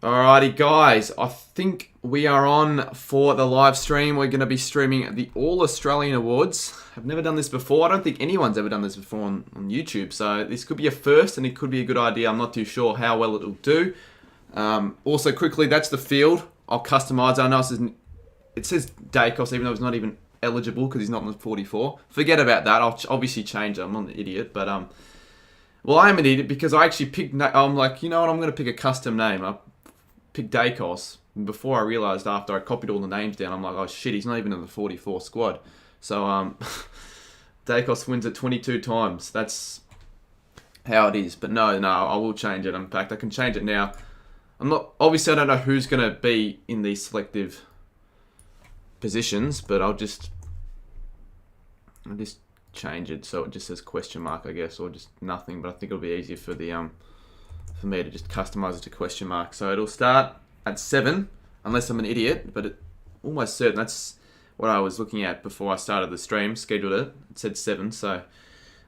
Alrighty guys, I think we are on for the live stream. We're going to be streaming the All-Australian Awards. I've never done this before. I don't think anyone's ever done this before on YouTube. So this could be a first and it could be a good idea. I'm not too sure how well it'll do. Also quickly, that's the field. I'll customize it. I know it says Dacos even though it's not even eligible because he's not in the 44. Forget about that. I'll obviously change it. I'm not an idiot. But well, I am an idiot because I actually picked... I'm like, you know what? I'm going to pick a custom name. I picked Dacos. Before I realised after I copied all the names down, I'm like, oh shit, he's not even in the 44 squad. So, Dacos wins it 22 times. That's how it is. But no, I will change it. In fact, I can change it now. Obviously, I don't know who's going to be in these selective positions, but I'll just change it so it just says question mark, I guess, or just nothing. But I think it'll be easier for the for me to just customize it to question mark. So it'll start at 7, unless I'm an idiot, but almost certain that's what I was looking at before I started the stream, scheduled it. It said 7, so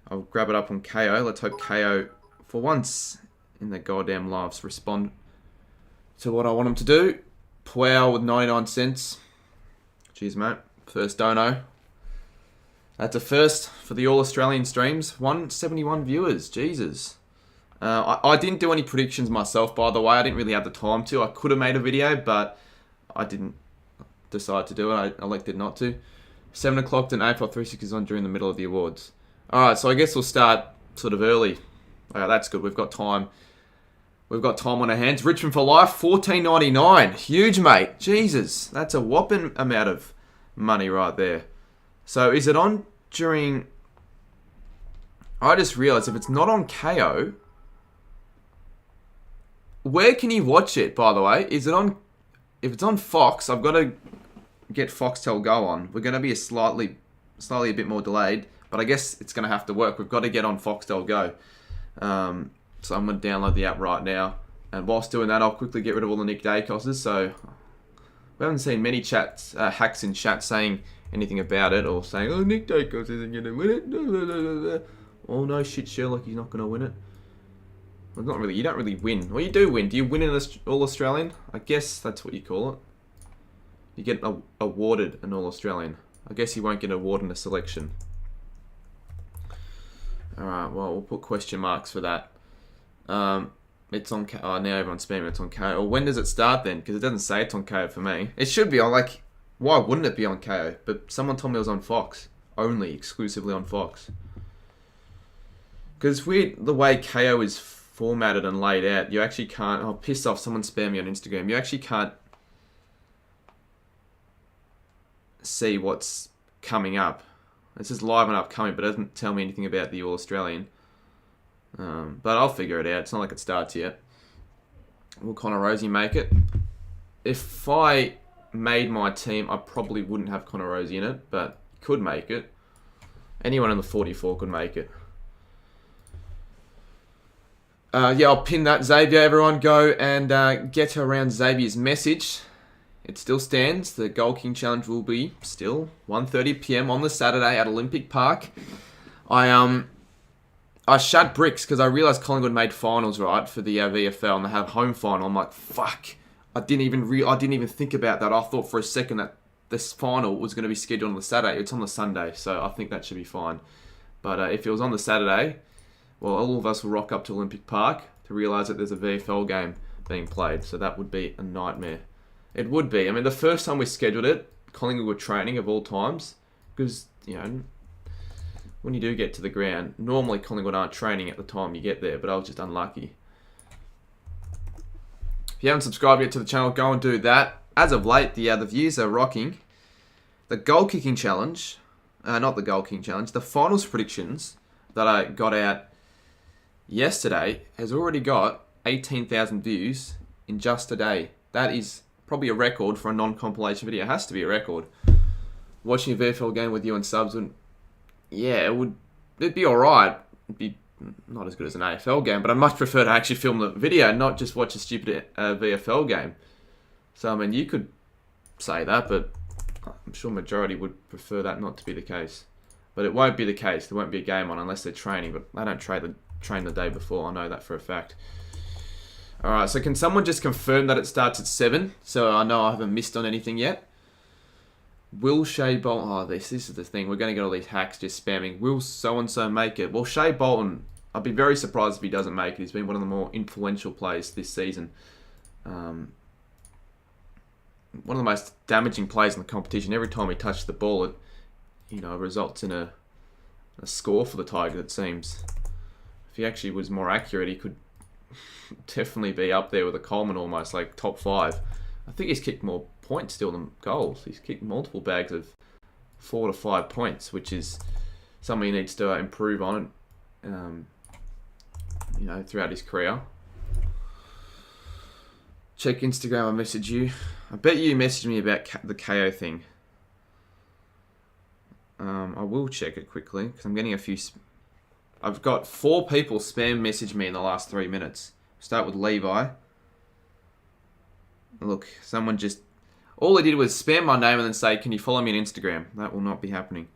I'll grab it up on KO. Let's hope KO, for once in the goddamn lives, respond to what I want him to do. Plow with 99 cents. Cheers, mate. First dono. That's a first for the All-Australian streams. 171 viewers. Jesus. I didn't do any predictions myself, by the way. I didn't really have the time to. I could have made a video, but I didn't decide to do it. I elected not to. 7 o'clock, then AFL 360 is on during the middle of the awards. Alright, so I guess we'll start sort of early. Okay, that's good. We've got time. We've got time on our hands. Richmond for life, $14.99. Huge, mate. Jesus. That's a whopping amount of money right there. So is it on during... I just realised if it's not on KO... Where can you watch it, by the way? Is it on... If it's on Fox, I've got to get Foxtel Go on. We're going to be slightly a bit more delayed, but I guess it's going to have to work. We've got to get on Foxtel Go. So I'm going to download the app right now. And whilst doing that, I'll quickly get rid of all the Nick Dacoses. So we haven't seen many hacks in chat saying anything about it or saying, oh, Nick Dacos isn't going to win it. Oh, no shit, Sherlock, he's not going to win it. Well, not really. You don't really win. Well, you do win. Do you win in All-Australian? I guess that's what you call it. You get awarded an All-Australian. I guess you won't get awarded a selection. Alright, well, we'll put question marks for that. It's on KO. Oh, now everyone's spamming it's on KO. Well, when does it start then? Because it doesn't say it's on KO for me. It should be on, like... Why wouldn't it be on KO? But someone told me it was on Fox. Only, exclusively on Fox. Because it's weird the way KO is formatted and laid out. You actually can't... Oh, piss off. Someone spammed me on Instagram. You actually can't see what's coming up. It says live and upcoming, but it doesn't tell me anything about the All-Australian. But I'll figure it out. It's not like it starts yet. Will Connor Rosie make it? If I made my team, I probably wouldn't have Connor Rosie in it, but could make it. Anyone in the 44 could make it. Yeah, I'll pin that. Xavier, everyone go and get around Xavier's message. It still stands. The Goal King Challenge will be still 1:30 PM on the Saturday at Olympic Park. I shut bricks because I realised Collingwood made finals, right, for the VFL, and they have home final. I'm like, fuck. I didn't even think about that. I thought for a second that this final was going to be scheduled on the Saturday. It's on the Sunday, so I think that should be fine. But if it was on the Saturday... Well, all of us will rock up to Olympic Park to realise that there's a VFL game being played. So that would be a nightmare. It would be. I mean, the first time we scheduled it, Collingwood were training of all times. Because, you know, when you do get to the ground, normally Collingwood aren't training at the time you get there. But I was just unlucky. If you haven't subscribed yet to the channel, go and do that. As of late, the views are rocking. The goal kicking challenge, not the goal kicking challenge, the finals predictions that I got out yesterday has already got 18,000 views in just a day. That is probably a record for a non-compilation video. It has to be a record. Watching a VFL game with you and subs would... Yeah, it'd be alright. It'd be not as good as an AFL game, but I'd much prefer to actually film the video, not just watch a stupid VFL game. So, I mean, you could say that, but I'm sure majority would prefer that not to be the case. But it won't be the case. There won't be a game on unless they're training, but they don't train the day before. I know that for a fact. Alright, so can someone just confirm that it starts at 7? So I know I haven't missed on anything yet. Will Shea Bolton... Oh, this is the thing. We're going to get all these hacks just spamming. Will so-and-so make it? Well, Shea Bolton, I'd be very surprised if he doesn't make it. He's been one of the more influential players this season. One of the most damaging players in the competition. Every time he touches the ball, it results in a score for the Tigers, it seems. If he actually was more accurate, he could definitely be up there with a Coleman almost, like top 5. I think he's kicked more points still than goals. He's kicked multiple bags of 4 to 5 points, which is something he needs to improve on, throughout his career. Check Instagram, I message you. I bet you messaged me about the KO thing. I will check it quickly, because I'm getting a few... I've got 4 people spam message me in the last 3 minutes. Start with Levi. Look, someone just... All they did was spam my name and then say, can you follow me on Instagram? That will not be happening.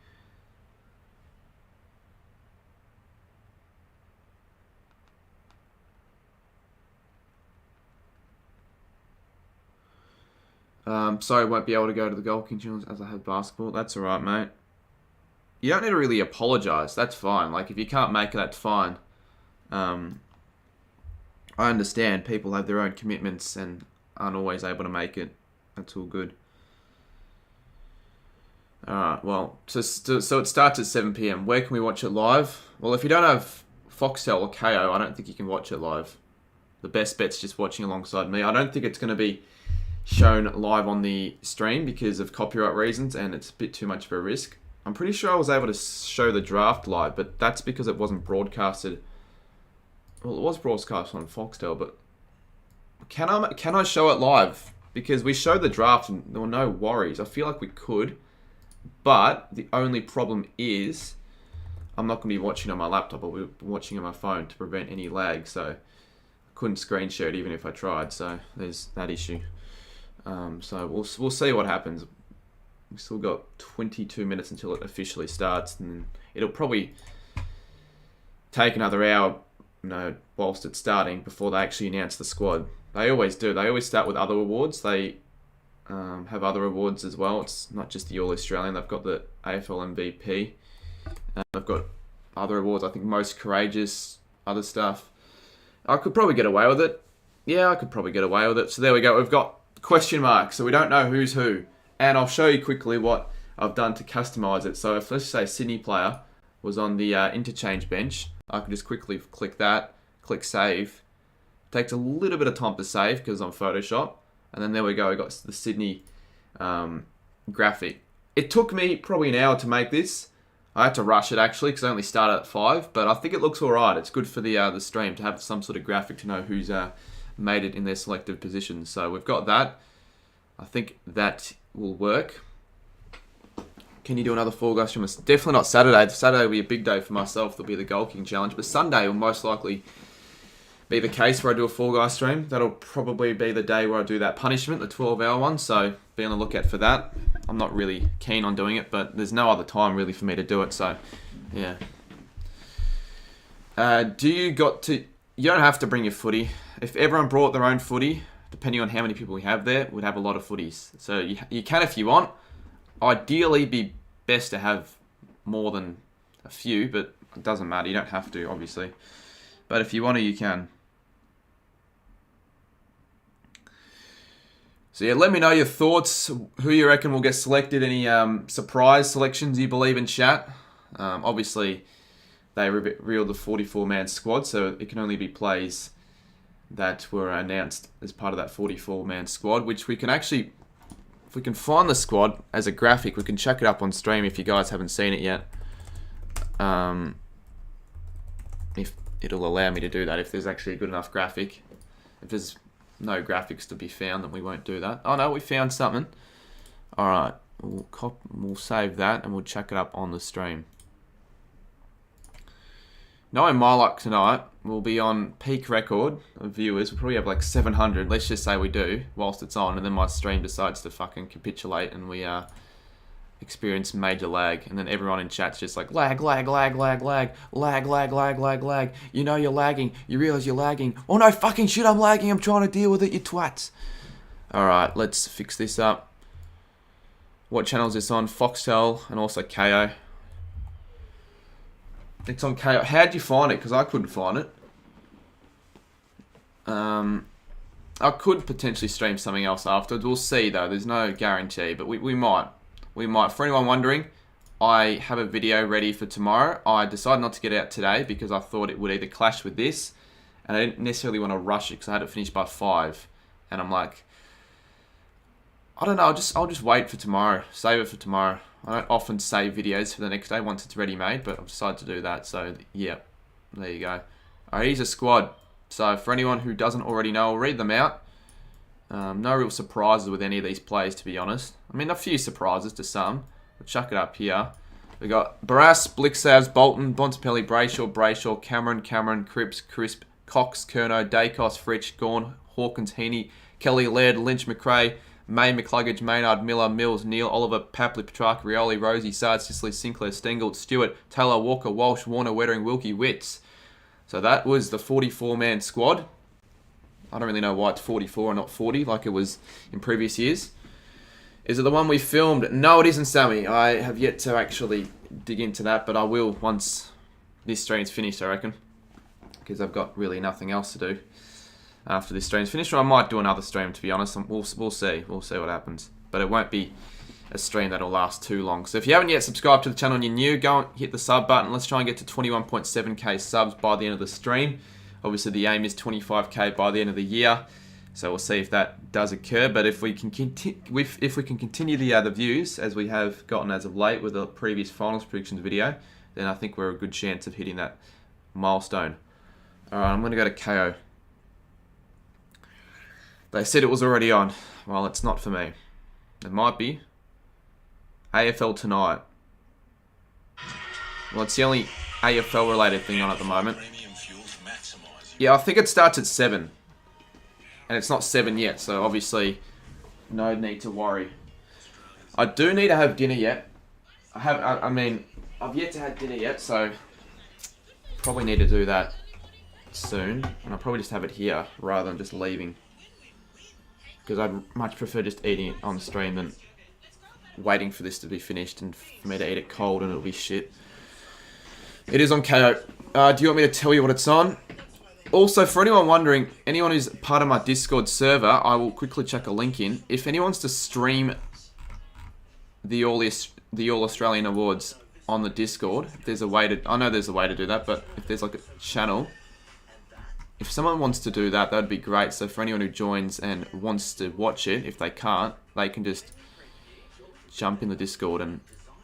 Sorry, I won't be able to go to the Gold King Challenge as I have basketball. That's alright, mate. You don't need to really apologise. That's fine. Like, if you can't make it, that's fine. I understand people have their own commitments and aren't always able to make it. That's all good. Alright, well, so it starts at 7 PM. Where can we watch it live? Well, if you don't have Foxtel or KO, I don't think you can watch it live. The best bet's just watching alongside me. I don't think it's going to be shown live on the stream because of copyright reasons, and it's a bit too much of a risk. I'm pretty sure I was able to show the draft live, but that's because it wasn't broadcasted. Well, it was broadcast on Foxtel, but can I show it live? Because we showed the draft and there were no worries. I feel like we could, but the only problem is I'm not going to be watching on my laptop. I'll be watching on my phone to prevent any lag, so I couldn't screen share it even if I tried. So there's that issue. So we'll see what happens. We've still got 22 minutes until it officially starts, and it'll probably take another hour, whilst it's starting before they actually announce the squad. They always do. They always start with other awards. They have other awards as well. It's not just the All-Australian. They've got the AFL MVP. They've got other awards. I think Most Courageous, other stuff. I could probably get away with it. Yeah, I could probably get away with it. So there we go. We've got question marks, so we don't know who's who. And I'll show you quickly what I've done to customize it. So if, let's say, Sydney player was on the interchange bench, I can just quickly click that, click save. Takes a little bit of time to save because I'm Photoshop. And then there we go, I got the Sydney graphic. It took me probably an hour to make this. I had to rush it actually because I only started at 5, but I think it looks alright. It's good for the stream to have some sort of graphic to know who's made it in their selected positions. So we've got that. I think that will work. Can you do another Fall Guys stream? It's definitely not Saturday. Saturday will be a big day for myself. There'll be the Gold King Challenge. But Sunday will most likely be the case where I do a Fall Guys stream. That'll probably be the day where I do that punishment, the 12-hour one. So be on the lookout for that. I'm not really keen on doing it, but there's no other time really for me to do it. So, yeah. You don't have to bring your footy. If everyone brought their own footy, depending on how many people we have there, we'd have a lot of footies. So you can if you want. Ideally, be best to have more than a few, but it doesn't matter. You don't have to, obviously. But if you want to, you can. So yeah, let me know your thoughts. Who you reckon will get selected? Any surprise selections you believe in chat? Obviously, they revealed the 44-man squad, so it can only be plays that were announced as part of that 44-man squad, which we can actually, if we can find the squad as a graphic, we can chuck it up on stream if you guys haven't seen it yet. If it'll allow me to do that, if there's actually a good enough graphic. If there's no graphics to be found, then we won't do that. Oh no, we found something. Alright, we'll save that and we'll chuck it up on the stream. Knowing my luck tonight, we'll be on peak record of viewers. We'll probably have like 700. Let's just say we do, whilst it's on, and then my stream decides to fucking capitulate and we experience major lag, and then everyone in chat's just like lag, lag, lag, lag, lag, lag, lag, lag, lag, lag. You know you're lagging. You realize you're lagging. Oh no, fucking shit, I'm lagging. I'm trying to deal with it, you twats. Alright, let's fix this up. What channel is this on? Foxtel and also KO. It's on KO. How'd you find it? Because I couldn't find it. I could potentially stream something else afterwards. We'll see though. There's no guarantee, but we might. We might. For anyone wondering, I have a video ready for tomorrow. I decided not to get it out today because I thought it would either clash with this, and I didn't necessarily want to rush it because I had it finished by 5. And I'm like, I don't know. I'll just wait for tomorrow. Save it for tomorrow. I don't often save videos for the next day once it's ready made, but I've decided to do that. So yeah, there you go. Alright, here's a squad. So for anyone who doesn't already know, I'll read them out. No real surprises with any of these players, to be honest. I mean, a few surprises to some. We'll chuck it up here. We got Barras, Blixavs, Bolton, Bontempelli, Brayshaw, Cameron, Cripps, Crisp, Cox, Kerno, Dacos, Fritsch, Gawn, Hawkins, Heaney, Kelly, Laird, Lynch, McRae, May, McCluggage, Maynard, Miller, Mills, Neil, Oliver, Papley, Petrarca, Rioli, Rosie, Sard, Sicily, Sinclair, Stengel, Stewart, Taylor, Walker, Walsh, Warner, Wettering, Wilkie, Witts. So that was the 44-man squad. I don't really know why it's 44 and not 40 like it was in previous years. Is it the one we filmed? No, it isn't, Sammy. I have yet to actually dig into that, but I will once this stream's finished, I reckon. Because I've got really nothing else to do after this stream's finished. Or I might do another stream, to be honest. We'll see. We'll see what happens. But it won't be a stream that'll last too long. So if you haven't yet subscribed to the channel and you're new, go and hit the sub button. Let's try and get to 21.7k subs by the end of the stream. Obviously the aim is 25k by the end of the year. So we'll see if that does occur. But if we can continue the views as we have gotten as of late with the previous finals predictions video, then I think we're a good chance of hitting that milestone. Alright, I'm going to go to KO. They said it was already on. Well, it's not for me. It might be. AFL tonight. Well, it's the only AFL related thing on at the moment. Yeah, I think it starts at 7. And it's not 7 yet, so obviously no need to worry. I do need to have dinner yet. I mean, I've yet to have dinner yet, so probably need to do that soon. And I'll probably just have it here rather than just leaving. Because I'd much prefer just eating it on stream than waiting for this to be finished and for me to eat it cold and it'll be shit. It is on KO. Do you want me to tell you what it's on? Also, for anyone wondering, anyone who's part of my Discord server, I will quickly chuck a link in. If anyone wants to stream the All Australian Awards on the Discord, if there's a way to, I know there's a way to do that, but if there's like a channel, if someone wants to do that, that'd be great. So for anyone who joins and wants to watch it, if they can't, they can just jump in the Discord and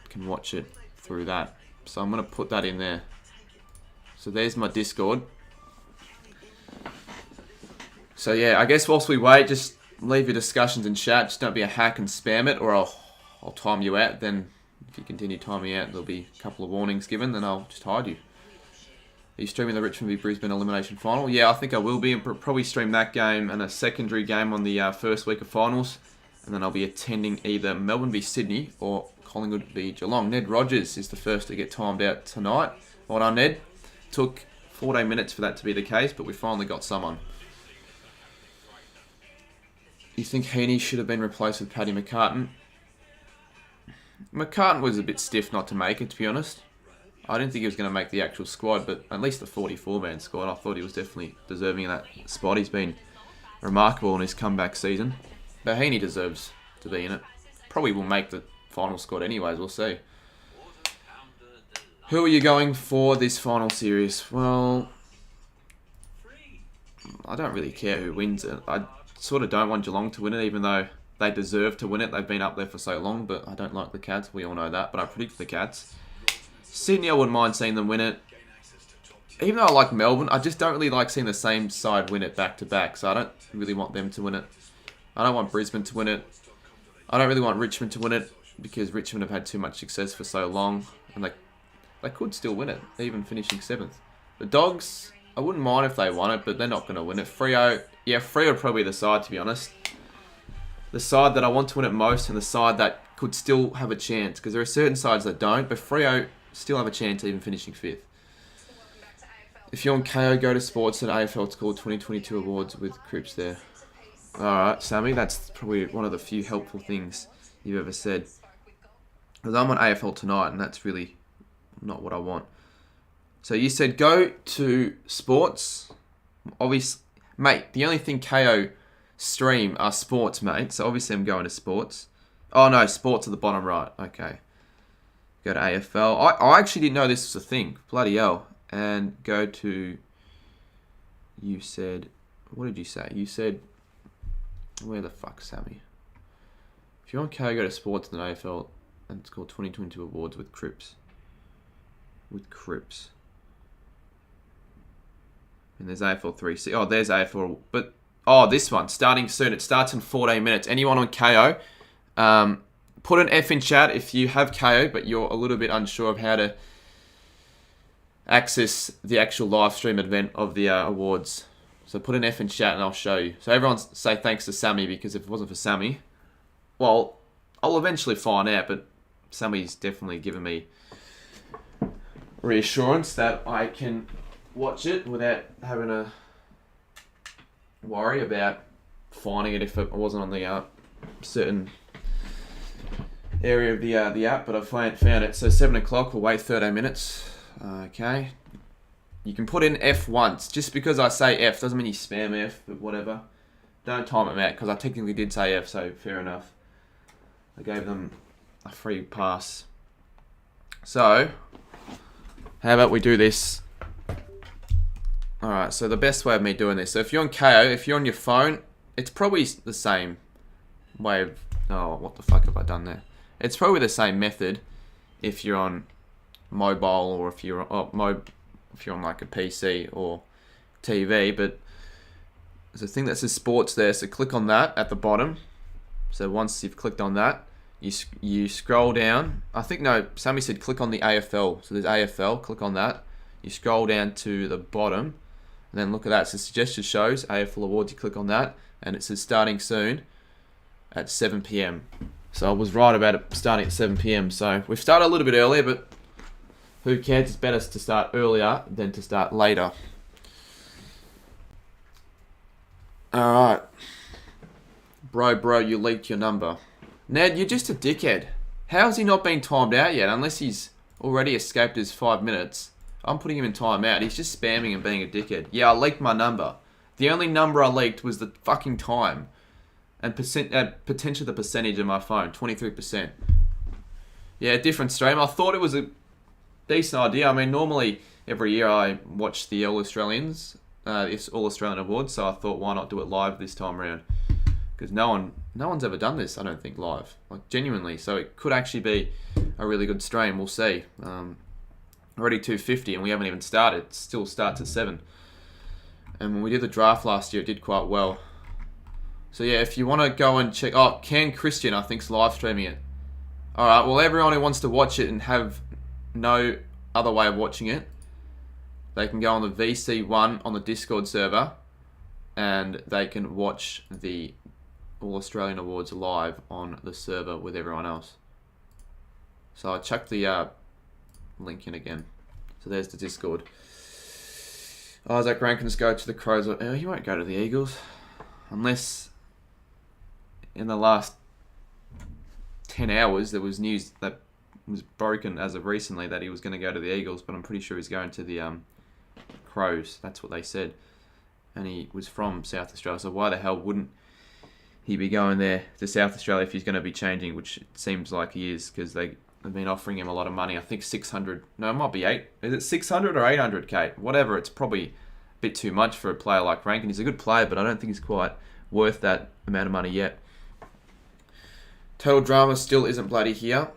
can watch it through that. So I'm going to put that in there. So there's my Discord. So yeah, I guess whilst we wait, just leave your discussions in chat. Just don't be a hack and spam it, or I'll time you out. Then if you continue timing out, there'll be a couple of warnings given, then I'll just hide you. Are you streaming the Richmond v Brisbane elimination final? Yeah, I think I will be. And probably stream that game and a secondary game on the first week of finals. And then I'll be attending either Melbourne v Sydney or Collingwood v Geelong. Ned Rogers is the first to get timed out tonight. Well done, Ned. Took 14 minutes for that to be the case, but we finally got someone. You think Heaney should have been replaced with Paddy McCartan? McCartan was a bit stiff not to make it, to be honest. I didn't think he was going to make the actual squad, but at least the 44-man squad, I thought he was definitely deserving of that spot. He's been remarkable in his comeback season. But Heaney deserves to be in it. Probably will make the final squad anyways, we'll see. Who are you going for this final series? Well, I don't really care who wins it. I sort of don't want Geelong to win it, even though they deserve to win it. They've been up there for so long, but I don't like the Cats. We all know that, but I predict the Cats. Sydney, I wouldn't mind seeing them win it. Even though I like Melbourne, I just don't really like seeing the same side win it back-to-back, so I don't really want them to win it. I don't want Brisbane to win it. I don't really want Richmond to win it, because Richmond have had too much success for so long, and they could still win it, even finishing 7th. The Dogs, I wouldn't mind if they won it, but they're not going to win it. Freo, yeah, Freo would probably be the side, to be honest. The side that I want to win it most, and the side that could still have a chance, because there are certain sides that don't, but Freo still have a chance of even finishing 5th. If you're on KO, go to sports and AFL to call 2022 awards with Cripps there. Alright, Sammy, that's probably one of the few helpful things you've ever said. Because I'm on AFL tonight, and that's really not what I want. So you said go to sports. Obviously, mate, the only thing KO stream are sports, mate. So obviously I'm going to sports. Oh no, sports at the bottom right. Okay. Go to AFL. I actually didn't know this was a thing. Bloody hell. And go to... You said... What did you say? You said... Where the fuck, Sammy? If you're on KO, go to sports and AFL. And it's called 2022 awards with Cripps. With Cripps. And there's AFL 3. Oh, there's AFL. But, oh, this one. Starting soon. It starts in 14 minutes. Anyone on KO, put an F in chat if you have KO, but you're a little bit unsure of how to access the actual live stream event of the awards. So put an F in chat and I'll show you. So everyone say thanks to Sammy, because if it wasn't for Sammy, well, I'll eventually find out, but Sammy's definitely given me reassurance that I can watch it without having to worry about finding it if it wasn't on the certain area of the app, but I found it. So 7 o'clock, we'll wait 13 minutes. Okay. You can put in F once. Just because I say F doesn't mean you spam F, but whatever. Don't time it out, because I technically did say F, so fair enough. I gave them a free pass. So, how about we do this? Alright, so the best way of me doing this. So if you're on KO, if you're on your phone, it's probably the same way of... Oh, what the fuck have I done there? It's probably the same method if you're on mobile, or if you're on like a PC or TV, but there's a thing that says sports there, so click on that at the bottom. So once you've clicked on that, you scroll down. I think, no, Sammy said click on the AFL. So there's AFL, click on that. You scroll down to the bottom, and then look at that. It says suggested shows, AFL awards, you click on that, and it says starting soon at 7 PM. So I was right about it starting at 7 PM. So we've started a little bit earlier, but who cares? It's better to start earlier than to start later. Alright. Bro, you leaked your number. Ned, you're just a dickhead. How's he not been timed out yet? Unless he's already escaped his 5 minutes. I'm putting him in timeout. He's just spamming and being a dickhead. Yeah, I leaked my number. The only number I leaked was the fucking time. And potentially the percentage of my phone. 23%. Yeah, different stream. I thought it was a decent idea. I mean, normally every year I watch the All Australians, it's All Australian Awards, so I thought, why not do it live this time around? Because no one's ever done this, I don't think, live, like genuinely. So it could actually be a really good stream. We'll see. Already 2:50 and we haven't even started. It still starts at 7. And when we did the draft last year, it did quite well. So yeah, if you want to go and check, oh, Ken Christian, I think's live streaming it. All right, well, everyone who wants to watch it and have no other way of watching it, they can go on the VC1 on the Discord server, and they can watch the All Australian Awards live on the server with everyone else. So I chucked the link in again. So there's the Discord. Isaac Rankin's go to the Crows. Oh, he won't go to the Eagles. Unless in the last 10 hours there was news that was broken as of recently that he was going to go to the Eagles, but I'm pretty sure he's going to the Crows. That's what they said. And he was from South Australia, so why the hell wouldn't he be going there to South Australia if he's going to be changing, which it seems like he is, because they've been offering him a lot of money. I think 600, no, it might be 8. Is it 600 or 800k? Whatever, it's probably a bit too much for a player like Rankin. He's a good player, but I don't think he's quite worth that amount of money yet. Total Drama still isn't bloody here.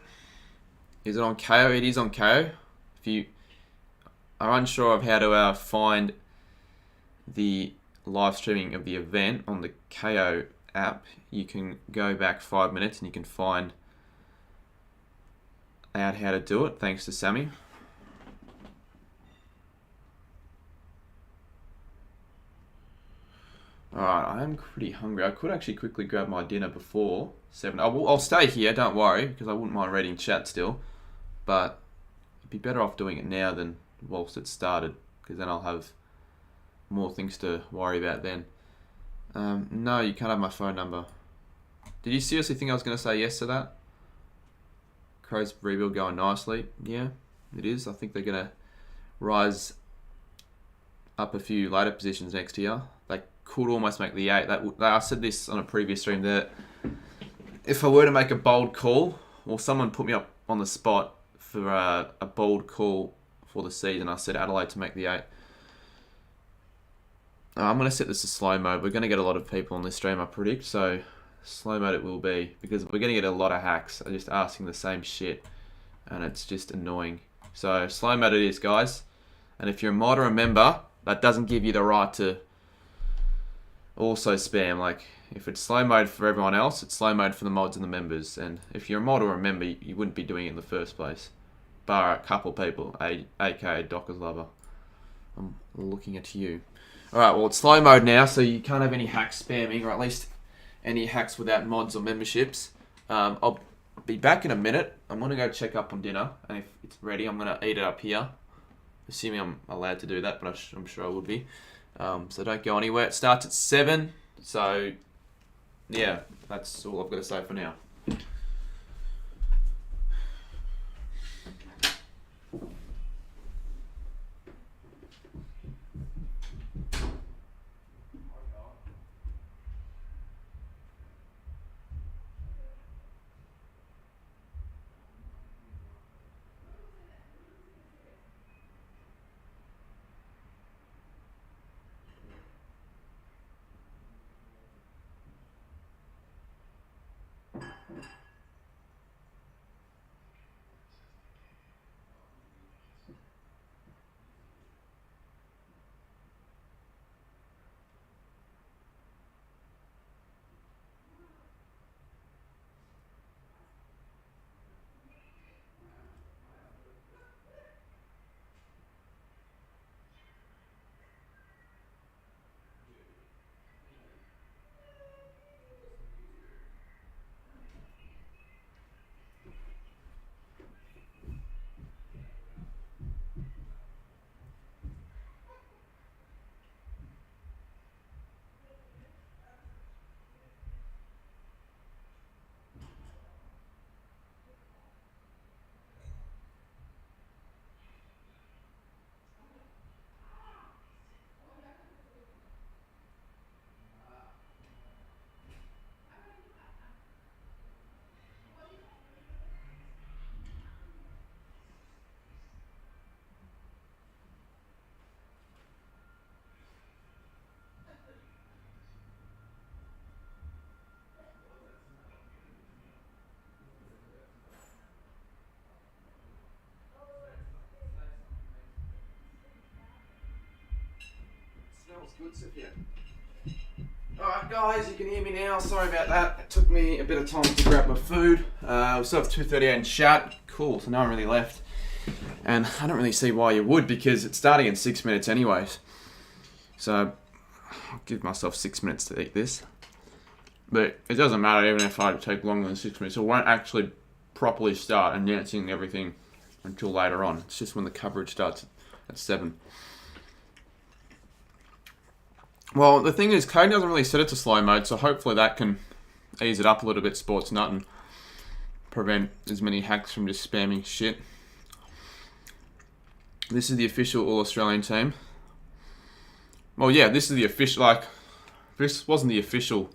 Is it on KO? It is on KO. If you are unsure of how to find the live streaming of the event on the KO app, you can go back 5 minutes and you can find out how to do it, thanks to Sammy. Alright, I am pretty hungry. I could actually quickly grab my dinner before 7. I'll stay here, don't worry, because I wouldn't mind reading chat still. But I'd be better off doing it now than whilst it started, because then I'll have more things to worry about then. No, you can't have my phone number. Did you seriously think I was going to say yes to that? Crows rebuild going nicely. Yeah, it is. I think they're going to rise up a few later positions next year. They could almost make the 8. I said this on a previous stream that if I were to make a bold call, or someone put me up on the spot for a bold call for the season, I said Adelaide to make the 8. I'm going to set this to slow mode. We're going to get a lot of people on this stream, I predict, so slow mode it will be, because we're going to get a lot of hacks just asking the same shit, and it's just annoying. So slow mode it is, guys. And if you're a mod or a member, that doesn't give you the right to also spam. Like, if it's slow mode for everyone else, it's slow mode for the mods and the members. And if you're a mod or a member, you wouldn't be doing it in the first place. Bar a couple people, aka Docker's Lover. I'm looking at you. Alright, well, it's slow mode now, so you can't have any hacks spamming, or at least any hacks without mods or memberships. I'll be back in a minute. I'm going to go check up on dinner, and if it's ready, I'm going to eat it up here. Assuming I'm allowed to do that, but I'm sure I would be. So don't go anywhere. It starts at 7, so yeah, that's all I've got to say for now. Smells good, Sophia. Alright guys, you can hear me now. Sorry about that. It took me a bit of time to grab my food. We still have 2:38 in chat. Cool, so no one really left. And I don't really see why you would, because it's starting in 6 minutes anyways. So I'll give myself 6 minutes to eat this. But it doesn't matter even if I take longer than 6 minutes. It won't actually properly start announcing everything until later on. It's just when the coverage starts at 7. Well, the thing is, Cody doesn't really set it to slow mode, so hopefully that can ease it up a little bit, Sports Nut, and prevent as many hacks from just spamming shit. This is the official All-Australian team. Well, yeah, this is the official, like, this wasn't the official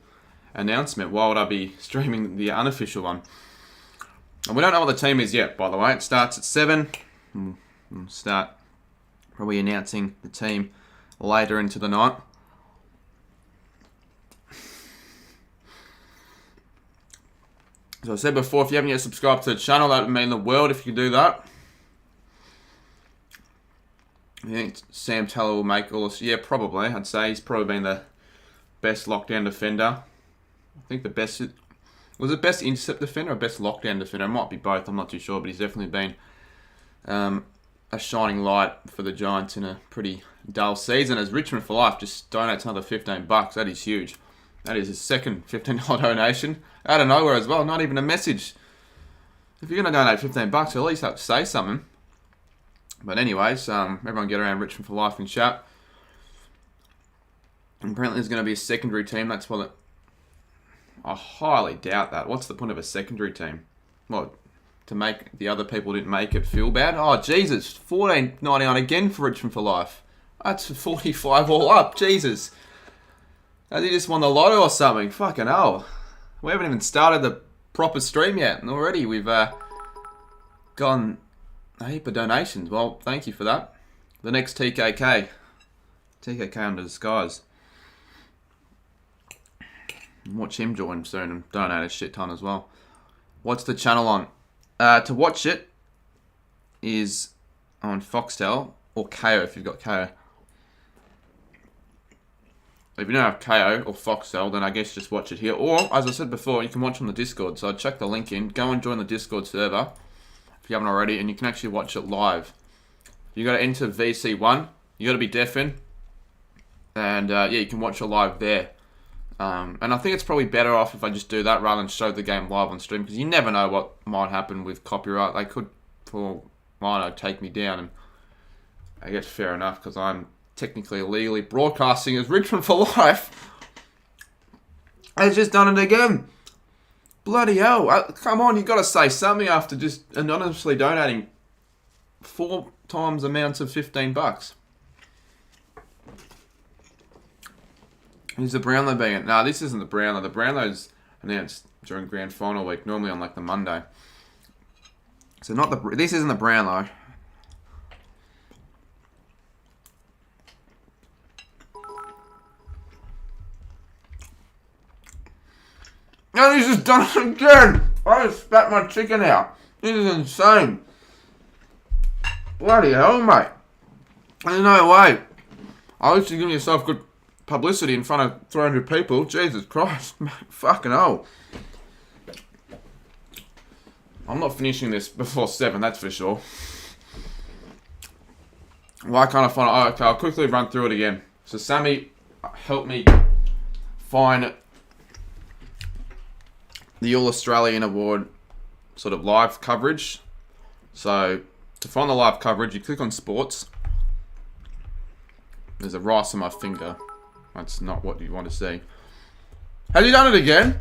announcement. Why would I be streaming the unofficial one? And we don't know what the team is yet, by the way. It starts at 7. We'll start probably announcing the team later into the night. As I said before, if you haven't yet subscribed to the channel, that would mean the world if you could do that. I think Sam Teller will make all this. Yeah, probably. I'd say he's probably been the best lockdown defender. I think the best... Was it best intercept defender or best lockdown defender? It might be both. I'm not too sure, but he's definitely been a a shining light for the Giants in a pretty dull season, as Richmond for Life just donates another $15. That is huge. That is his second $15 donation out of nowhere as well. Not even a message. If you're going to donate $15, at least have to say something. But anyways, everyone get around Richmond for Life and chat. And apparently there's going to be a secondary team. That's what I highly doubt that. What's the point of a secondary team? What? To make the other people didn't make it feel bad? Oh, Jesus. $14.99 again for Richmond for Life. That's 45 all up. Jesus. Has he just won the lotto or something? Fucking hell. We haven't even started the proper stream yet. And already we've gotten a heap of donations. Well, thank you for that. The next TKK. TKK under disguise. Watch him join soon and donate a shit ton as well. What's the channel on? To watch it is on Foxtel or KO if you've got KO. If you don't have KO or Foxtel, then I guess just watch it here. Or, as I said before, you can watch on the Discord. So I'd check the link in. Go and join the Discord server if you haven't already, and you can actually watch it live. You got to enter VC1. You got to be deaf in. And yeah, you can watch it live there. And I think it's probably better off if I just do that rather than show the game live on stream, because you never know what might happen with copyright. They could, for I don't know, take me down, and I guess fair enough because I'm technically illegally broadcasting as Richmond for Life. Has just done it again. Bloody hell. Come on, you've got to say something after just anonymously donating 4 times amounts of $15. Who's the Brownlow being? No, this isn't the Brownlow. The Brownlow's announced during Grand Final week, normally on like the Monday. So not the. This isn't the Brownlow. And he's just done it again. I just spat my chicken out. This is insane. Bloody hell, mate. There's no way. I wish you give yourself good publicity in front of 300 people. Jesus Christ, mate. Fucking hell. I'm not finishing this before 7, that's for sure. Why can't I find it? Oh, okay, I'll quickly run through it again. So Sammy helped me find the All-Australian Award sort of live coverage. So to find the live coverage, you click on sports. There's a rice on my finger. That's not what you want to see. Has he done it again?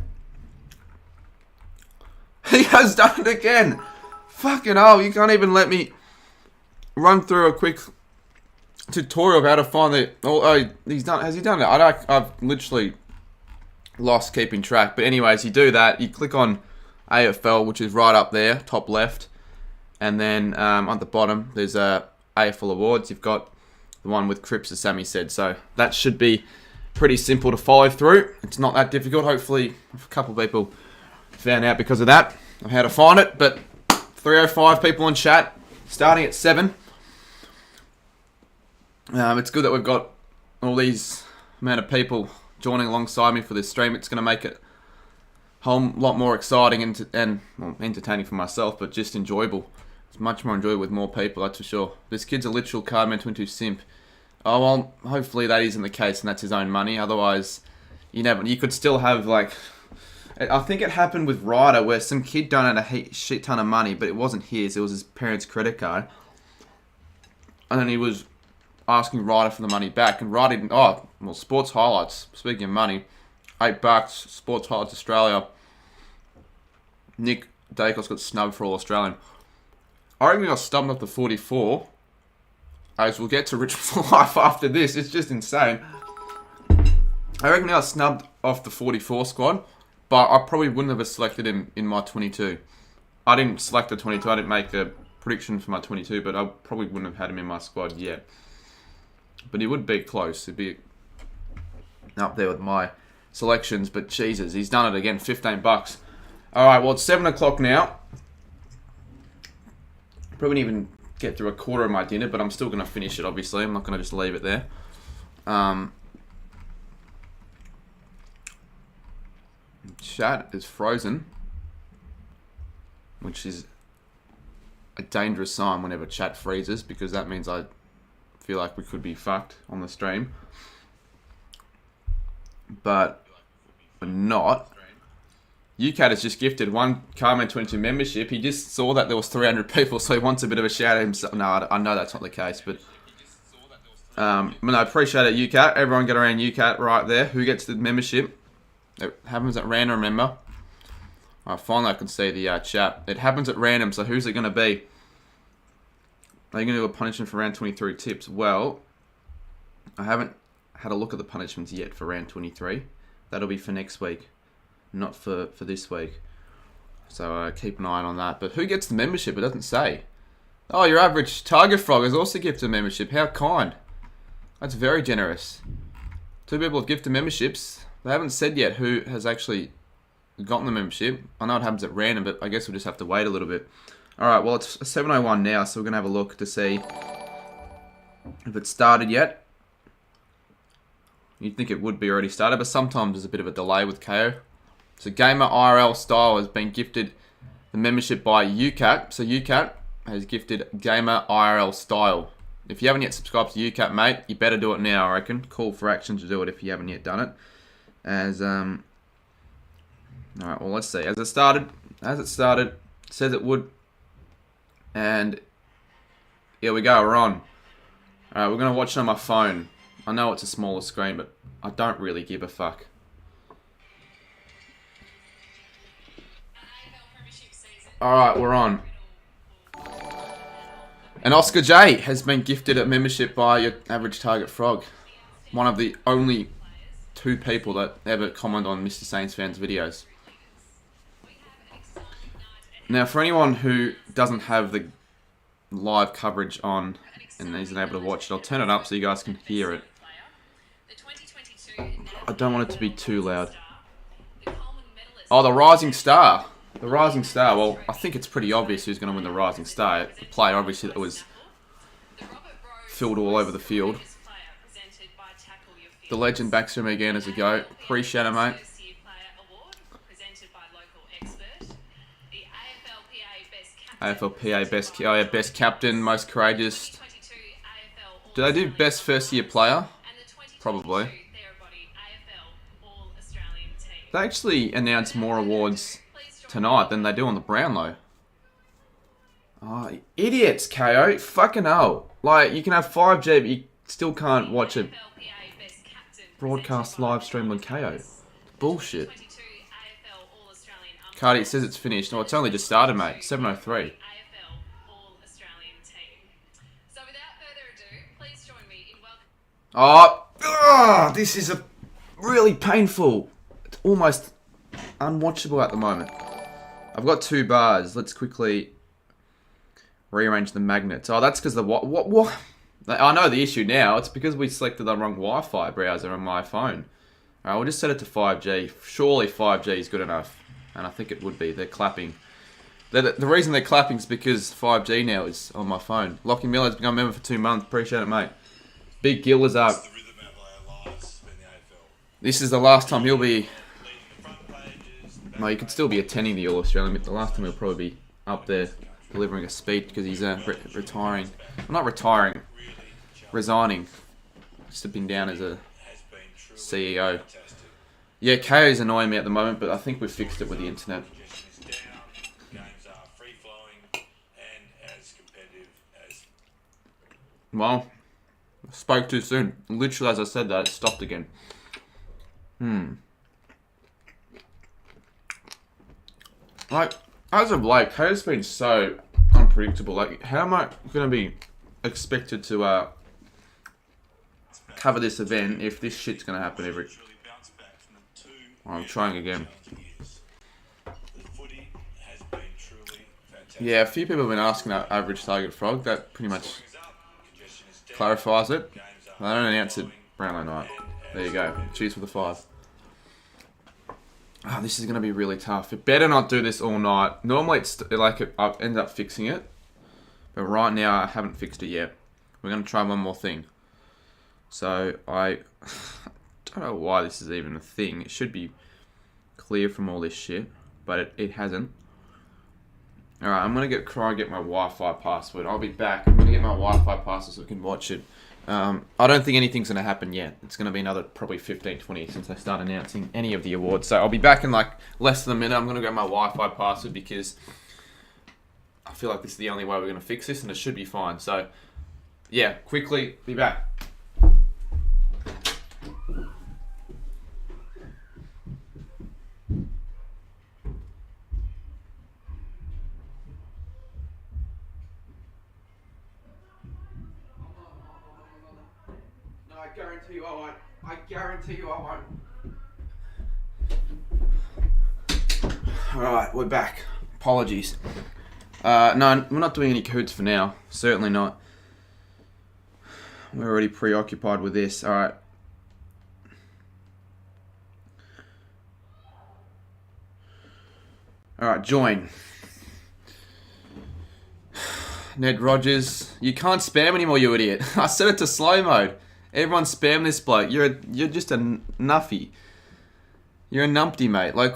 He has done it again. Fucking hell, you can't even let me run through a quick tutorial of how to find the... Oh, he's done. Has he done it? I've literally lost keeping track. But anyways, you do that. You click on AFL, which is right up there, top left. And then on the bottom, there's AFL Awards. You've got the one with Cripps, as Sammy said. So that should be pretty simple to follow through. It's not that difficult. Hopefully, a couple of people found out because of that, of how to find it. But 305 people in chat, starting at 7. It's good that we've got all these amount of people joining alongside me for this stream. It's going to make it a whole lot more exciting and well, entertaining for myself, but just enjoyable. It's much more enjoyable with more people, that's for sure. This kid's a literal card meant to into simp. Oh, well, hopefully that isn't the case and that's his own money. Otherwise, you could still have, like... I think it happened with Ryder where some kid donated a shit ton of money, but it wasn't his. It was his parents' credit card. And then he was asking Ryder for the money back. And Ryder didn't... Oh, well, Sports Highlights. Speaking of money, $8. Sports Highlights Australia. Nick Dacos got snubbed for All Australian. I reckon we got stumped up to 44. As we'll get to Richmond for Life after this. It's just insane. I reckon I got snubbed off the 44 squad. But I probably wouldn't have selected him in my 22. I didn't select the 22. I didn't make a prediction for my 22. But I probably wouldn't have had him in my squad yet. But he would be close. He'd be up there with my selections. But Jesus, he's done it again. $15. Alright, well it's 7 o'clock now. Probably didn't even get through a quarter of my dinner. But I'm still going to finish it, obviously. I'm not going to just leave it there. Chat is frozen. Which is a dangerous sign whenever chat freezes, because that means I feel like we could be fucked on the stream. But we're not. UCAT has just gifted one Carmen 22 membership. He just saw that there was 300 people, so he wants a bit of a shout out himself. No, I know that's not the case, but no, I appreciate it, UCAT. Everyone get around UCAT right there. Who gets the membership? It happens at random, remember? Finally I can see the chat. It happens at random, so who's it going to be? Are you going to do a punishment for round 23 tips? Well, I haven't had a look at the punishments yet for round 23. That'll be for next week, not for this week. So keep an eye on that. But who gets the membership? It doesn't say. Oh, your average target frog has also gifted a membership. How kind. That's very generous. 2 people have gifted memberships. They haven't said yet who has actually gotten the membership. I know it happens at random, but I guess we'll just have to wait a little bit. Alright, well, it's 7:01 now, so we're going to have a look to see if it's started yet. You'd think it would be already started, but sometimes there's a bit of a delay with KO. So Gamer IRL Style has been gifted the membership by UCAT. So UCAT has gifted Gamer IRL Style. If you haven't yet subscribed to UCAT, mate, you better do it now, I reckon. Call for action to do it if you haven't yet done it. Alright, well, let's see. As it started, it says it would. And here we go, we're on. Alright, we're going to watch it on my phone. I know it's a smaller screen, but I don't really give a fuck. Alright, we're on. And Oscar J has been gifted a membership by your average target frog. One of the only 2 people that ever comment on Mr. Saints fans' videos. Now, for anyone who doesn't have the live coverage on and isn't able to watch it, I'll turn it up so you guys can hear it. I don't want it to be too loud. Oh, the Rising Star. The Rising Star. Well, I think it's pretty obvious who's going to win the Rising Star. The player, obviously, that was filled all over the field. The legend backs from me again as a go. Appreciate it, mate. AFLPA best captain, most courageous. Do they do best first year player? Probably. They actually announce more awards tonight than they do on the Brownlow. Oh, idiots, KO. Fucking hell. Like, you can have 5G, but you still can't watch a broadcast live stream on KO. Bullshit. Cardi, it says it's finished. No, it's only just started, mate. 7:03. Oh, this is a really painful. It's almost unwatchable at the moment. I've got 2 bars. Let's quickly rearrange the magnets. Oh, that's because the what? I know the issue now. It's because we selected the wrong Wi-Fi browser on my phone. Alright, we'll just set it to 5G. Surely 5G is good enough. And I think it would be. They're clapping. The reason they're clapping is because 5G now is on my phone. Lochman Gaming has become a member for 2 months. Appreciate it, mate. Big Gill is up. This is the last time he'll be... No, he could still be attending the All-Australian, but the last time he'll probably be up there delivering a speech because he's retiring. Well, not retiring. Resigning. Stepping down as a CEO. Yeah, KO is annoying me at the moment, but I think we've fixed it with the internet. Well, I spoke too soon. Literally, as I said that, it stopped again. Like, as of late, KO's been so unpredictable. Like, how am I going to be expected to cover this event if this shit's going to happen every... I'm trying again. Yeah, a few people have been asking our average target frog. That pretty much clarifies it. They don't announce it Brownlow night. There you go. Cheers for the 5. Oh, this is going to be really tough. It better not do this all night. Normally, it's like I end up fixing it. But right now, I haven't fixed it yet. We're going to try one more thing. So, I don't know why this is even a thing. It should be clear from all this shit. But it hasn't. Alright, I'm going to try and get my Wi-Fi password. I'll be back. I'm going to get my Wi-Fi password so we can watch it. I don't think anything's going to happen yet. It's going to be another probably 15, 20 since I start announcing any of the awards. So I'll be back in like less than a minute. I'm going to get my Wi-Fi password because I feel like this is the only way we're going to fix this and it should be fine. So yeah, quickly, be back. I guarantee you I won't. I guarantee you I won't. Alright, we're back. Apologies. No, we're not doing any coots for now. Certainly not. We're already preoccupied with this. Alright. Alright, join. Ned Rogers. You can't spam anymore, you idiot. I set it to slow mode. Everyone spam this bloke. You're just a nuffy. You're a numpty, mate. Like,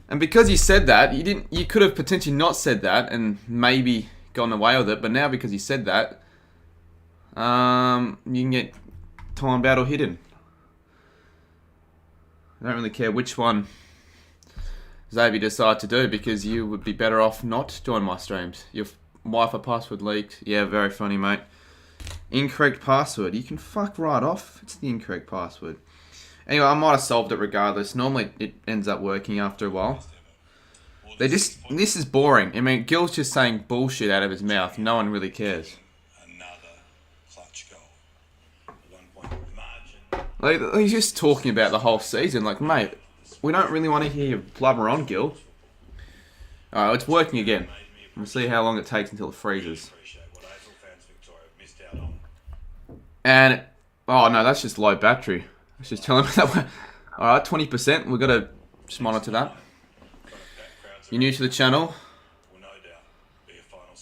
and because you said that, you could have potentially not said that and maybe gone away with it. But now because you said that, you can get timed out or hidden. I don't really care which one Xavier decide to do because you would be better off not join my streams. Your Wi-Fi password leaked. Yeah, very funny, mate. Incorrect password. You can fuck right off. It's the incorrect password. Anyway, I might have solved it regardless. Normally, it ends up working after a while. This is boring. I mean, Gil's just saying bullshit out of his mouth. No one really cares. Like, he's just talking about the whole season. Like, mate, we don't really want to hear you blubber on, Gil. Alright, it's working again. We'll see how long it takes until it freezes. And, oh no, that's just low battery. It's just telling me that we're, alright, 20%, we've got to just monitor that. You're new to the channel.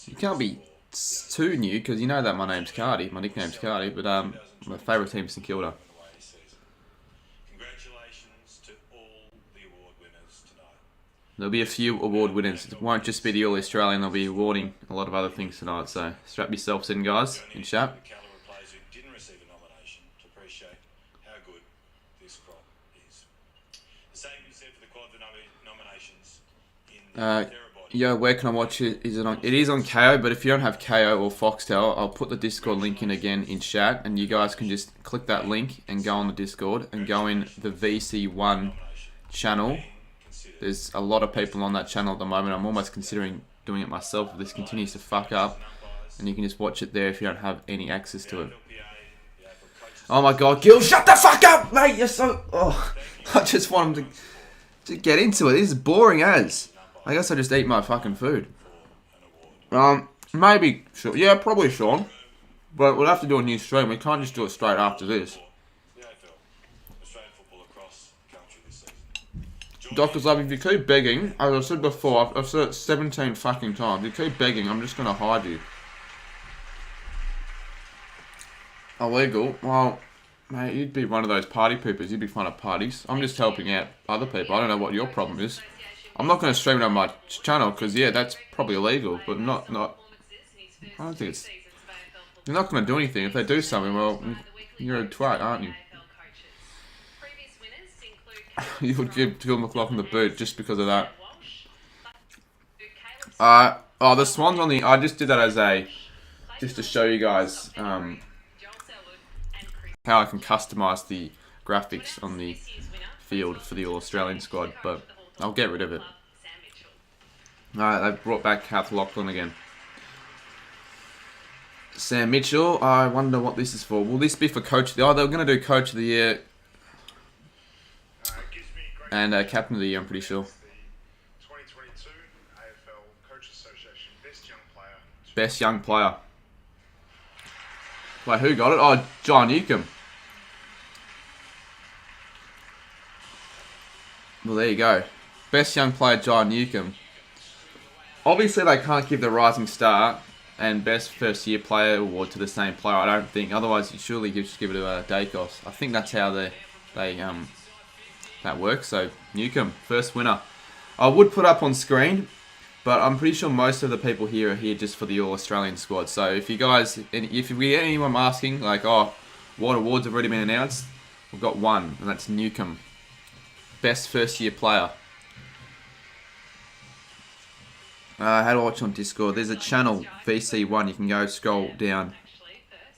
You can't be too new, because you know that my name's Cardi, my nickname's Cardi, but my favourite team's St Kilda. There'll be a few award winners. It won't just be the All-Australian, they'll be awarding a lot of other things tonight, so strap yourselves in, guys, in chat. Yo, where can I watch it? Is it on? It is on KO, but if you don't have KO or Foxtel, I'll put the Discord link in again in chat, and you guys can just click that link and go on the Discord and go in the VC1 channel. There's a lot of people on that channel at the moment. I'm almost considering doing it myself if this continues to fuck up, and you can just watch it there if you don't have any access to it. Oh my god, Gil, shut the fuck up, mate! You're so... Oh, I just want him to get into it. This is boring as. I guess I just eat my fucking food. Maybe, yeah, probably Shaun. But we'll have to do a new stream. We can't just do it straight after this. Doctor's Love, if you keep begging, as I said before, I've said it 17 fucking times. If you keep begging, I'm just going to hide you. Illegal? Well, mate, you'd be one of those party poopers. You'd be fun at parties. I'm just helping out other people. I don't know what your problem is. I'm not going to stream it on my channel because, yeah, that's probably illegal, but not. I don't think it's. You're not going to do anything. If they do something, well, you're a twat, aren't you? You would give Phil McLaughlin the boot just because of that. Oh, the Swans on the. I just did that as a. Just to show you guys how I can customize the graphics on the field for the All-Australian squad, but I'll get rid of it. Alright, they've brought back Kath Lachlan again. Sam Mitchell, I wonder what this is for. Will this be for Coach of the Year? Oh, they were going to do Coach of the Year and Captain of the Year, I'm pretty sure. 2022 AFL Coach Association Best Young Player. Best Young Player. Wait, who got it? Oh, John Newcomb. Well, there you go. Best Young Player, John Newcomb. Obviously, they can't give the Rising Star and Best First Year Player award to the same player, I don't think. Otherwise, you surely just give it to Dacos. I think that's how that works. So, Newcomb, first winner. I would put up on screen But I'm pretty sure most of the people here are here just for the All-Australian squad. So if you guys, if we get anyone asking, like, oh, what awards have already been announced, we've got one, and that's Newcomb. Best first-year player. How do I watch on Discord? There's a channel, VC1. You can go scroll down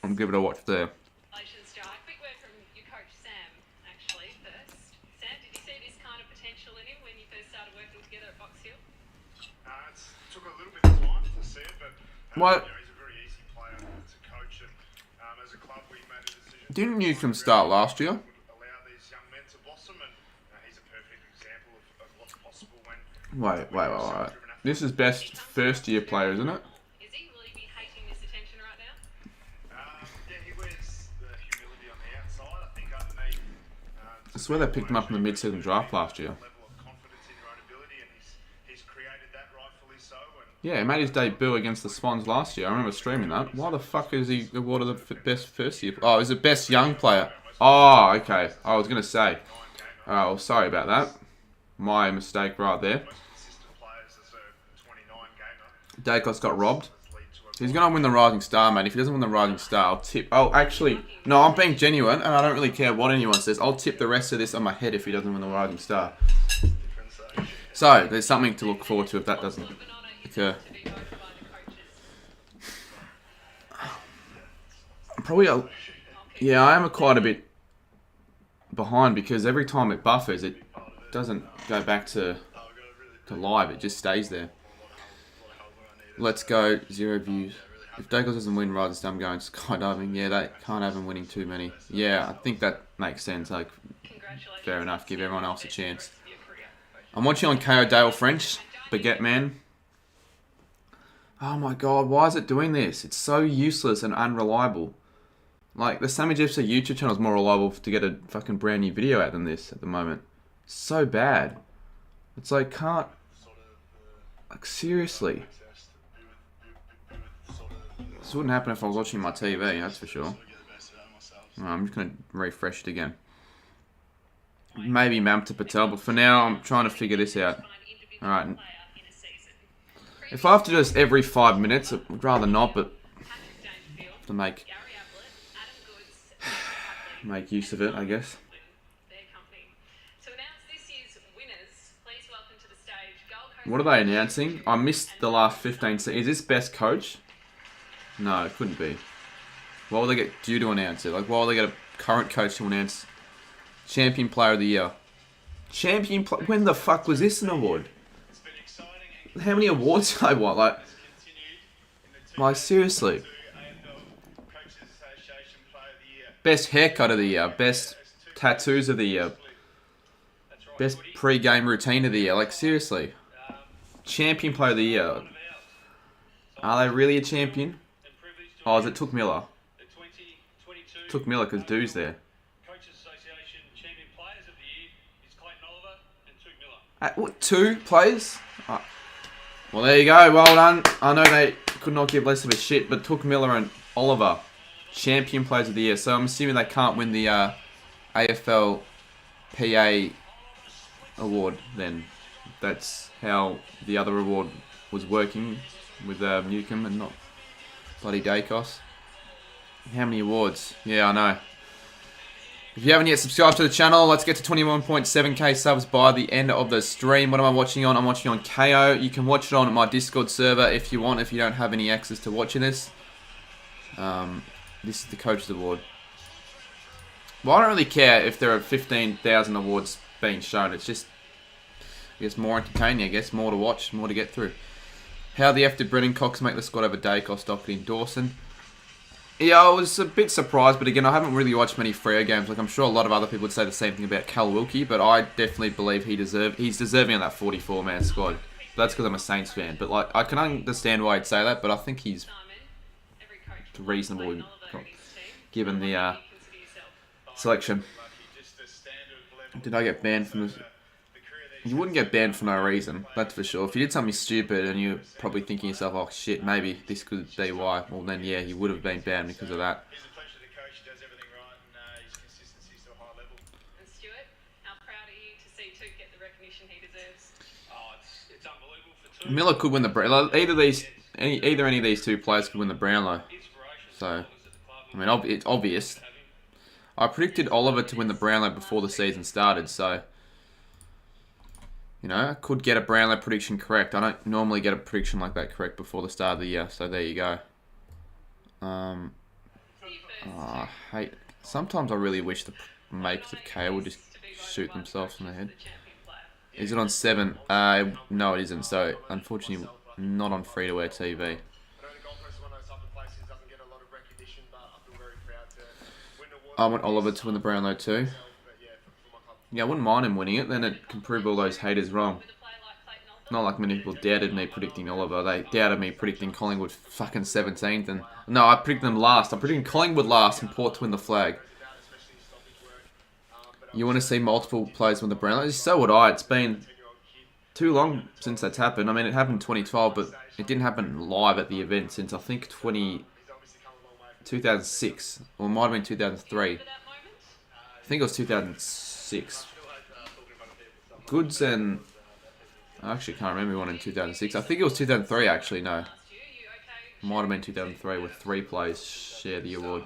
and give it a watch there. Quick word from your coach, Sam, actually, first. Sam, did you see this kind of potential in him when you first started working together at Box Hill? It took a little bit of time to see it, but What? he's a very easy player to coach. And as a club, we made a decision. Didn't Newcomb start last year? Allow these young men to blossom, and he's a perfect example of what's possible when. Wait. This is best first-year player, isn't it? Is he? Will he be hating this attention right now? Yeah, he wears the humility on the outside. I think underneath. I swear they picked him up in the mid-season draft last year. Level of confidence in your own ability, and he's created that rightfully so. And Yeah, he made his debut against the Swans last year. I remember streaming that. Why the fuck is he awarded the best first-year? Oh, he's the best young player. Oh, okay. I was gonna say. Oh, well, sorry about that. My mistake right there. most consistent players as a 29 gamer. Dacos got robbed. Has led to a He's gonna win the Rising Star, mate. If he doesn't win the Rising Star, I'll tip. Oh, actually, no, I'm being genuine, and I don't really care what anyone says. I'll tip the rest of this on my head if he doesn't win the Rising Star. difference. So, there's something to look forward to if that doesn't occur. To be voted by the coaches. Probably, yeah, I am quite a bit behind because every time it buffers, it doesn't go back to live. It just stays there. Let's go 0 views. If Dacos doesn't win Rising Star, I'm going skydiving. Yeah, they can't have him winning too many. Yeah, I think that makes sense. Like, Congratulations. fair enough. Give everyone else a chance. For your career. I'm watching on KO Dale French, Baguette Man. Oh my god, why is it doing this? It's so useless and unreliable. Like, the Sammy Jeffs YouTube channel is more reliable to get a fucking brand new video out than this at the moment. It's so bad. It's like, can't... Like, seriously. This wouldn't happen if I was watching my TV, that's for sure. I'm just going to refresh it again. Maybe Mamta Patel, but for now, I'm trying to figure this out. Alright. If I have to do this every 5 minutes, I'd rather not, but I have to make use of it, I guess. What are they announcing? I missed the last 15 seconds. Is this best coach? No, it couldn't be. Why would they get due to announce it? Like, why would they get a current coach to announce Champion Player of the Year? When the fuck was this an award? How many awards I want? Like seriously. Best haircut of the year. Best tattoos of the year. Best pre-game routine of the year. Like, seriously. Champion Player of the Year. Are they really a champion? Oh, is it Took Miller? Took Miller because Doo's there. What, 2 players? Oh. Well, there you go. Well done. I know they could not give less of a shit, but Took Miller and Oliver, Champion Players of the Year. So I'm assuming they can't win the AFL PA award then. That's how the other award was working with Newcomb and not bloody Dacos. How many awards? Yeah, I know. If you haven't yet subscribed to the channel, let's get to 21.7k subs by the end of the stream. What am I watching on? I'm watching on KO. You can watch it on my Discord server if you want, if you don't have any access to watching this. This is the Coach's Award. Well, I don't really care if there are 15,000 awards being shown. It's just, I guess, more entertaining, I guess. More to watch, more to get through. How the F did Brennan Cox make the squad over Dacos, Doherty and Dawson? Yeah, I was a bit surprised, but again, I haven't really watched many Freo games. Like, I'm sure a lot of other people would say the same thing about Cal Wilkie, but I definitely believe he's deserving of that 44-man squad. That's because I'm a Saints fan. But, like, I can understand why I'd say that, but I think he's reasonable given the selection. Did I get banned from this? You wouldn't get banned for no reason, that's for sure. If you did something stupid and you're probably thinking to yourself, oh shit, maybe this could be why, well then yeah, you would have been banned because of that. He's a pleasure to coach. He does everything right, and his consistency is to a high level. And Stuart, how proud are you to see Took get the recognition he deserves? Miller could win the Brownlow. Either any of these two players could win the Brownlow. So, I mean, it's obvious. I predicted Oliver to win the Brownlow before the season started, so you know, I could get a Brownlow prediction correct. I don't normally get a prediction like that correct before the start of the year, so there you go. I hate. Sometimes I really wish the makers of KO would just shoot themselves in the head. Is it on 7? No, it isn't. So, unfortunately, not on free-to-air TV. I want Oliver to win the Brownlow too. Yeah, I wouldn't mind him winning it. Then it can prove all those haters wrong. Not like many people doubted me predicting Oliver. They doubted me predicting Collingwood fucking 17th. And no, I predicted them last. I'm predicting Collingwood last and Port to win the flag. You want to see multiple players win the Brownlow? So would I. It's been too long since that's happened. I mean, it happened in 2012, but it didn't happen live at the event since I think 2006. Or it might have been 2003. I think it was 2006. Goods and... I actually can't remember who won in 2006. I think it was 2003 actually, no. Might have been 2003 with 3 players share the award.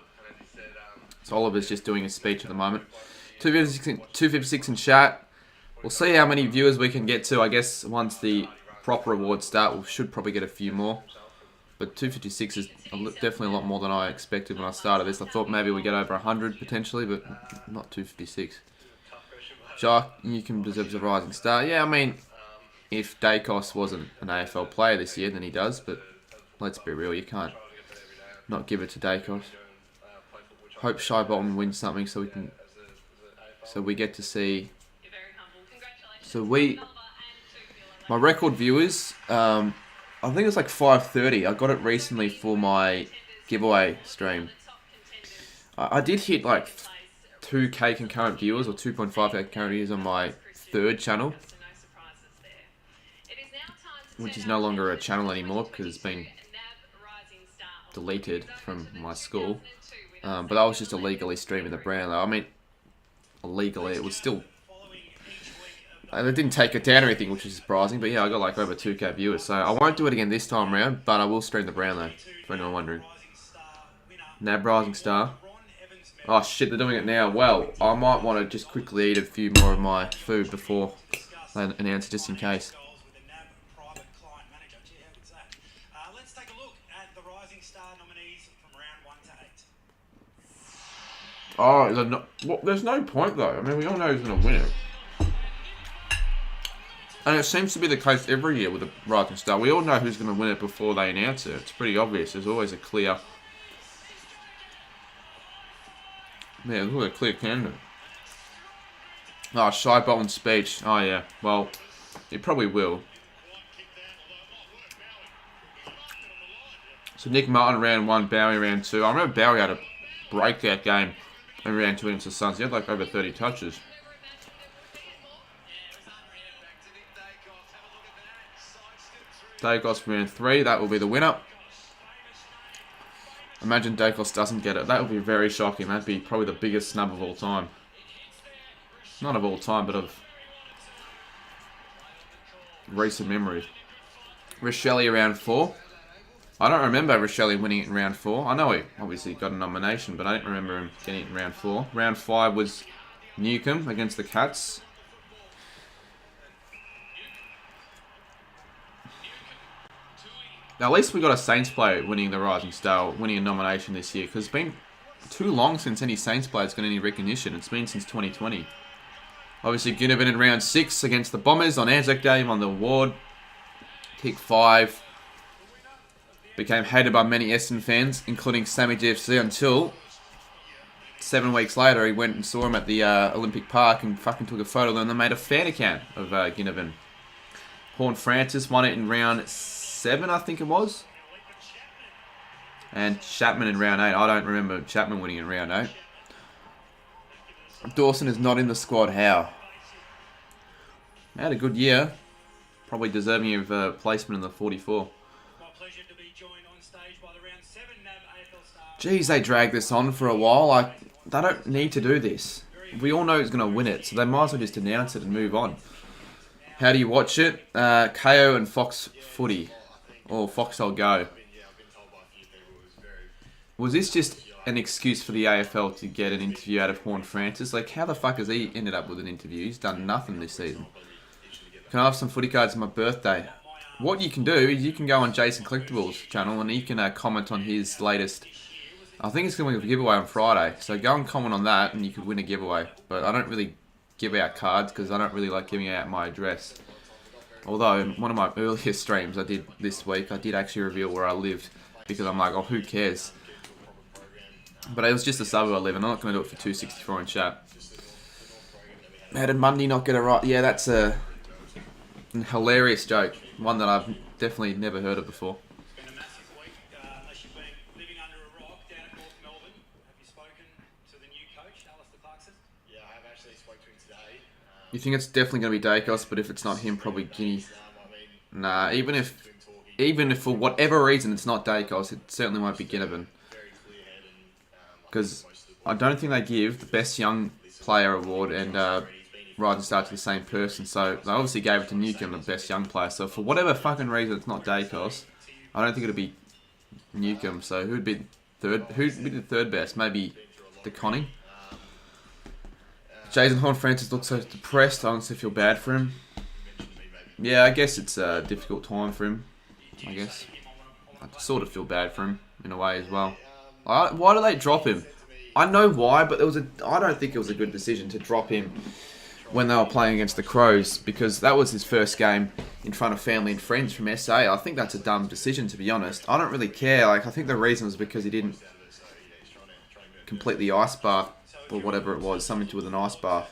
So Oliver's just doing a speech at the moment. 256 in chat. We'll see how many viewers we can get to. I guess once the proper awards start, we should probably get a few more. But 256 is definitely a lot more than I expected when I started this. I thought maybe we'd get over 100 potentially, but not 256. Jock, you can deserve a rising star. Yeah, I mean, if Dacos wasn't an AFL player this year, then he does. But let's be real, you can't not give it to Dacos. Hope Shy Bolton wins something so we get to see. My record viewers, I think it's like 530. I got it recently for my giveaway stream. I did hit like 2k concurrent viewers or 2.5k concurrent viewers on my 3rd channel, which is no longer a channel anymore because it's been deleted from my school. But I was just illegally streaming the Brownlow. I mean, illegally, it was still... And it didn't take it down or anything, which is surprising. But yeah, I got like over 2k viewers. So I won't do it again this time around, but I will stream the Brownlow, for anyone wondering. Nab Rising Star. Oh shit, they're doing it now. Well, I might want to just quickly eat a few more of my food before they announce it, just in case. Let's take a look at the Rising Star nominees from round 1 to 8. Oh, well, there's no point though. I mean, we all know who's going to win it. And it seems to be the case every year with the Rising Star. We all know who's going to win it before they announce it. It's pretty obvious. There's always a clear... Yeah, look at a clear candidate. Oh, Shy Bolton's speech. Oh, yeah. Well, it probably will. So Nick Martin round 1, Bowie round 2. I remember Bowie had a breakout game in round 2 against the Suns. He had like over 30 touches. Dacos round 3, that will be the winner. Imagine Dacos doesn't get it. That would be very shocking. That'd be probably the biggest snub of all time. Not of all time, but of recent memory. Rochelle round 4. I don't remember Rochelle winning it in round 4. I know he obviously got a nomination, but I don't remember him getting it in round 4. Round 5 was Newcomb against the Cats. Now, at least we got a Saints player winning the Rising Star, winning a nomination this year, because it's been too long since any Saints player's got any recognition. It's been since 2020. Obviously, Ginnivan in round 6 against the Bombers on Anzac Day won the award. Kick 5. Became hated by many Essendon fans, including Sammy GFC, until 7 weeks later he went and saw him at the Olympic Park and fucking took a photo of them and they made a fan account of Ginnivan. Horn Francis won it in round 7, I think it was. And Chapman in round 8. I don't remember Chapman winning in round 8. Dawson is not in the squad. How? He had a good year. Probably deserving of placement in the 44. Geez, they dragged this on for a while. Like, they don't need to do this. We all know who's going to win it, so they might as well just announce it and move on. How do you watch it? KO and Fox Footy. Or Foxhole Go. Was this just an excuse for the AFL to get an interview out of Horn Francis? Like, how the fuck has he ended up with an interview? He's done nothing this season. Can I have some footy cards for my birthday? What you can do is you can go on Jason Collectibles channel and you can comment on his latest. I think it's going to be a giveaway on Friday. So go and comment on that and you could win a giveaway. But I don't really give out cards because I don't really like giving out my address. Although in one of my earliest streams I did this week, I did actually reveal where I lived because I'm like, oh, who cares? But it was just a suburb I live in. I'm not going to do it for 264 in chat. How did Mundy not get it right? Yeah, that's a hilarious joke. One that I've definitely never heard of before. It's been a massive week, unless you've been living under a rock down at North Melbourne. Have you spoken to the new coach, Alistair Clarkson? Yeah, I have actually spoke to him today. You think it's definitely going to be Dacos, but if it's not him, probably Guinea. Nah, even if for whatever reason it's not Dacos, it certainly won't be Ginnivan. Because I don't think they give the best young player award and Rising Star to the same person. So they obviously gave it to Newcomb, the best young player. So for whatever fucking reason it's not Dacos, I don't think it'll be Newcomb. So who'd be third? Who'd be the third best? Maybe DeConning. Jason Horn Francis looks so depressed. I honestly feel bad for him. Yeah, I guess it's a difficult time for him. I guess I sort of feel bad for him in a way as well. Why do they drop him? I know why, but I don't think it was a good decision to drop him when they were playing against the Crows because that was his first game in front of family and friends from SA. I think that's a dumb decision, to be honest. I don't really care. Like, I think the reason was because he didn't complete the ice bath or whatever it was, something to do with an ice bath.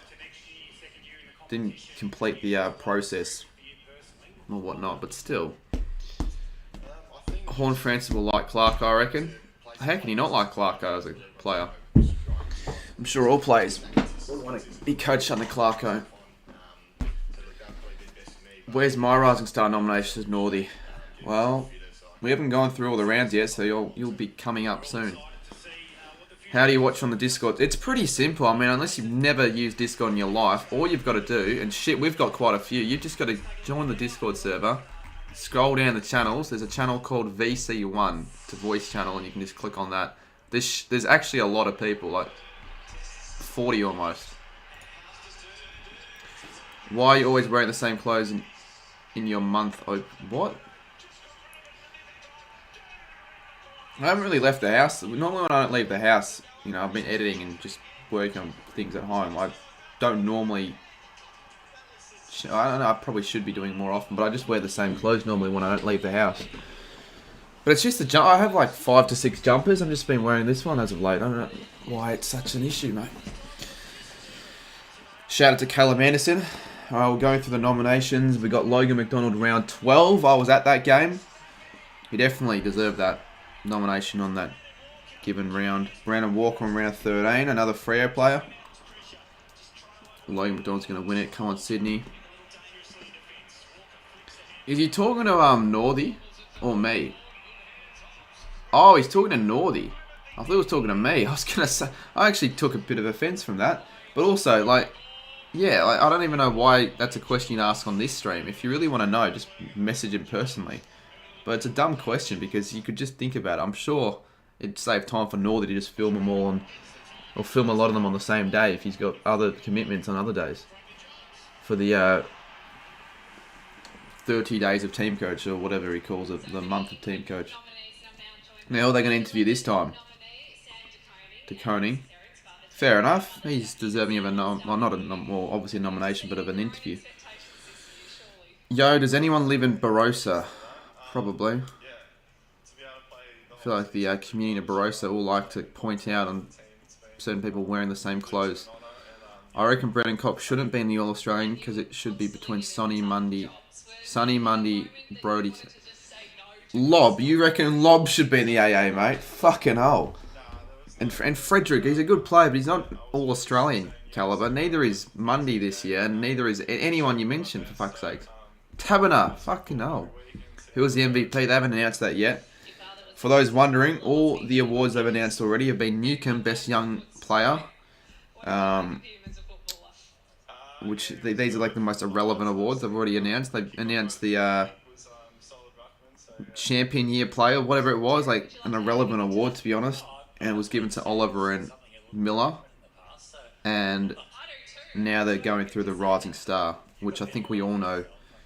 Didn't complete the process or whatnot, but still. Horn Francis will like Clark, I reckon. How can he not like Clarko as a player? I'm sure all players want to be coached under Clarko. Where's my Rising Star nomination as Northy? Well, we haven't gone through all the rounds yet, so you'll be coming up soon. How do you watch on the Discord? It's pretty simple. I mean, unless you've never used Discord in your life, all you've got to do, and shit, we've got quite a few, you've just got to join the Discord server. Scroll down the channels. There's a channel called VC1. It's a voice channel, and you can just click on that. There's actually a lot of people, like 40 almost. Why are you always wearing the same clothes in your month? Oh, what? I haven't really left the house. Normally when I don't leave the house, you know, I've been editing and just working on things at home. I don't normally... I don't know, I probably should be doing more often, but I just wear the same clothes normally when I don't leave the house. But it's just I have like 5 to 6 jumpers. I've just been wearing this one as of late. I don't know why it's such an issue, mate. Shout out to Caleb Anderson. We're going through the nominations. We got Logan McDonald round 12. I was at that game. He definitely deserved that nomination on that given round. Brandon Walker on round 13. Another Freo player. Logan McDonald's going to win it. Come on, Sydney. Is he talking to Northy or me? Oh, he's talking to Northy. I thought he was talking to me. I was going to say... I actually took a bit of offence from that. But also, like... Yeah, like, I don't even know why that's a question you'd ask on this stream. If you really want to know, just message him personally. But it's a dumb question because you could just think about it. I'm sure it'd save time for Northy to just film them all on... Or film a lot of them on the same day if he's got other commitments on other days. For the 30 days of team coach or whatever he calls it, the month of team coach. Now, are they going to interview this time? DeConning. Fair enough. He's deserving of obviously a nomination, but of an interview. Yo, does anyone live in Barossa? Probably. I feel like the community of Barossa all like to point out on certain people wearing the same clothes. I reckon Brendan Cox shouldn't be in the All-Australian because it should be between Sonny Mundy, Brody. Lob, you reckon Lob should be in the AA, mate? Fucking hell. And Frederick, he's a good player, but he's not All-Australian calibre. Neither is Mundy this year, and neither is anyone you mentioned, for fuck's sake. Taberner, fucking hell. Who was the MVP? They haven't announced that yet. For those wondering, all the awards they've announced already have been Newcomb, Best Young Player. which these are like the most irrelevant awards they've already announced. They've announced the Champion Year Player, whatever it was, like an irrelevant award to be honest, and it was given to Oliver and Miller, and now they're going through the Rising Star, which I think we all know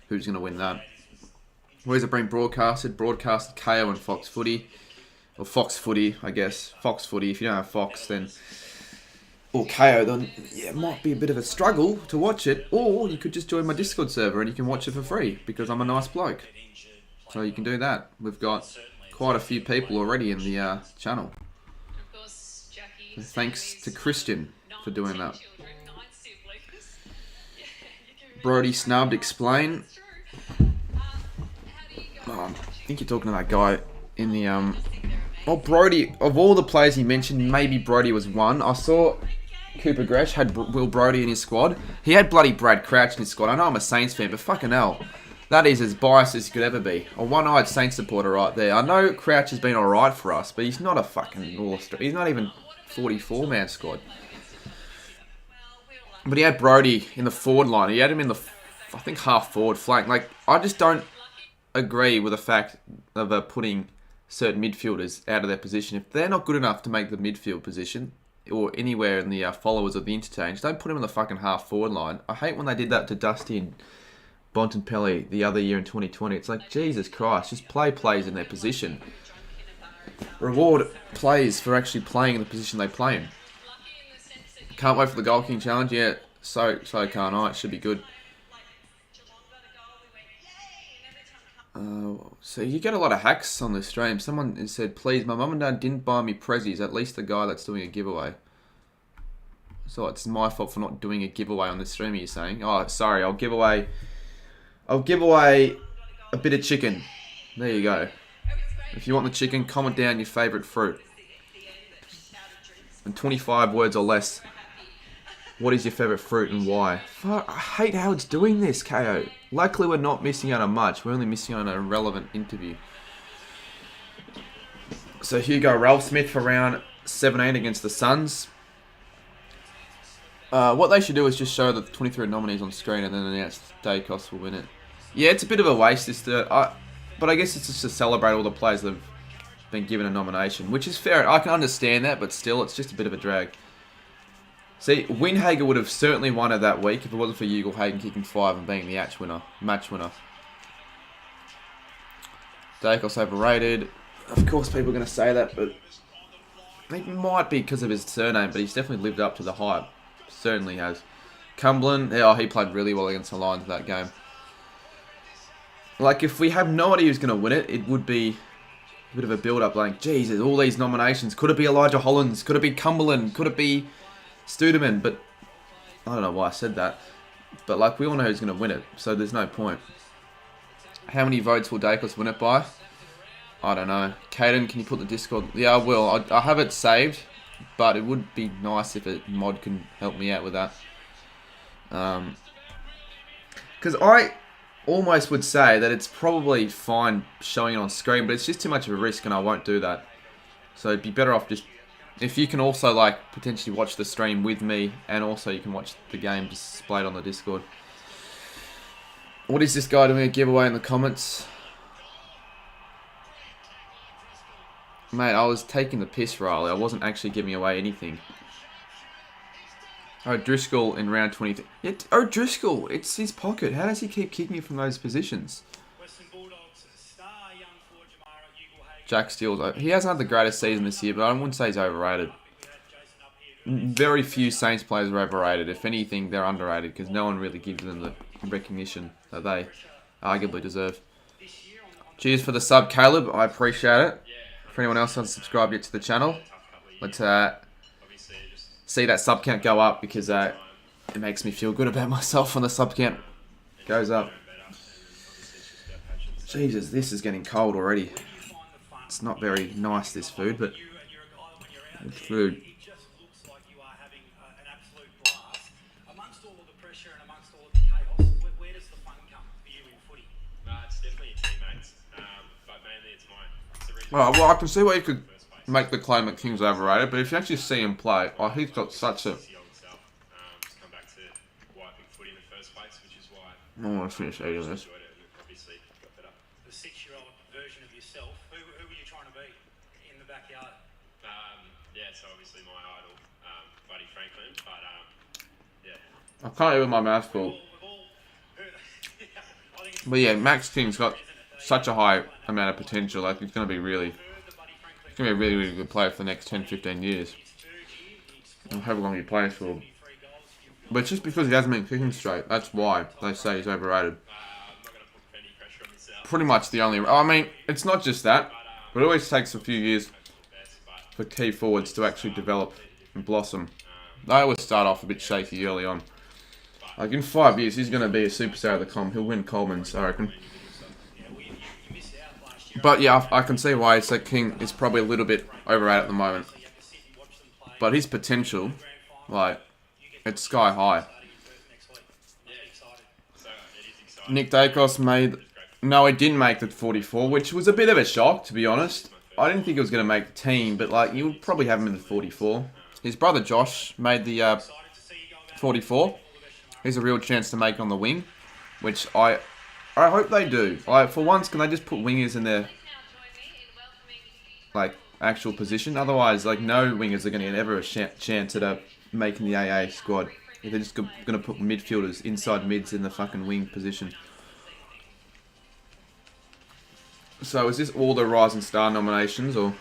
who's going to win that. Where's it being broadcasted? Broadcasted KO and Fox Footy, or Fox Footy, I guess. Fox Footy. If you don't have Fox, then or KO, then yeah, it might be a bit of a struggle to watch it. Or you could just join my Discord server and you can watch it for free because I'm a nice bloke. So you can do that. We've got quite a few people already in the channel. Of course, Jackie, So thanks to Christian for doing that. Brody snubbed. Explain. Oh, I think you're talking to that guy in the Oh, Brody. Of all the players he mentioned, maybe Brody was one. I saw Cooper Gresh had Will Brody in his squad. He had bloody Brad Crouch in his squad. I know I'm a Saints fan, but fucking hell. That is as biased as you could ever be. A one-eyed Saints supporter right there. I know Crouch has been alright for us, but he's not a fucking all-star. He's not even 44-man squad. But he had Brody in the forward line. He had him in the, I think, half-forward flank. Like, I just don't agree with the fact of putting certain midfielders out of their position. If they're not good enough to make the midfield position, or anywhere in the followers of the interchange, don't put them in the fucking half-forward line. I hate when they did that to Dusty and Bontempelli the other year in 2020. It's like, Jesus Christ, just play plays in their position. Reward players for actually playing in the position they play in. Can't wait for the Goal King Challenge. Yeah, so can't I. It should be good. So you get a lot of hacks on the stream. Someone said, please, my mum and dad didn't buy me prezzies. At least the guy that's doing a giveaway. So it's my fault for not doing a giveaway on the stream, are you saying? Oh, sorry, I'll give away a bit of chicken. There you go. If you want the chicken, comment down your favourite fruit. And 25 words or less. What is your favourite fruit and why? Fuck, I hate how it's doing this, KO. Luckily we're not missing out on much. We're only missing out on an irrelevant interview. So Hugo Ralph Smith for round 17 against the Suns. What they should do is just show the 23 nominees on screen and then announce Dacos will win it. Yeah, it's a bit of a waste. But I guess it's just to celebrate all the players that have been given a nomination, which is fair. I can understand that, but still, it's just a bit of a drag. See, Windhager would have certainly won it that week if it wasn't for Ugle-Hagen kicking 5 and being the match winner. Dacos overrated. Of course, people are going to say that, but it might be because of his surname, but he's definitely lived up to the hype. Certainly has. Cumberland, yeah, he played really well against the Lions that game. Like, if we have no idea who's going to win it, it would be a bit of a build-up. Like, Jesus, all these nominations. Could it be Elijah Hollands? Could it be Cumberland? Could it be Studeman? But I don't know why I said that. But, like, we all know who's going to win it, so there's no point. How many votes will Dacos win it by? I don't know. Caden, can you put the Discord? Yeah, I will. I have it saved, but it would be nice if a mod can help me out with that. Because I almost would say that it's probably fine showing it on screen, but it's just too much of a risk and I won't do that. So it'd be better off just, if you can also like potentially watch the stream with me and also you can watch the game displayed on the Discord. What is this guy doing a giveaway in the comments? Mate, I was taking the piss, Riley. I wasn't actually giving away anything. O'Driscoll in round 20. Yeah, O'Driscoll, it's his pocket. How does he keep kicking it from those positions? Jack Steele's. He hasn't had the greatest season this year, but I wouldn't say he's overrated. Very few Saints players are overrated. If anything, they're underrated because no one really gives them the recognition that they arguably deserve. Cheers for the sub, Caleb. I appreciate it. For anyone else who hasn't subscribed yet to the channel, let's see that sub count go up because it makes me feel good about myself when the sub count goes up. Jesus, this is getting cold already. It's not very nice, this food, but it's food. Oh, well, I can see why you could make the claim that King's overrated, but if you actually see him play, he's got such a place, which is why I want to finish 8 of this. enjoyed it and obviously got better. The 6-year-old version of yourself, who were you trying to be in the backyard? Yeah, so obviously my idol, Buddy Franklin, but yeah. I can't eat with my mouth full. But yeah, Max King's got such a high amount of potential. Like, he's going to be really... He's going to be a really, really good player for the next 10, 15 years. And however long he plays for. But it's just because he hasn't been kicking straight. That's why they say he's overrated. I'm not going to put any pressure on myself. Pretty much the only... I mean, it's not just that. But it always takes a few years for key forwards to actually develop and blossom. They always start off a bit shaky early on. Like, in 5 years, he's going to be a superstar of the comp. He'll win Coleman's, I reckon. But yeah, I can see why it's like King is probably a little bit overrated at the moment. But his potential, like, it's sky high. Nick Dacos made... No, he didn't make the 44, which was a bit of a shock, to be honest. I didn't think he was going to make the team, but, like, you would probably have him in the 44. His brother Josh made the 44. He's a real chance to make on the wing, which I hope they do. Like, for once, can they just put wingers in their, like, actual position? Otherwise, like, no wingers are going to get ever a chance at making the AA squad. If they're just going to put midfielders, inside mids in the fucking wing position. So, is this all the Rising Star nominations, or?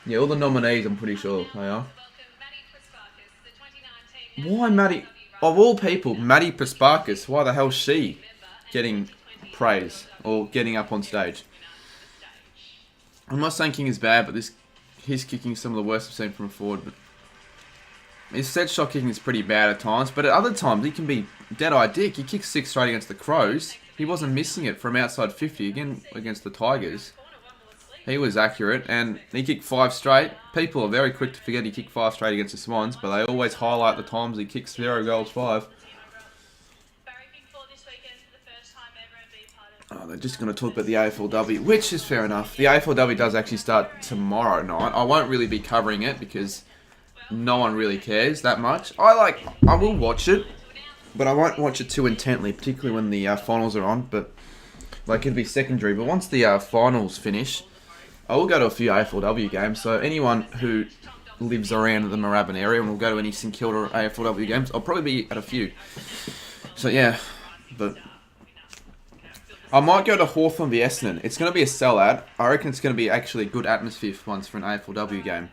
Yeah, all the nominees, I'm pretty sure they are. Why Maddie? Of all people, Maddie Pasparkas, why the hell is she getting praise or getting up on stage? I'm not saying King is bad, but his kicking is some of the worst I've seen from a forward. But his set shot kicking is pretty bad at times, but at other times he can be dead-eye dick. He kicked 6 straight against the Crows. He wasn't missing it from outside 50 again against the Tigers. He was accurate, and he kicked 5 straight. People are very quick to forget he kicked 5 straight against the Swans, but they always highlight the times he kicks 0 goals 5. Oh, they're just going to talk about the AFLW, which is fair enough. The AFLW does actually start tomorrow night. I won't really be covering it because no one really cares that much. I will watch it, but I won't watch it too intently, particularly when the finals are on. But like, it'll be secondary. But once the finals finish, I will go to a few AFLW games, so anyone who lives around the Moorabbin area and will go to any St Kilda AFLW games, I'll probably be at a few. So yeah, but I might go to Hawthorn v Essendon. It's going to be a sellout. I reckon it's going to be actually a good atmosphere for once for an AFLW game.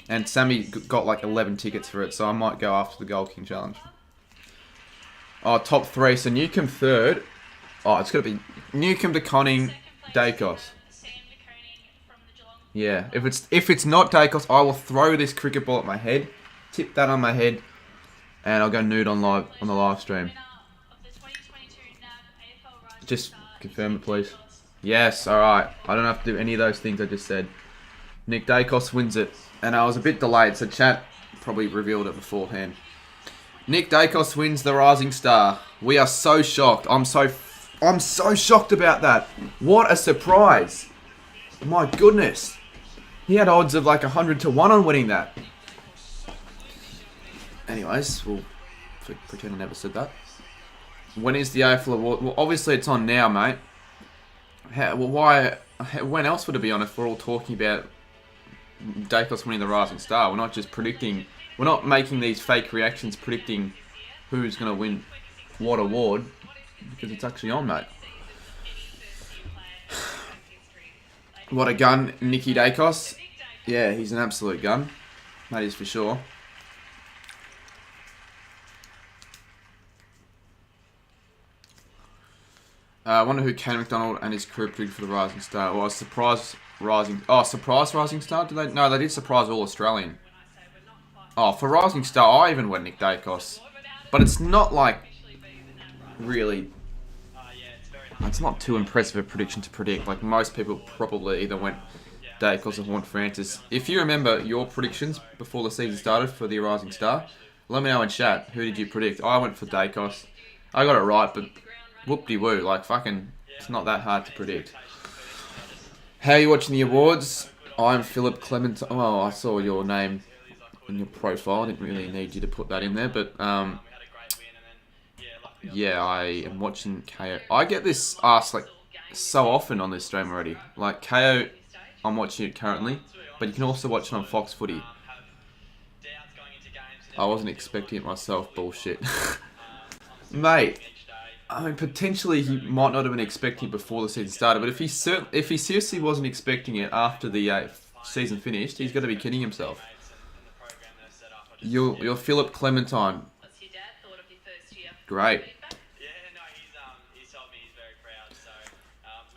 And Sammy got like 11 tickets for it, so I might go after the Gold King Challenge. Oh, top 3. So Newcombe 3rd. Oh, it's going to be Newcombe to Conning, Dacos. Yeah, if it's not Dacos, I will throw this cricket ball at my head, tip that on my head, and I'll go nude on the live stream. Just confirm it, please. Yes, alright. I don't have to do any of those things I just said. Nick Dacos wins it. And I was a bit delayed, so chat probably revealed it beforehand. Nick Dacos wins the Rising Star. We are so shocked. I'm so shocked about that. What a surprise. My goodness. He had odds of like 100 to 1 on winning that. Anyways, we'll pretend I never said that. When is the AFL award? Well, obviously it's on now, mate. When else would it be on if we're all talking about Dacos winning the Rising Star? We're not just predicting. We're not making these fake reactions predicting who's going to win what award, because it's actually on, mate. What a gun, Nicky Dacos. Yeah, he's an absolute gun. That is for sure. I wonder who Kane McDonald and his crew predicted for the Rising Star. Well, surprise Rising Star? Did they? No, they did surprise All Australian. Oh, for Rising Star, I even went Nick Dacos. But it's not like really. It's not too impressive a prediction to predict. Like, most people probably either went Dacos or Horn Francis. If you remember your predictions before the season started for the Rising Star, let me know in chat. Who did you predict? I went for Dacos. I got it right, but whoop-de-woo. Like, fucking, it's not that hard to predict. How are you watching the awards? I'm Philip Clement. Oh, I saw your name in your profile. I didn't really need you to put that in there, but Yeah, I am watching KO. I get this asked like so often on this stream already. Like KO, I'm watching it currently, but you can also watch it on Fox Footy. I wasn't expecting it myself. Bullshit, mate. I mean, potentially he might not have been expecting it before the season started, but if he seriously wasn't expecting it after the season finished, he's got to be kidding himself. You're Philip Clementine. What's your dad thought of your first year? Great. Yeah, no, he's told me he's very proud. So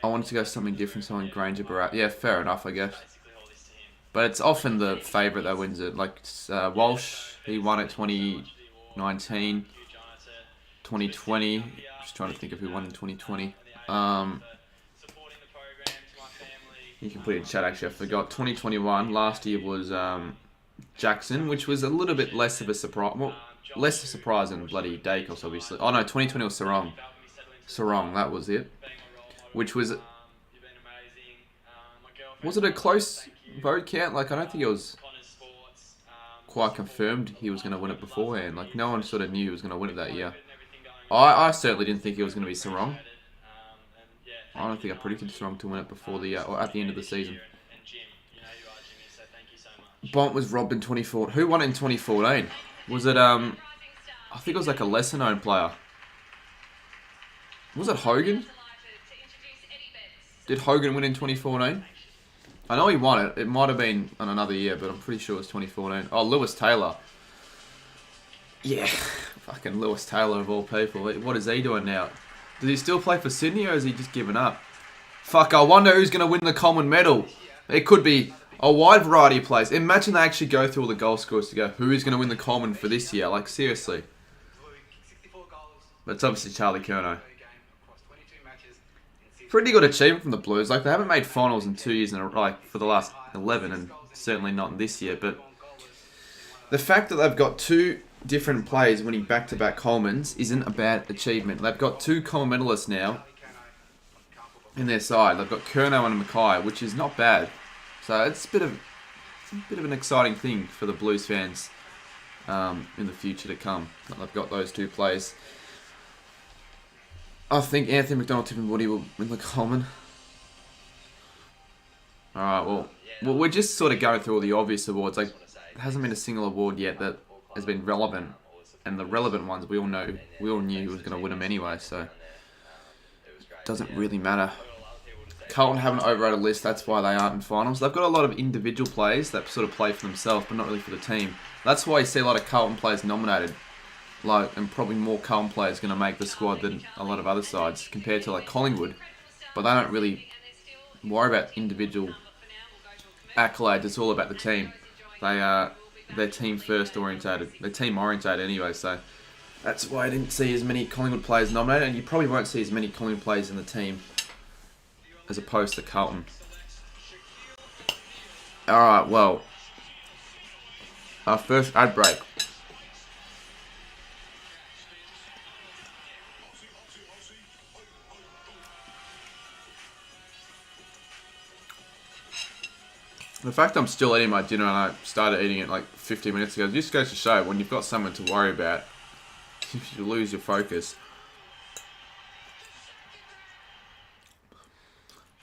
I wanted to go something different, something Granger Barat. Yeah, fair enough, I guess. basically all this to him. But it's often the favourite that wins it. Like Walsh, he won it 2019, 2020. Just trying to think of who won in 2020. Supporting the program to my family. You can put it in chat, actually. I forgot. 2021. Last year was Jackson, which was a little bit less of a surprise. Well, less a surprise than bloody Dacos, obviously. Oh no, 2020 was Sarong. Sarong, that was it. Which was... You've been amazing. My girlfriend. Was it a close vote count? Like, I don't think it was Connors Sports. quite confirmed he was going to win it beforehand. Like, no one sort of knew he was going to win it that year. And everything going I certainly didn't think it was going to be Sarong. and yeah. I don't think I predicted Sarong to win it before the or at the end of the season. And Jim, you know who you are, Jimmy. So thank you so much. Bont was robbed in 2014. Who won it in 2014? Was it I think it was like a lesser known player. Was it Hogan? Did Hogan win in 2014? I know he won it. It might have been on another year, but I'm pretty sure it was 2014. Oh, Lewis Taylor. Yeah, fucking Lewis Taylor of all people. What is he doing now? Does he still play for Sydney or has he just given up? Fuck, I wonder who's going to win the common medal. It could be a wide variety of players. Imagine they actually go through all the goal scorers to go, who is going to win the common for this year? Like, seriously. But it's obviously Charlie Curnow. Pretty good achievement from the Blues. Like, they haven't made finals in 2 years in a row, like, for the last 11, and certainly not in this year. But the fact that they've got two different players winning back-to-back Colemans isn't a bad achievement. They've got two common medalists now in their side. They've got Curnow and Mackay, which is not bad. So it's a bit of an exciting thing for the Blues fans in the future to come. They've got those two players. I think Anthony McDonald, Tip and Woody will win the Coleman. Alright, well, we're just sort of going through all the obvious awards. Like, there hasn't been a single award yet that has been relevant. And the relevant ones, we all knew who was going to win them anyway, so it doesn't really matter. Carlton haven't overrated a list, that's why they aren't in finals. They've got a lot of individual players that sort of play for themselves, but not really for the team. That's why you see a lot of Carlton players nominated. Like, and probably more Carlton players going to make the squad than a lot of other sides compared to like Collingwood, but they don't really worry about individual accolades. It's all about the team. They're team first orientated. They're team orientated anyway, so that's why I didn't see as many Collingwood players nominated, and you probably won't see as many Collingwood players in the team as opposed to Carlton. All right, well, our first ad break. The fact I'm still eating my dinner and I started eating it like 15 minutes ago just goes to show when you've got someone to worry about, you lose your focus.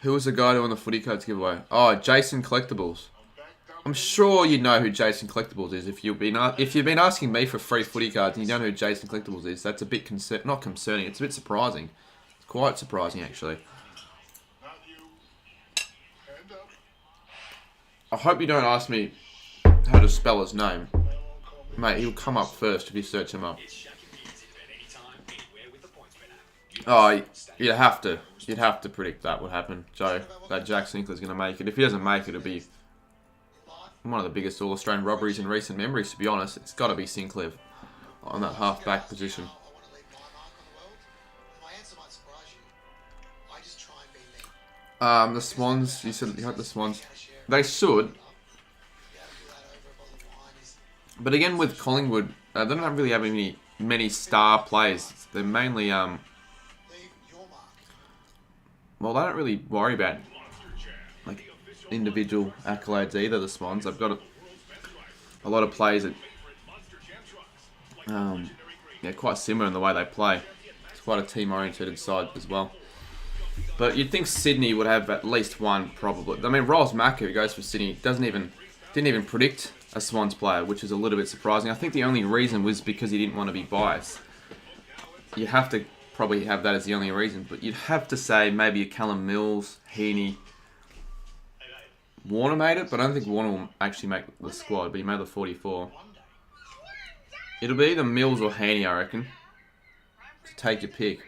Who was the guy doing the footy codes giveaway? Oh, Jason Collectibles. I'm sure you know who Jason Collectibles is. If you've been asking me for free footy cards and you don't know who Jason Collectibles is, that's a bit not concerning. It's a bit surprising. It's quite surprising actually. I hope you don't ask me how to spell his name. Mate, he'll come up first if you search him up. Oh, you'd have to predict that would happen, Joe. That Jack Sinclair's going to make it. If he doesn't make it, it'll be one of the biggest All-Australian robberies in recent memories, to be honest. It's got to be Sinclair on that half-back position. The Swans, you said you had the Swans. They should. But again, with Collingwood, they don't really have many star players. They're mainly, well, they don't really worry about like individual accolades either, the Swans. They've got a lot of players that, yeah, quite similar in the way they play. It's quite a team-oriented side as well. But you'd think Sydney would have at least one, probably. I mean, Ross Macker, who goes for Sydney, didn't even predict a Swans player, which is a little bit surprising. I think the only reason was because he didn't want to be biased. You have to probably have that as the only reason, but you'd have to say maybe a Callum Mills, Heaney, Warner made it, but I don't think Warner will actually make the squad, but he made the 44. It'll be either Mills or Heaney, I reckon. So take your pick.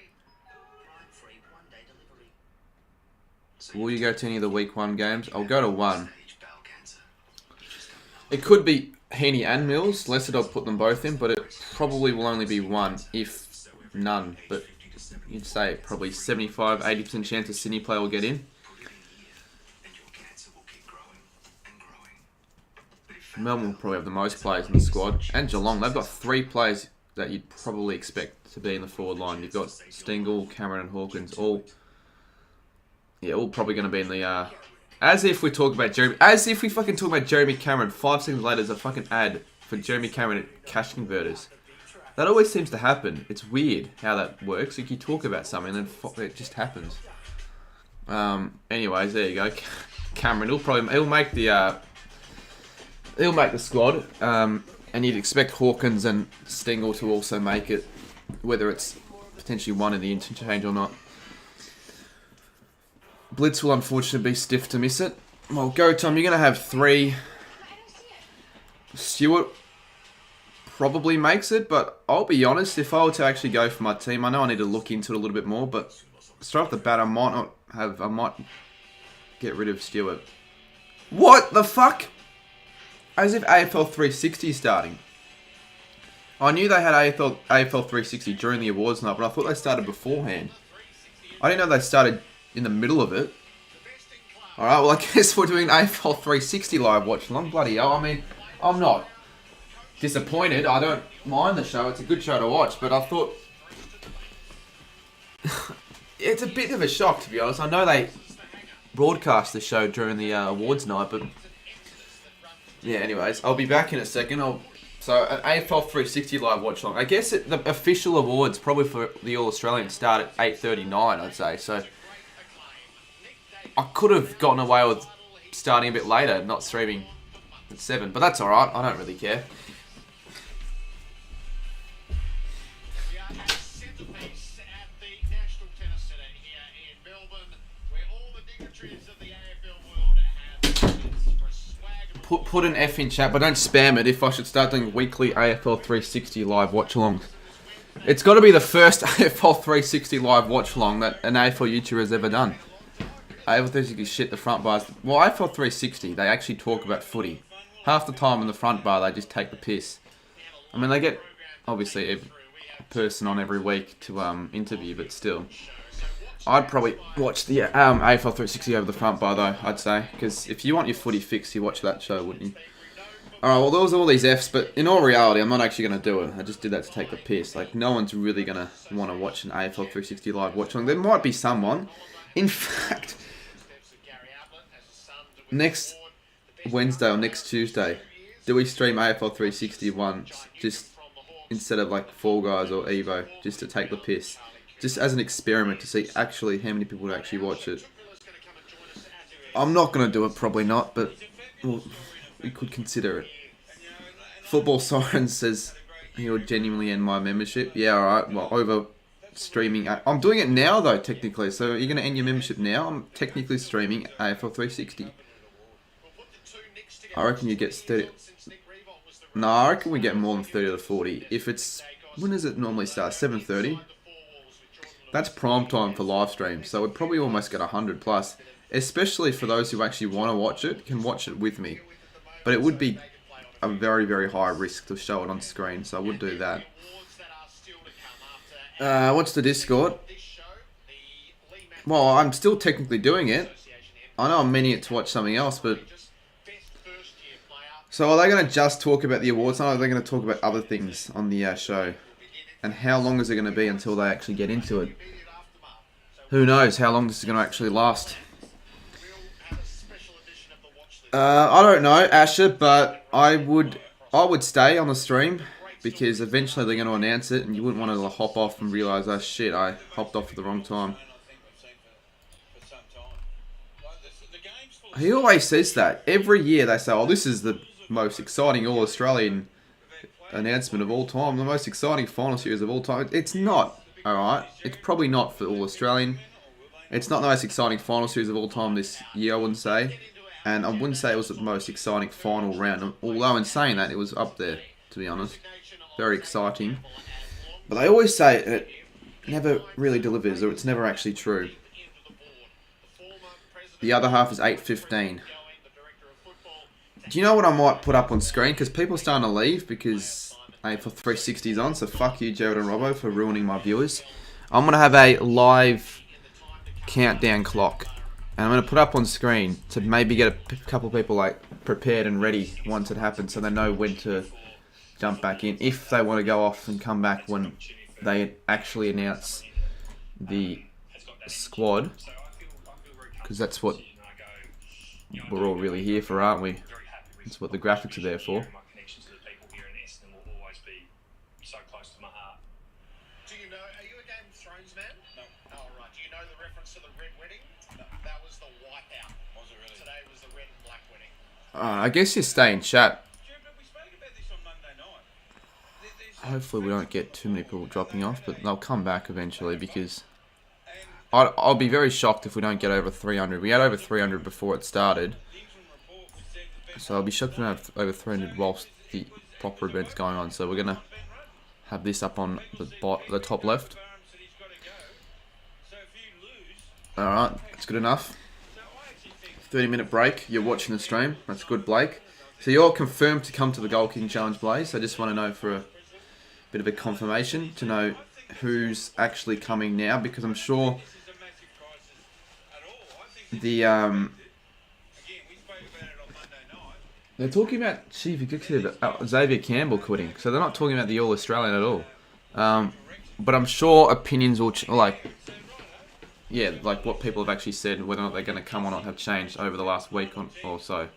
Will you go to any of the week 1 games? I'll go to 1. It could be Heaney and Mills. Lesser I'll put them both in, but it probably will only be 1, if none. But you'd say probably 75-80% chance a Sydney player will get in. Melbourne will probably have the most players in the squad. And Geelong, they've got 3 players that you'd probably expect to be in the forward line. You've got Stengel, Cameron and Hawkins, all probably going to be in the... as if we talk about Jeremy... As if we fucking talk about Jeremy Cameron 5 seconds later, there's a fucking ad for Jeremy Cameron at Cash Converters. That always seems to happen. It's weird how that works. Like you talk about something and then it just happens. Anyways, there you go. Cameron, he'll make the squad. And you'd expect Hawkins and Stengel to also make it, whether it's potentially one in the interchange or not. Blitz will unfortunately be stiff to miss it. Well, go Tom, you're going to have 3. Stewart probably makes it, but I'll be honest, if I were to actually go for my team, I know I need to look into it a little bit more, but straight off the bat, I might get rid of Stewart. What the fuck? As if AFL 360 is starting. I knew they had AFL 360 during the awards night, but I thought they started beforehand. I didn't know they started in the middle of it. Alright, well I guess we're doing AFL 360 live watch along. Bloody hell, I mean, I'm not disappointed. I don't mind the show. It's a good show to watch, but I thought... it's a bit of a shock, to be honest. I know they broadcast the show during the awards night, but... yeah, anyways, I'll be back in a second. So, an AFL 360 live watch along. I guess the official awards, probably for the All-Australian, start at 8:39, I'd say. So, I could have gotten away with starting a bit later, not streaming at 7. But that's alright, I don't really care. We are at centrepiece at the National Tennis Centre here in Melbourne, where all the dignitaries of the AFL world have for swag. Put an F in chat, but don't spam it if I should start doing weekly AFL 360 live watch-alongs. It's got to be the first AFL 360 live watch-along that an AFL YouTuber has ever done. AFL 360 shit the front bars. Well, AFL 360, they actually talk about footy. Half the time in the front bar, they just take the piss. I mean, they get, obviously, a person on every week to interview, but still. I'd probably watch the AFL 360 over the front bar, though, I'd say. Because if you want your footy fixed, you watch that show, wouldn't you? Alright, well, there was all these Fs, but in all reality, I'm not actually going to do it. I just did that to take the piss. Like, no one's really going to want to watch an AFL 360 live watch-along. There might be someone. In fact, next Wednesday or next Tuesday, do we stream AFL 360 once, just instead of like Fall Guys or Evo, just to take the piss, just as an experiment to see actually how many people would actually watch it. I'm not going to do it, probably not, but well, we could consider it. Football Sirens says he'll genuinely end my membership. Yeah, alright, well, over streaming. I'm doing it now though, technically, so you're going to end your membership now? I'm technically streaming AFL 360. I reckon you get 30. No, I reckon we get more than 30 to 40. If it's... when does it normally start? 7:30? That's prime time for live streams, so we'd probably almost get 100 plus. Especially for those who actually want to watch it, can watch it with me. But it would be a very, very high risk to show it on screen, so I would do that. What's the Discord? Well, I'm still technically doing it. I know I'm meaning it to watch something else, but... so are they going to just talk about the awards? No, are they going to talk about other things on the show? And how long is it going to be until they actually get into it? Who knows how long this is going to actually last? I don't know, Asher, but I would stay on the stream because eventually they're going to announce it, and you wouldn't want to hop off and realise, oh shit, I hopped off at the wrong time. He always says that. Every year they say, oh, this is the most exciting All-Australian announcement of all time, the most exciting final series of all time. It's not, alright? It's probably not for All-Australian. It's not the most exciting final series of all time this year, I wouldn't say. And I wouldn't say it was the most exciting final round, although in saying that, it was up there, to be honest. Very exciting. But they always say it never really delivers, or it's never actually true. The other half is 8:15. Do you know what I might put up on screen? Because people are starting to leave because AFL 360 is on. So fuck you, Gerald and Robbo, for ruining my viewers. I'm going to have a live countdown clock. And I'm going to put up on screen to maybe get a couple of people like prepared and ready once it happens. So they know when to jump back in. If they want to go off and come back when they actually announce the squad. Because that's what we're all really here for, aren't we? That's what the graphics are there for. Do you know, are you a Game of Thrones man? No. Oh, right. Do you know the reference to the Red Wedding? No. That was the Wipeout. Was it really? Today was the Red and Black Wedding. I guess you stay in chat. Hopefully we don't get too many people dropping off, but they'll come back eventually because I'll be very shocked if we don't get over 300. We had over 300 before it started. So I'll be shocked if we don't have over 300 whilst the proper event's going on. So we're going to have this up on the top left. Alright, that's good enough. 30-minute break. You're watching the stream. That's good, Blake. So you're confirmed to come to the Goal King Challenge, Blaze. I just want to know for a bit of a confirmation to know who's actually coming now, because I'm sure the they're talking about Chief Executive Xavier Campbell quitting, so they're not talking about the All Australian at all. But I'm sure opinions will like what people have actually said, whether or not they're going to come or not, have changed over the last week or so.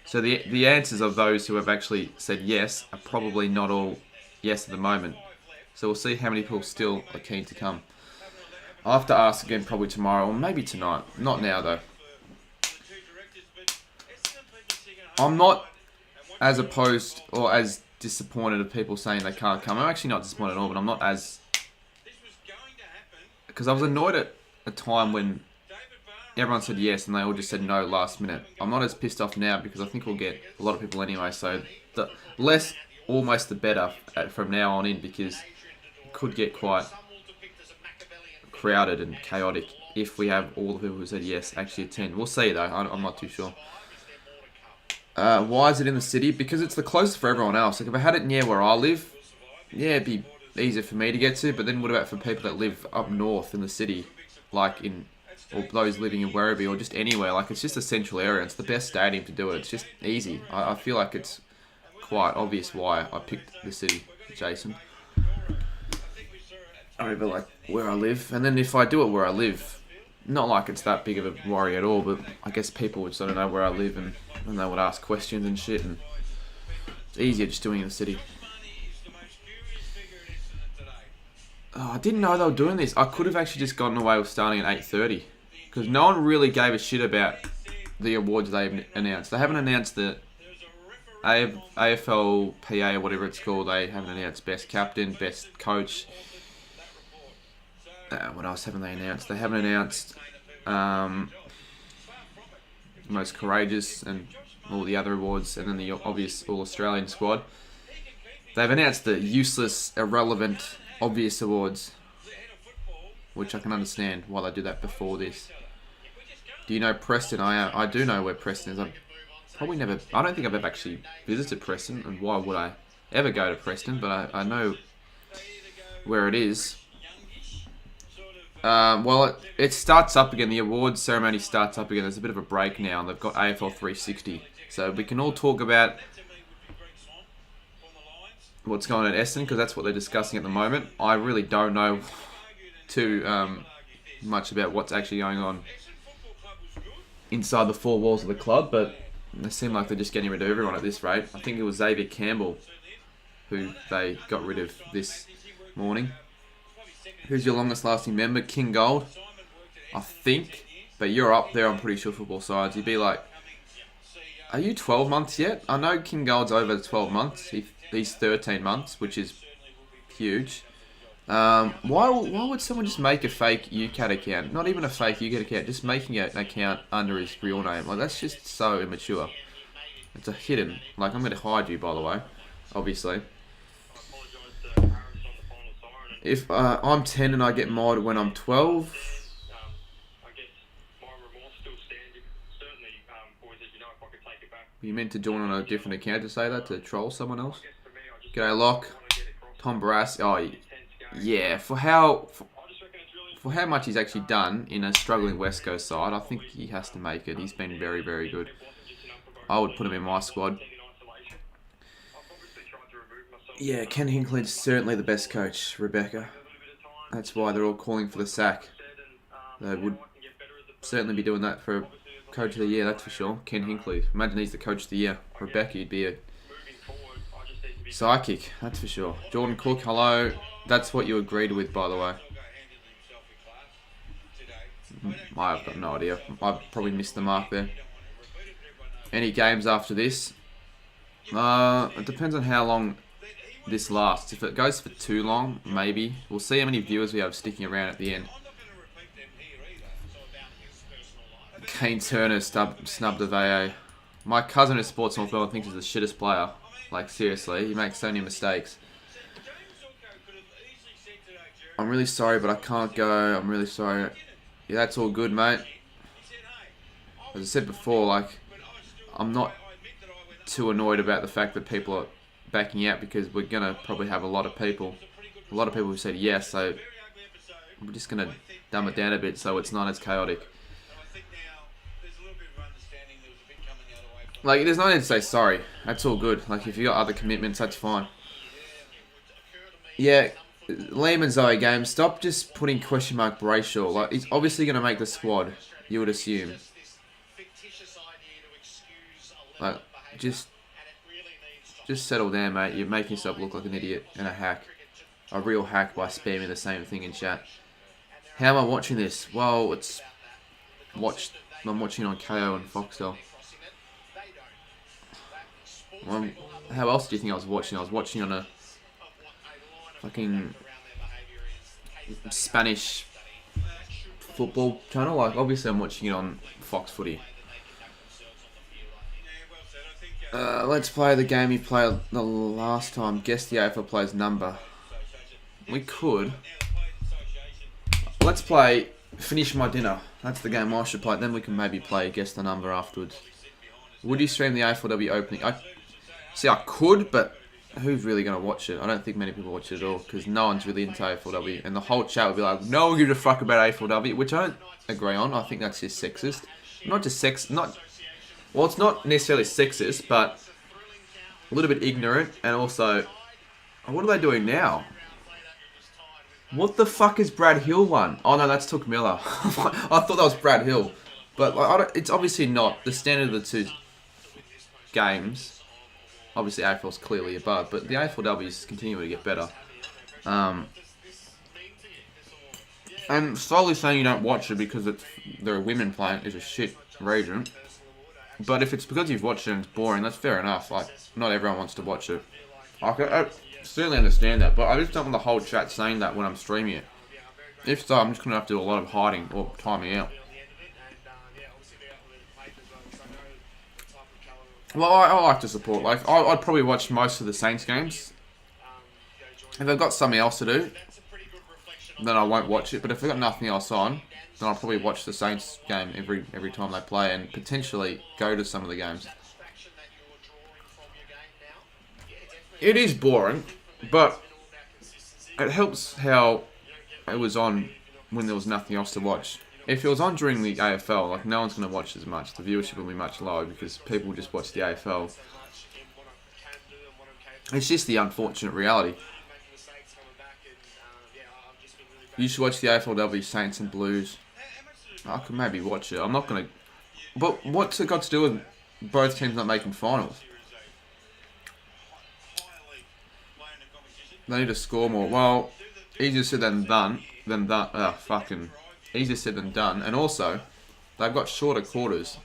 So the answers of those who have actually said yes are probably not all yes at the moment. So we'll see how many people still are keen to come. I'll have to ask again probably tomorrow or maybe tonight. Not now though. I'm not as opposed or as disappointed of people saying they can't come. I'm actually not disappointed at all, but I'm not as... Because I was annoyed at a time when everyone said yes and they all just said no last minute. I'm not as pissed off now because I think we'll get a lot of people anyway. So the less, almost the better from now on in, because it could get quite crowded and chaotic if we have all the people who said yes actually attend. We'll see though. I'm not too sure. Why is it in the city? Because it's the closest for everyone else. Like if I had it near where I live, yeah, it'd be easier for me to get to. But then what about for people that live up north in the city, like or those living in Werribee or just anywhere? Like it's just a central area. It's the best stadium to do it. It's just easy. I feel like it's quite obvious why I picked the city, Jason. Over like where I live, and then if I do it where I live, not like it's that big of a worry at all. But I guess people would sort of know where I live and they would ask questions and shit, and it's easier just doing it in the city. Oh, I didn't know they were doing this. I could have actually just gotten away with starting at 8:30 because no one really gave a shit about the awards they've announced. They haven't announced the AFL PA or whatever it's called. They haven't announced best captain, best coach. What else haven't they announced? They haven't announced most courageous and all the other awards, and then the obvious All-Australian squad. They've announced the useless, irrelevant, obvious awards, which I can understand why they do that before this. Do you know Preston? I do know where Preston is. I don't think I've ever actually visited Preston, and why would I ever go to Preston? But I know where it is. Well, it starts up again. The awards ceremony starts up again. There's a bit of a break now, and they've got AFL 360. So we can all talk about what's going on at Essendon, because that's what they're discussing at the moment. I really don't know too much about what's actually going on inside the four walls of the club, but they seem like they're just getting rid of everyone at this rate. I think it was Xavier Campbell who they got rid of this morning. Who's your longest lasting member? King Gold, I think. But you're up there, I'm pretty sure, football sides. You'd be like, are you 12 months yet? I know King Gold's over 12 months. He's 13 months, which is huge. Why would someone just make a fake UCAT account? Not even a fake UCAT account, just making an account under his real name. Like, that's just so immature. It's a hidden. Like, I'm going to hide you, by the way. Obviously. If I'm 10 and I get modded when I'm 12... You meant to join on a different account to say that, to troll someone else? G'day, Loch. Tom Barras. Oh, yeah. For how much he's actually done in a struggling West Coast side, I think he has to make it. He's been very, very good. I would put him in my squad. Yeah, Ken Hinckley's certainly the best coach, Rebecca. That's why they're all calling for the sack. They would certainly be doing that for Coach of the Year, that's for sure. Ken Hinckley. Imagine he's the Coach of the Year. Rebecca, you'd be a psychic, that's for sure. Jordan Cook, hello. That's what you agreed with, by the way. I've got no idea. I've probably missed the mark there. Any games after this? It depends on how long this lasts. If it goes for too long, maybe. We'll see how many viewers we have sticking around at the end. Kane Turner snubbed the VA. My cousin at Sports North Melbourne thinks he's the shittest player. Like, seriously, he makes so many mistakes. I'm really sorry, but I can't go. I'm really sorry. Yeah, that's all good, mate. As I said before, like, I'm not too annoyed about the fact that people are backing out, because we're going to probably have a lot of people who said yes, so we're just going to dumb it down a bit so it's not as chaotic. Like, there's no need to say sorry. That's all good. Like, if you got other commitments, that's fine. Yeah, Liam and Zoe Games, stop just putting question mark Brayshaw. Like, he's obviously going to make the squad, you would assume. Like, just settle down, mate. You're making yourself look like an idiot and a hack. A real hack by spamming the same thing in chat. How am I watching this? Well, I'm watching on KO and Foxtel. How else do you think I was watching? I was watching on a fucking Spanish football channel. Like, obviously I'm watching it on Fox Footy. Let's play the game you played the last time. Guess the AFL player's number. We could. Let's play Finish My Dinner. That's the game I should play. Then we can maybe play Guess the Number afterwards. Would you stream the AFLW opening? I could, but who's really going to watch it? I don't think many people watch it at all, because no one's really into AFLW. And the whole chat would be like, no one gives a fuck about AFLW, which I don't agree on. I think that's just sexist. Not just well, it's not necessarily sexist, but a little bit ignorant, and also, what are they doing now? What the fuck is Brad Hill won? Oh no, that's Took Miller. I thought that was Brad Hill. But like, it's obviously not. The standard of the two games, obviously AFL's clearly above, but the AFLW is continuing to get better. And solely saying you don't watch it because there are women playing is a shit reason. But if it's because you've watched it and it's boring, that's fair enough. Like, not everyone wants to watch it. I certainly understand that, but I just don't want the whole chat saying that when I'm streaming it. If so, I'm just going to have to do a lot of hiding or timing out. Well, I like to support. Like, I'd probably watch most of the Saints games. If I've got something else to do, then I won't watch it. But if I've got nothing else on, then I'll probably watch the Saints game every time they play, and potentially go to some of the games. It is boring, but it helps how it was on when there was nothing else to watch. If it was on during the AFL, like, no one's going to watch as much. The viewership will be much lower because people just watch the AFL. It's just the unfortunate reality. You should watch the AFLW Saints and Blues. I could maybe watch it. I'm not going to... But what's it got to do with both teams not making finals? They need to score more. Well, easier said than done. Easier said than done. And also, they've got shorter quarters,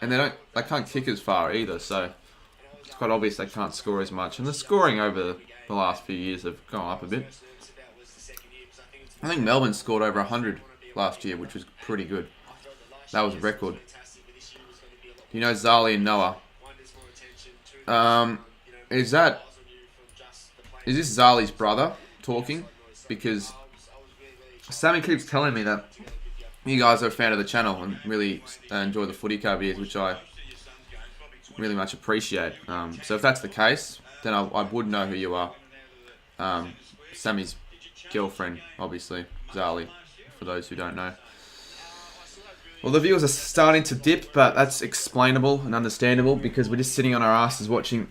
and they can't kick as far either. So it's quite obvious they can't score as much. And the scoring over the last few years have gone up a bit. I think Melbourne scored over 100 last year, which was pretty good. That was a record. You know Zali and Noah. Is this Zali's brother talking? Because Sammy keeps telling me that you guys are a fan of the channel and really enjoy the footy card videos, which I really much appreciate. So if that's the case, then I would know who you are. Sammy's girlfriend, obviously, Zali, for those who don't know. Well, the viewers are starting to dip, but that's explainable and understandable because we're just sitting on our asses watching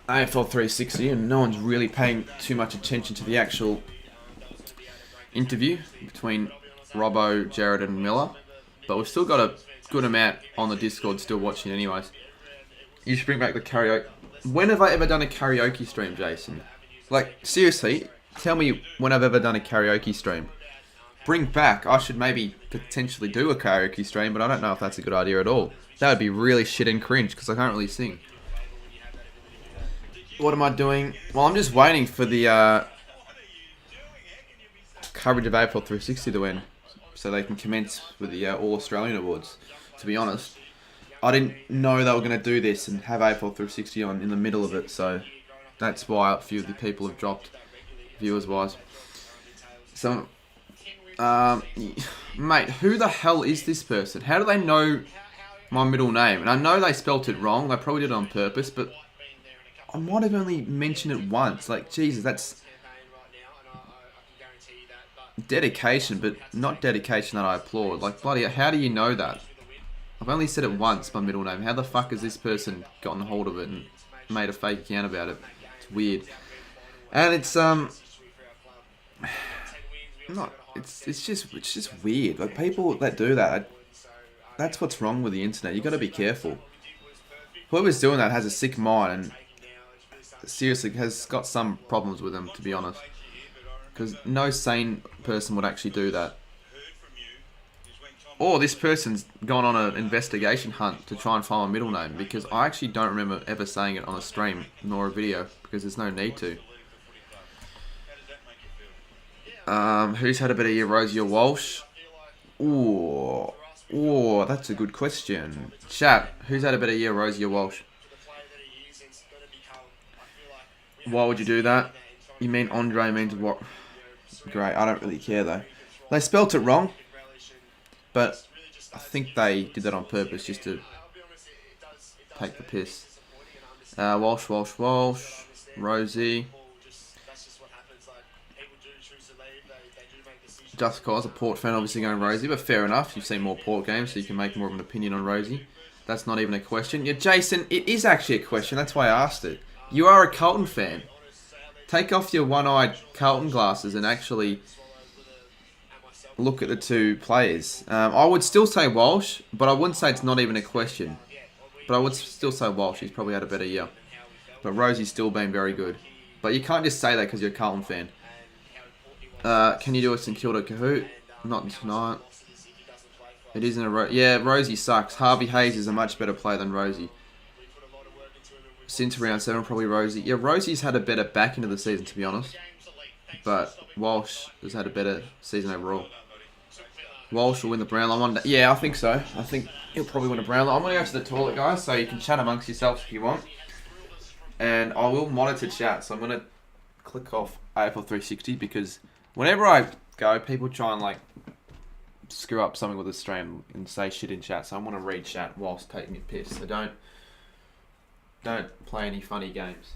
AFL 360 and no one's really paying too much attention to the actual interview between Robbo, Jared and Miller. But we've still got a good amount on the Discord still watching anyways. You should bring back the karaoke. When have I ever done a karaoke stream, Jason? Like, seriously, tell me when I've ever done a karaoke stream. Bring back, I should maybe potentially do a karaoke stream, but I don't know if that's a good idea at all. That would be really shit and cringe, because I can't really sing. What am I doing? Well, I'm just waiting for the coverage of AFL 360 to end, so they can commence with the All-Australian Awards, to be honest. I didn't know they were going to do this and have AFL 360 on in the middle of it, so that's why a few of the people have dropped, viewers-wise. So... mate, who the hell is this person? How do they know my middle name? And I know they spelt it wrong. They probably did it on purpose, but I might have only mentioned it once. Like, Jesus, that's dedication, but not dedication that I applaud. Like, bloody, how do you know that? I've only said it once, my middle name. How the fuck has this person gotten hold of it and made a fake account about it? It's weird. And it's, It's just weird. Like, people that do that, that's what's wrong with the internet. You got to be careful. Whoever's doing that has a sick mind and seriously has got some problems with them, to be honest. Because no sane person would actually do that. Or this person's gone on an investigation hunt to try and find my middle name, because I actually don't remember ever saying it on a stream nor a video, because there's no need to. Who's had a better year, Rosie or Walsh? Ooh, that's a good question. Chat, who's had a better year, Rosie or Walsh? Why would you do that? You mean Andre means what? Great, I don't really care though. They spelt it wrong, but I think they did that on purpose just to take the piss. Walsh, Rosie. Just cause a Port fan obviously going Rosie, but fair enough. You've seen more Port games, so you can make more of an opinion on Rosie. That's not even a question. Yeah, Jason, it is actually a question. That's why I asked it. You are a Carlton fan. Take off your one-eyed Carlton glasses and actually look at the two players. I would still say Walsh, but I wouldn't say it's not even a question. But I would still say Walsh. He's probably had a better year. But Rosie's still been very good. But you can't just say that because you're a Carlton fan. Can you do a St Kilda Kahoot? Not tonight. It isn't a yeah, Rosie sucks. Harvey Hayes is a much better player than Rosie. Since round 7, probably Rosie. Yeah, Rosie's had a better back end of the season, to be honest. But Walsh has had a better season overall. Walsh will win the Brownlow one day. Yeah, I think so. I think he'll probably win a Brownlow. I'm going to go to the toilet, guys, so you can chat amongst yourselves if you want. And I will monitor chat, so I'm going to click off AFL 360 because whenever I go, people try and like screw up something with the stream and say shit in chat. So I want to read chat whilst taking a piss. So don't play any funny games.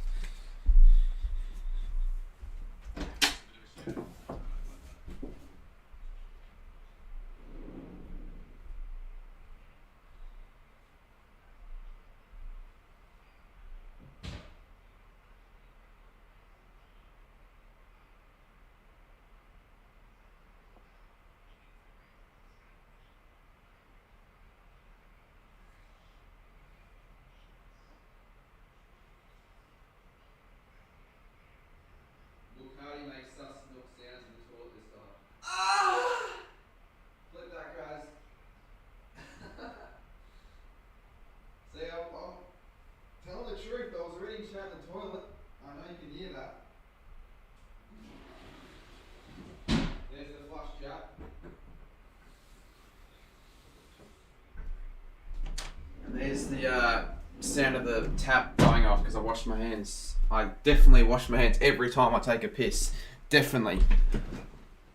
sound of the tap going off because I washed my hands. I definitely wash my hands every time I take a piss. Definitely.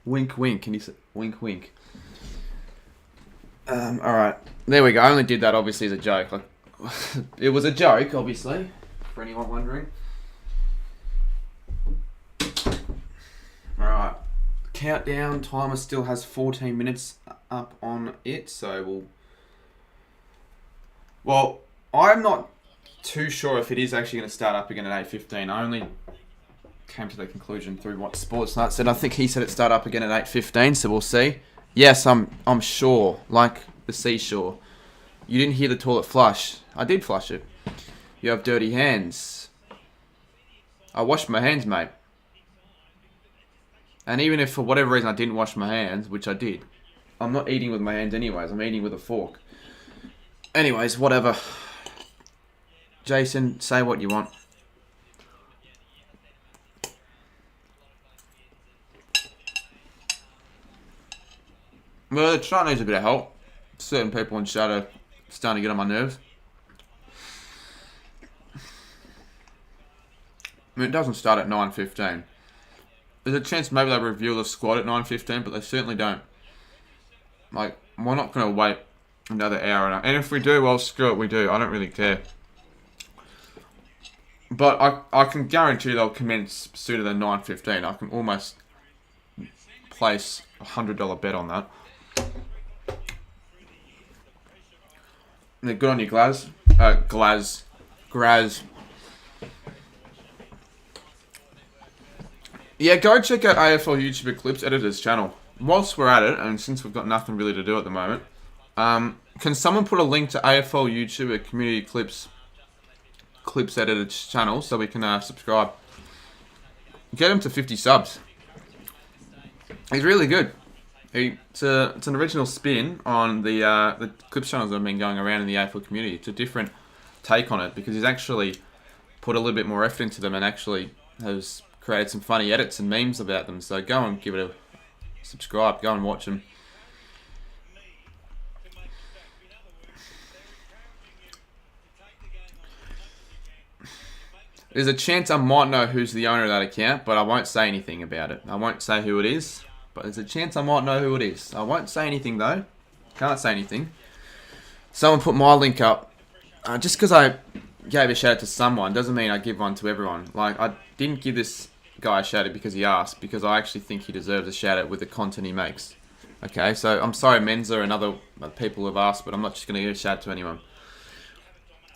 Wink, wink. Can you say wink, wink? Alright. There we go. I only did that obviously as a joke. Like, it was a joke, obviously, for anyone wondering. Alright. Countdown timer still has 14 minutes up on it, so well, I'm not too sure if it is actually going to start up again at 8:15. I only came to the conclusion through what Sportsnut said. I think he said it start up again at 8:15, so we'll see. Yes, I'm sure, like the seashore. You didn't hear the toilet flush. I did flush it. You have dirty hands. I washed my hands, mate. And even if for whatever reason I didn't wash my hands, which I did, I'm not eating with my hands anyways. I'm eating with a fork. Anyways, whatever. Jason, say what you want. Well, the chat needs a bit of help. Certain people in chat are starting to get on my nerves. I mean, it doesn't start at 9:15. There's a chance maybe they reveal the squad at 9:15, but they certainly don't. Like, we're not going to wait another hour. And if we do, well, screw it, we do. I don't really care. But I can guarantee they'll commence sooner than 9:15. I can almost place a $100 bet on that. Good on you, Graz. Graz. Yeah, go check out AFL YouTuber Clips Editor's channel. Whilst we're at it, and since we've got nothing really to do at the moment, can someone put a link to AFL YouTuber Community Clips Editor's channel so we can subscribe? Get him to 50 subs. He's really good. It's an original spin on the Clips channels that have been going around in the AFL community. It's a different take on it because he's actually put a little bit more effort into them and actually has created some funny edits and memes about them. So go and give it a subscribe. Go and watch them. There's a chance I might know who's the owner of that account, but I won't say anything about it. I won't say who it is, but there's a chance I might know who it is. I won't say anything though. Can't say anything. Someone put my link up. Just because I gave a shout out to someone doesn't mean I give one to everyone. Like, I didn't give this guy a shout out because he asked, because I actually think he deserves a shout out with the content he makes. Okay, so I'm sorry Menza and other people have asked, but I'm not just going to give a shout out to anyone.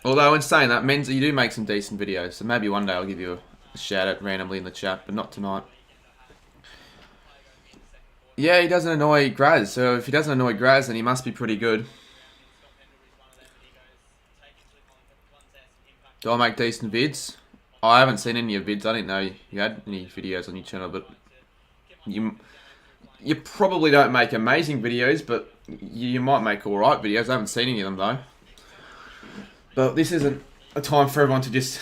Although in saying that, Menza, you do make some decent videos, so maybe one day I'll give you a shout out randomly in the chat, but not tonight. Yeah, he doesn't annoy Graz, so if he doesn't annoy Graz, then he must be pretty good. Do I make decent vids? I haven't seen any of your vids. I didn't know you had any videos on your channel, but you probably don't make amazing videos, but you might make alright videos. I haven't seen any of them though. But this isn't a time for everyone to just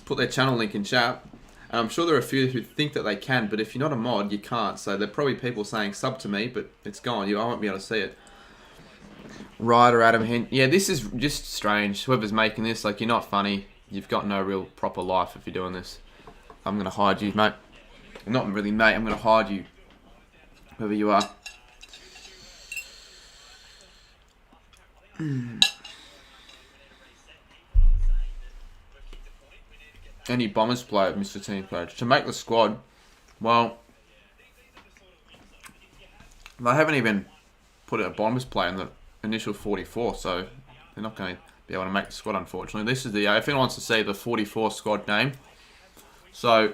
put their channel link in chat. And I'm sure there are a few who think that they can, but if you're not a mod, you can't. So there are probably people saying sub to me, but it's gone. I won't be able to see it. Ryder, Adam Hint. Yeah, this is just strange. Whoever's making this, like, you're not funny. You've got no real proper life if you're doing this. I'm going to hide you, mate. Not really, mate. I'm going to hide you. Whoever you are. Any Bombers player, Mr. Team Coach? To make the squad, well, they haven't even put a Bombers player in the initial 44, so they're not going to be able to make the squad, unfortunately. This is the, if anyone wants to see the 44 squad name, so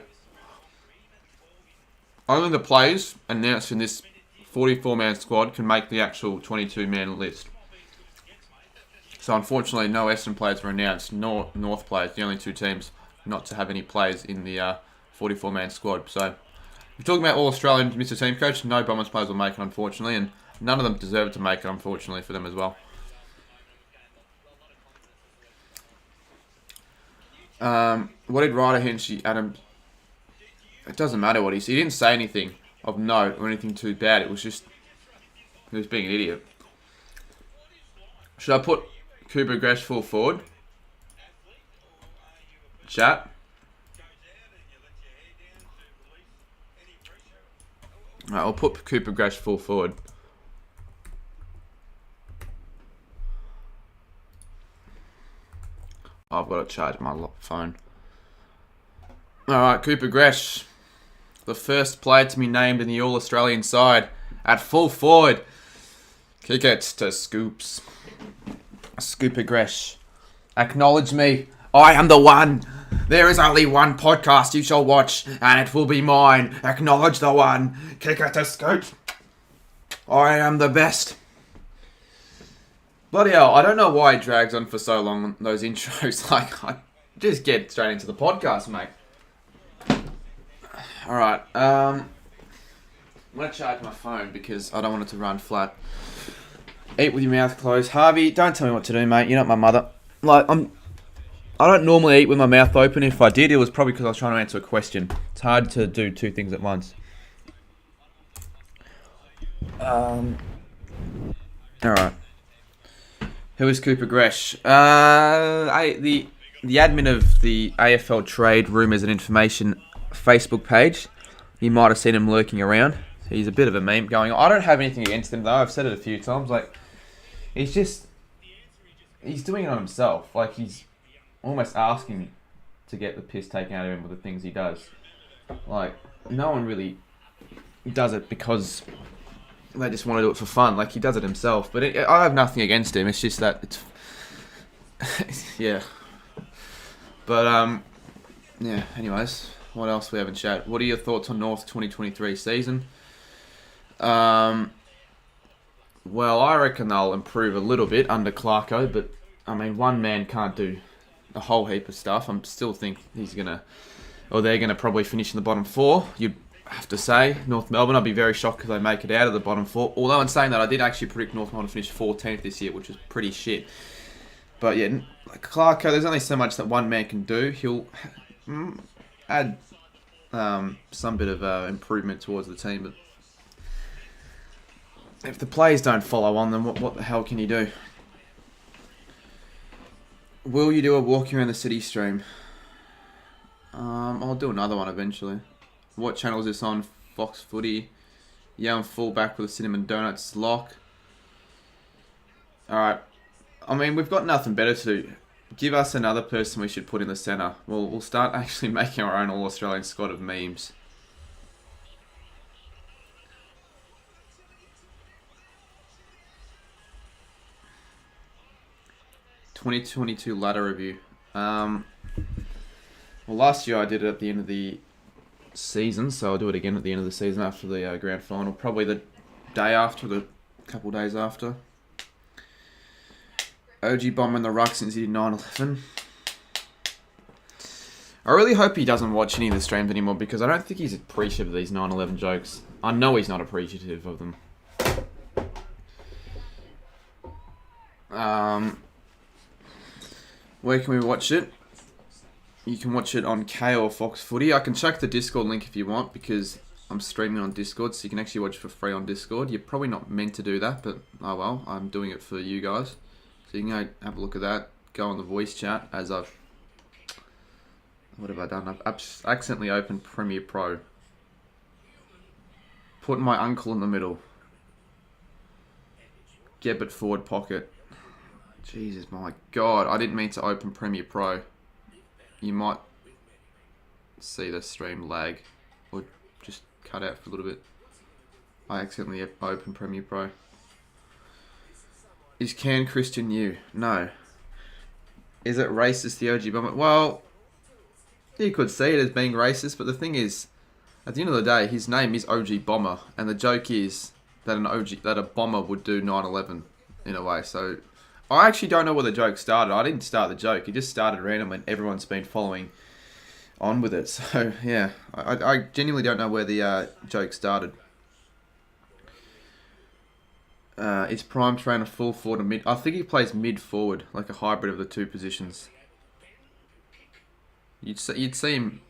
only the players announced in this 44-man squad can make the actual 22-man list. So unfortunately, no Essendon players were announced, nor North players, the only two teams not to have any players in the 44-man squad. So we're talking about All-Australian Mr. Team Coach. No Bombers players will make it, unfortunately, and none of them deserve to make it, unfortunately, for them as well. What did Ryder Henshey, Adam... It doesn't matter what he said. He didn't say anything of note or anything too bad. It was just... He was being an idiot. Should I put Cooper Gresh full forward? chat. Alright, I'll put Cooper Grash full forward. I've got to charge my phone. Alright, Cooper Gresh. The first player to be named in the All-Australian side at full forward. Kick it to Scoops. Scooper Gresh. Acknowledge me. I am the one. There is only one podcast you shall watch, and it will be mine. Acknowledge the one. Kick it to Scoops. I am the best. Bloody hell, I don't know why it drags on for so long, those intros. Like, I just get straight into the podcast, mate. Alright, I'm going to charge my phone because I don't want it to run flat. Eat with your mouth closed. Harvey, don't tell me what to do, mate. You're not my mother. Like, I don't normally eat with my mouth open. If I did, it was probably because I was trying to answer a question. It's hard to do two things at once. Alright. Who is Cooper Gresh? The admin of the AFL Trade Rumours and Information Facebook page. You might have seen him lurking around. He's a bit of a meme going on. I don't have anything against him though. I've said it a few times. Like, he's doing it on himself. Like, he's almost asking to get the piss taken out of him with the things he does. Like, no one really does it because they just want to do it for fun. Like, he does it himself. But I have nothing against him. It's just that it's... yeah. But, yeah, anyways. What else we have in chat? What are your thoughts on North 2023 season? Well, I reckon they'll improve a little bit under Clarko. But, I mean, one man can't do a whole heap of stuff. I still think he's going to... or they're going to probably finish in the bottom four. You'd have to say North Melbourne. I'd be very shocked if they make it out of the bottom four. Although in saying that, I did actually predict North Melbourne to finish 14th this year, which was pretty shit. But yeah, like Clarko, there's only so much that one man can do. He'll add some bit of improvement towards the team, but if the players don't follow on, then what the hell can you do? Will you do a walk around the city stream? I'll do another one eventually. What channel is this on? Fox Footy. Yeah, I'm full back with the cinnamon donuts. Lock. Alright. I mean, we've got nothing better to do. Give us another person we should put in the centre. We'll start actually making our own All-Australian squad of memes. ...2022 ladder review. Well, last year I did it at the end of the season, so I'll do it again at the end of the season after the grand final. Probably the day after, the couple days after. OG Bomb in the ruck since he did 9/11. I really hope he doesn't watch any of the streams anymore because I don't think he's appreciative of these 9/11 jokes. I know he's not appreciative of them. Where can we watch it? You can watch it on K or Fox Footy. I can chuck the Discord link if you want because I'm streaming on Discord, so you can actually watch it for free on Discord. You're probably not meant to do that, but oh well, I'm doing it for you guys. So you can go have a look at that. Go on the voice chat as I've... What have I done? I've accidentally opened Premiere Pro. Put my uncle in the middle. Gebbet forward pocket. Jesus, my God. I didn't mean to open Premiere Pro. You might see the stream lag. Or just cut out for a little bit. I accidentally opened Premiere Pro. Is Can Christian you? No. Is it racist, the OG Bomber? Well, you could see it as being racist, but the thing is, at the end of the day, his name is OG Bomber, and the joke is that a bomber would do 9/11 in a way. So I actually don't know where the joke started. I didn't start the joke. It just started random, and everyone's been following on with it. So yeah, I genuinely don't know where the joke started. Is Prime Trainer full forward or mid? I think he plays mid forward, like a hybrid of the two positions. You'd see him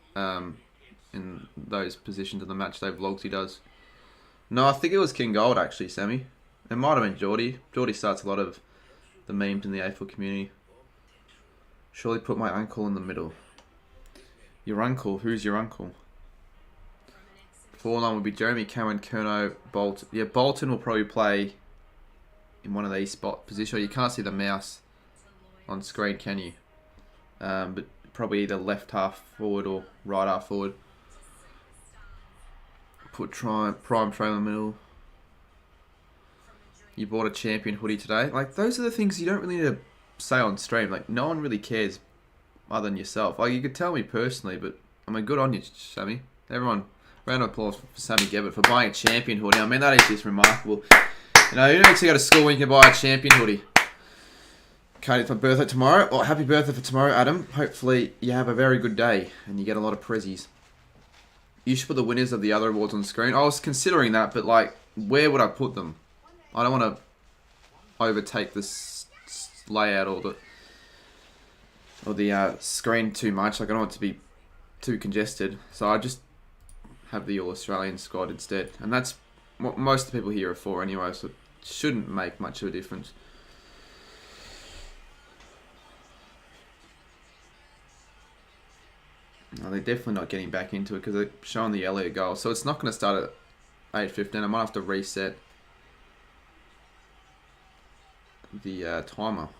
in those positions in the match day vlogs he does. No, I think it was King Gold actually, Sammy. It might have been Geordie. Geordie starts a lot of the memes in the AFL community. Surely put my uncle in the middle. Your uncle. Who's your uncle? Forline would be Jeremy, Cameron, Kerno, Bolton. Yeah, Bolton will probably play in one of these spot positions. You can't see the mouse on screen, can you? But probably either left half forward or right half forward. Put prime trailer in the middle. You bought a champion hoodie today. Like, those are the things you don't really need to say on stream. Like, no one really cares other than yourself. Like, you could tell me personally, but I mean, good on you, Sammy. Everyone, round of applause for Sammy Gebbett for buying a champion hoodie. I mean, that is just remarkable. You know, who needs to go to school when you can buy a champion hoodie? Okay, it's my birthday tomorrow. Well, happy birthday for tomorrow, Adam. Hopefully you have a very good day and you get a lot of prezzies. You should put the winners of the other awards on the screen. I was considering that, but like, where would I put them? I don't want to overtake this layout or the screen too much. Like, I don't want it to be too congested. So I just have the All-Australian squad instead. And that's what most of the people here are for anyway, so it shouldn't make much of a difference. No, they're definitely not getting back into it because they're showing the Elliott goal. So it's not going to start at 8:15. I might have to reset the timer.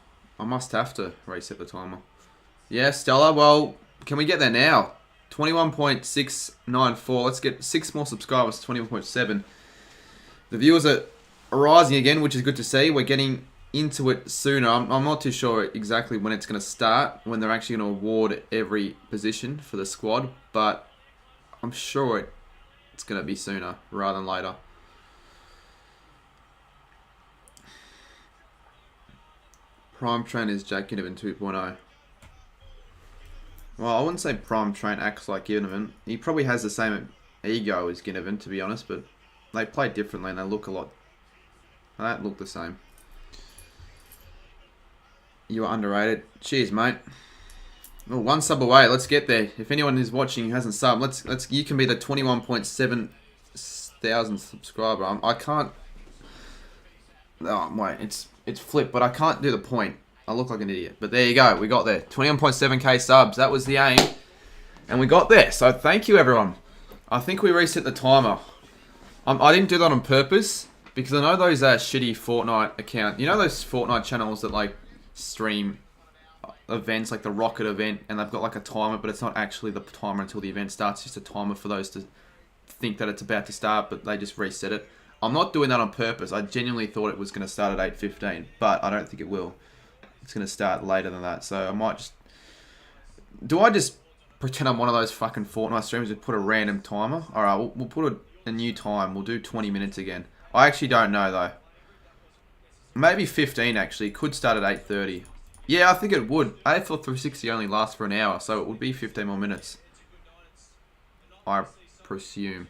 I must have to reset the timer. Yeah, Stella. Well, can we get there now? 21.694. Let's get 6 more subscribers to 21.7. The viewers are rising again, which is good to see. We're getting into it sooner. I'm not too sure exactly when it's going to start, when they're actually going to award every position for the squad, but I'm sure it's going to be sooner rather than later. Prime Train is Jack Ginnivan 2.0. Well, I wouldn't say Prime Train acts like Ginnivan. He probably has the same ego as Ginnivan, to be honest, but they play differently and they look a lot... They don't look the same. You are underrated. Cheers, mate. Oh, 1 sub away. Let's get there. If anyone is watching who hasn't subbed, let's. You can be the 21.7 thousand subscriber. I can't. Oh wait, it's flipped, but I can't do the point. I look like an idiot. But there you go. We got there. 21.7k subs. That was the aim, and we got there. So thank you, everyone. I think we reset the timer. I didn't do that on purpose because I know those shitty Fortnite account. You know those Fortnite channels that like stream events like the Rocket event, and they've got like a timer, but it's not actually the timer until the event starts. It's just a timer for those to think that it's about to start, but they just reset it. I'm not doing that on purpose. I genuinely thought it was going to start at 8:15, but I don't think it will. It's going to start later than that, so I might just... Do I just pretend I'm one of those fucking Fortnite streamers and put a random timer? Alright, we'll put a new time. We'll do 20 minutes again. I actually don't know, though. Maybe 15, actually. Could start at 8:30. Yeah, I think it would. AFL 360 only lasts for an hour, so it would be 15 more minutes. I presume.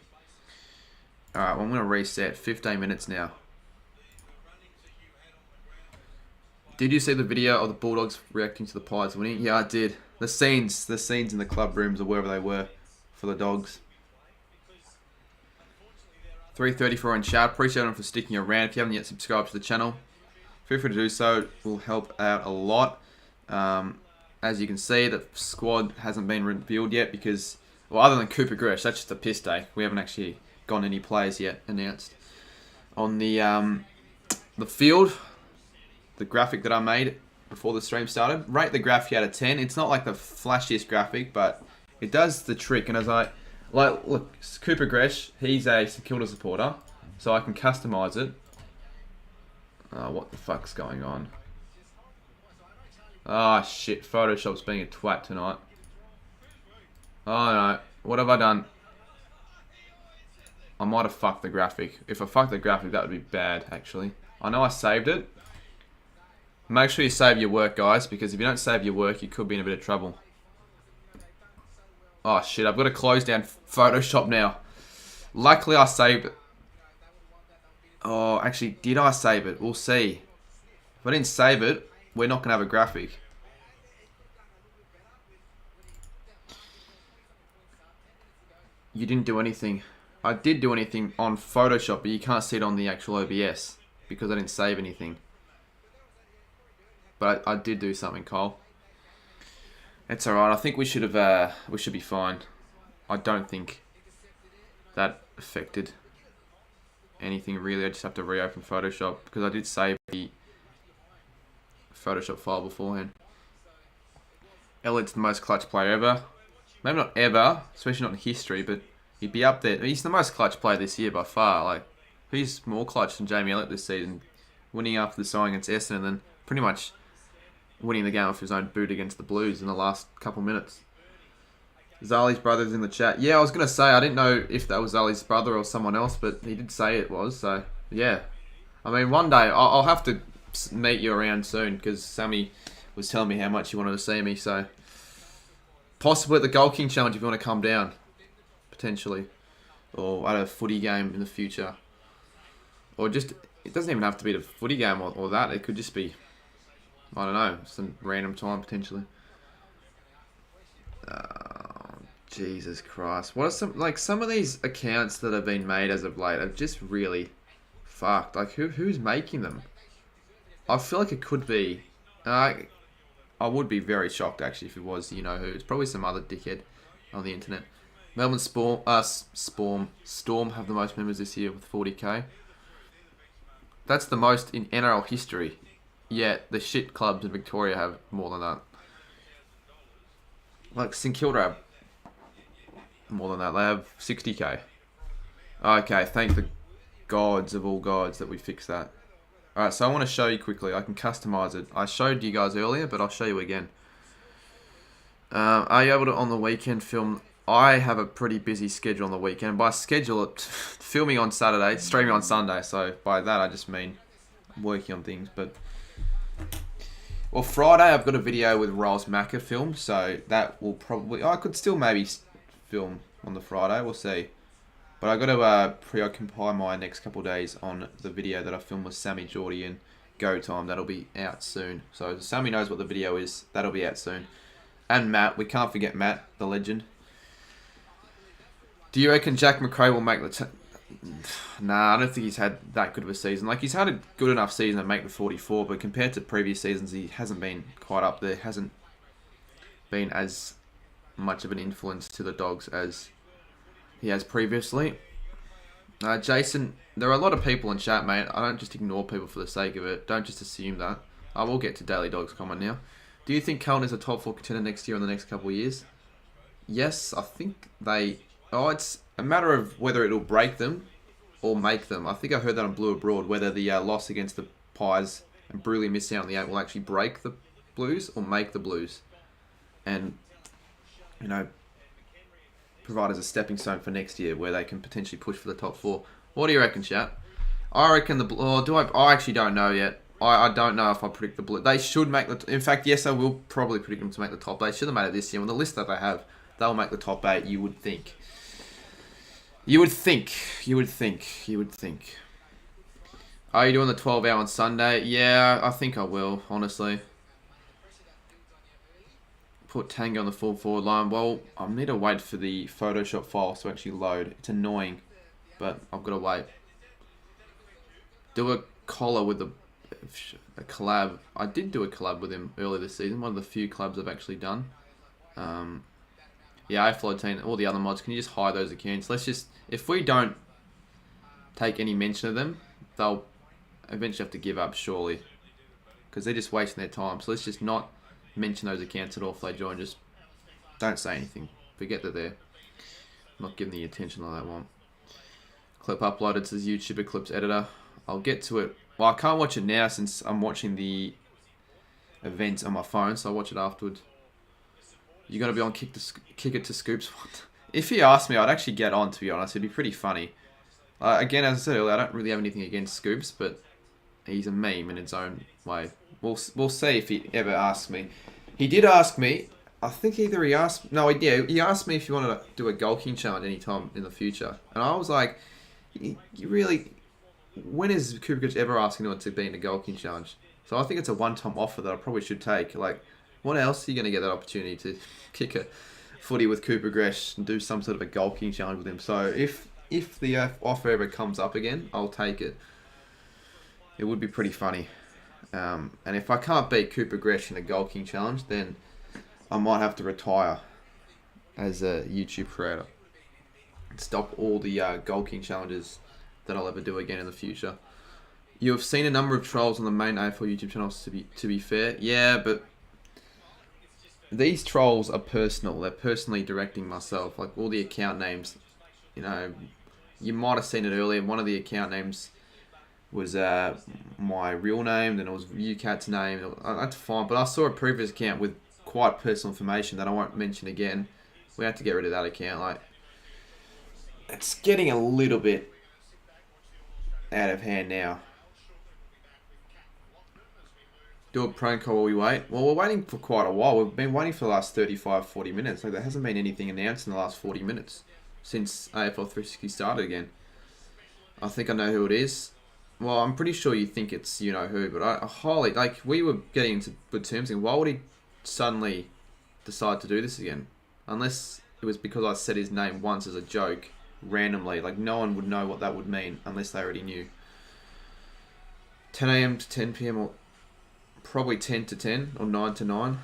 Alright, well, I'm going to reset. 15 minutes now. Did you see the video of the Bulldogs reacting to the Pies winning? Yeah, I did. The scenes in the club rooms or wherever they were for the Dogs. 334 in chat. Appreciate them for sticking around. If you haven't yet subscribed to the channel, feel free to do so. It will help out a lot. As you can see, the squad hasn't been revealed yet because, well, other than Cooper Gresh, that's just a piss day. We haven't actually gotten any players yet announced. On the field, the graphic that I made before the stream started, rate the graphic out of 10. It's not like the flashiest graphic, but it does the trick. And as I... Like, look, Cooper Gresh, he's a St Kilda supporter, so I can customise it. What the fuck's going on? Ah, shit, Photoshop's being a twat tonight. Oh no, what have I done? I might have fucked the graphic. If I fucked the graphic, that would be bad, actually. I know I saved it. Make sure you save your work, guys, because if you don't save your work, you could be in a bit of trouble. Oh shit, I've got to close down Photoshop now. Luckily I saved it. Oh, actually, did I save it? We'll see. If I didn't save it, we're not going to have a graphic. You didn't do anything. I did do anything on Photoshop, but you can't see it on the actual OBS because I didn't save anything. But I did do something, Cole. It's alright. I think we should have. We should be fine. I don't think that affected anything really. I just have to reopen Photoshop because I did save the Photoshop file beforehand. Elliott's the most clutch player ever. Maybe not ever, especially not in history, but he'd be up there. He's the most clutch player this year by far. Like, who's more clutch than Jamie Elliott this season? Winning after the song against Essendon and then pretty much winning the game off his own boot against the Blues in the last couple minutes. Zali's brother's in the chat. Yeah, I was going to say, I didn't know if that was Zali's brother or someone else, but he did say it was, so yeah. I mean, one day, I'll have to meet you around soon, because Sammy was telling me how much he wanted to see me, so possibly at the Goal King Challenge if you want to come down, potentially, or at a footy game in the future, or just, it doesn't even have to be the footy game or that, it could just be, I don't know, some random time potentially. Jesus Christ. What are some of these accounts that have been made as of late are just really fucked. Like, who's making them? I feel like it could be, I would be very shocked actually if it was, you know who. It's probably some other dickhead on the internet. Melbourne Storm have the most members this year with 40k. That's the most in NRL history. Yet the shit clubs in Victoria have more than that. Like St Kilda have more than that. They have 60k. Okay, thank the gods of all gods that we fixed that. Alright, so I want to show you quickly. I can customize it. I showed you guys earlier, but I'll show you again. Are you able to, on the weekend, film? I have a pretty busy schedule on the weekend. By schedule, filming on Saturday, streaming on Sunday. So by that, I just mean working on things. But well, Friday, I've got a video with Rolls Macca film. So that will probably... I could still maybe film on the Friday. We'll see. But I've got to preoccupy my next couple of days on the video that I filmed with Sammy, Geordie and Go Time. That'll be out soon. So Sammy knows what the video is. That'll be out soon. And Matt. We can't forget Matt, the legend. Do you reckon Jack McRae will make the... Nah, I don't think he's had that good of a season. Like, he's had a good enough season to make the 44, but compared to previous seasons, he hasn't been quite up there. Hasn't been as much of an influence to the Dogs as he has previously. Jason, there are a lot of people in chat, mate. I don't just ignore people for the sake of it. Don't just assume that. I will get to Daily Dogs comment now. Do you think Carlton is a top 4 contender next year or in the next couple of years? Yes, I think they... Oh, it's a matter of whether it'll break them or make them. I think I heard that on Blue Abroad, whether the loss against the Pies and brutally missing out on the 8 will actually break the Blues or make the Blues. And, you know, provide as a stepping stone for next year where they can potentially push for the top 4. What do you reckon, chat? I reckon the... Oh, I actually don't know yet. I don't know if I predict the Blue. They should make the... In fact, yes, I will probably predict them to make the top 8. They should have made it this year. On the list that they have, they'll make the top 8, you would think. You would think. Are you doing the 12-hour on Sunday? Yeah, I think I will, honestly. Put Tango on the full forward line. Well, I need to wait for the Photoshop files to actually load. It's annoying, but I've got to wait. Do a collar with a collab. I did do a collab with him earlier this season. One of the few collabs I've actually done. Yeah, AFL team, all the other mods, can you just hide those accounts? Let's just, if we don't take any mention of them, they'll eventually have to give up, surely. Because they're just wasting their time. So let's just not mention those accounts at all if they join. Just don't say anything. Forget that they're not giving the attention that they want. Clip uploaded to the YouTuber Clips editor. I'll get to it. Well, I can't watch it now since I'm watching the events on my phone, so I'll watch it afterwards. You're going to be on Kick It to Scoops. If he asked me, I'd actually get on, to be honest. It'd be pretty funny. Again, as I said earlier, I don't really have anything against Scoops, but he's a meme in its own way. We'll see if he ever asks me. He did ask me. I think either he asked... No, yeah, he asked me if he wanted to do a Goal King challenge anytime in the future. And I was like, you really... When is Cooper ever asking anyone to be in a Goal King challenge? So I think it's a one-time offer that I probably should take. Like... When else are you going to get that opportunity to kick a footy with Cooper Gresh and do some sort of a Goal King challenge with him? So if the offer ever comes up again, I'll take it. It would be pretty funny. And if I can't beat Cooper Gresh in a Goal King challenge, then I might have to retire as a YouTube creator. Stop all the Goal King challenges that I'll ever do again in the future. You have seen a number of trolls on the main AFL YouTube channels, to be fair. Yeah, but these trolls are personal. They're personally directing myself. Like all the account names, you know, you might have seen it earlier. One of the account names was my real name, then it was UCat's name. That's fine, but I saw a previous account with quite personal information that I won't mention again. We had to get rid of that account. Like, it's getting a little bit out of hand now. Do a prank call while we wait. Well, we're waiting for quite a while. We've been waiting for the last 35, 40 minutes. Like, there hasn't been anything announced in the last 40 minutes since AFL 360 started again. I think I know who it is. Well, I'm pretty sure you think it's you know who, but I highly, like, we were getting into good terms, and why would he suddenly decide to do this again? Unless it was because I said his name once as a joke, randomly. Like, no one would know what that would mean unless they already knew. 10 AM to 10 PM, or probably 10 to 10, or 9 to 9.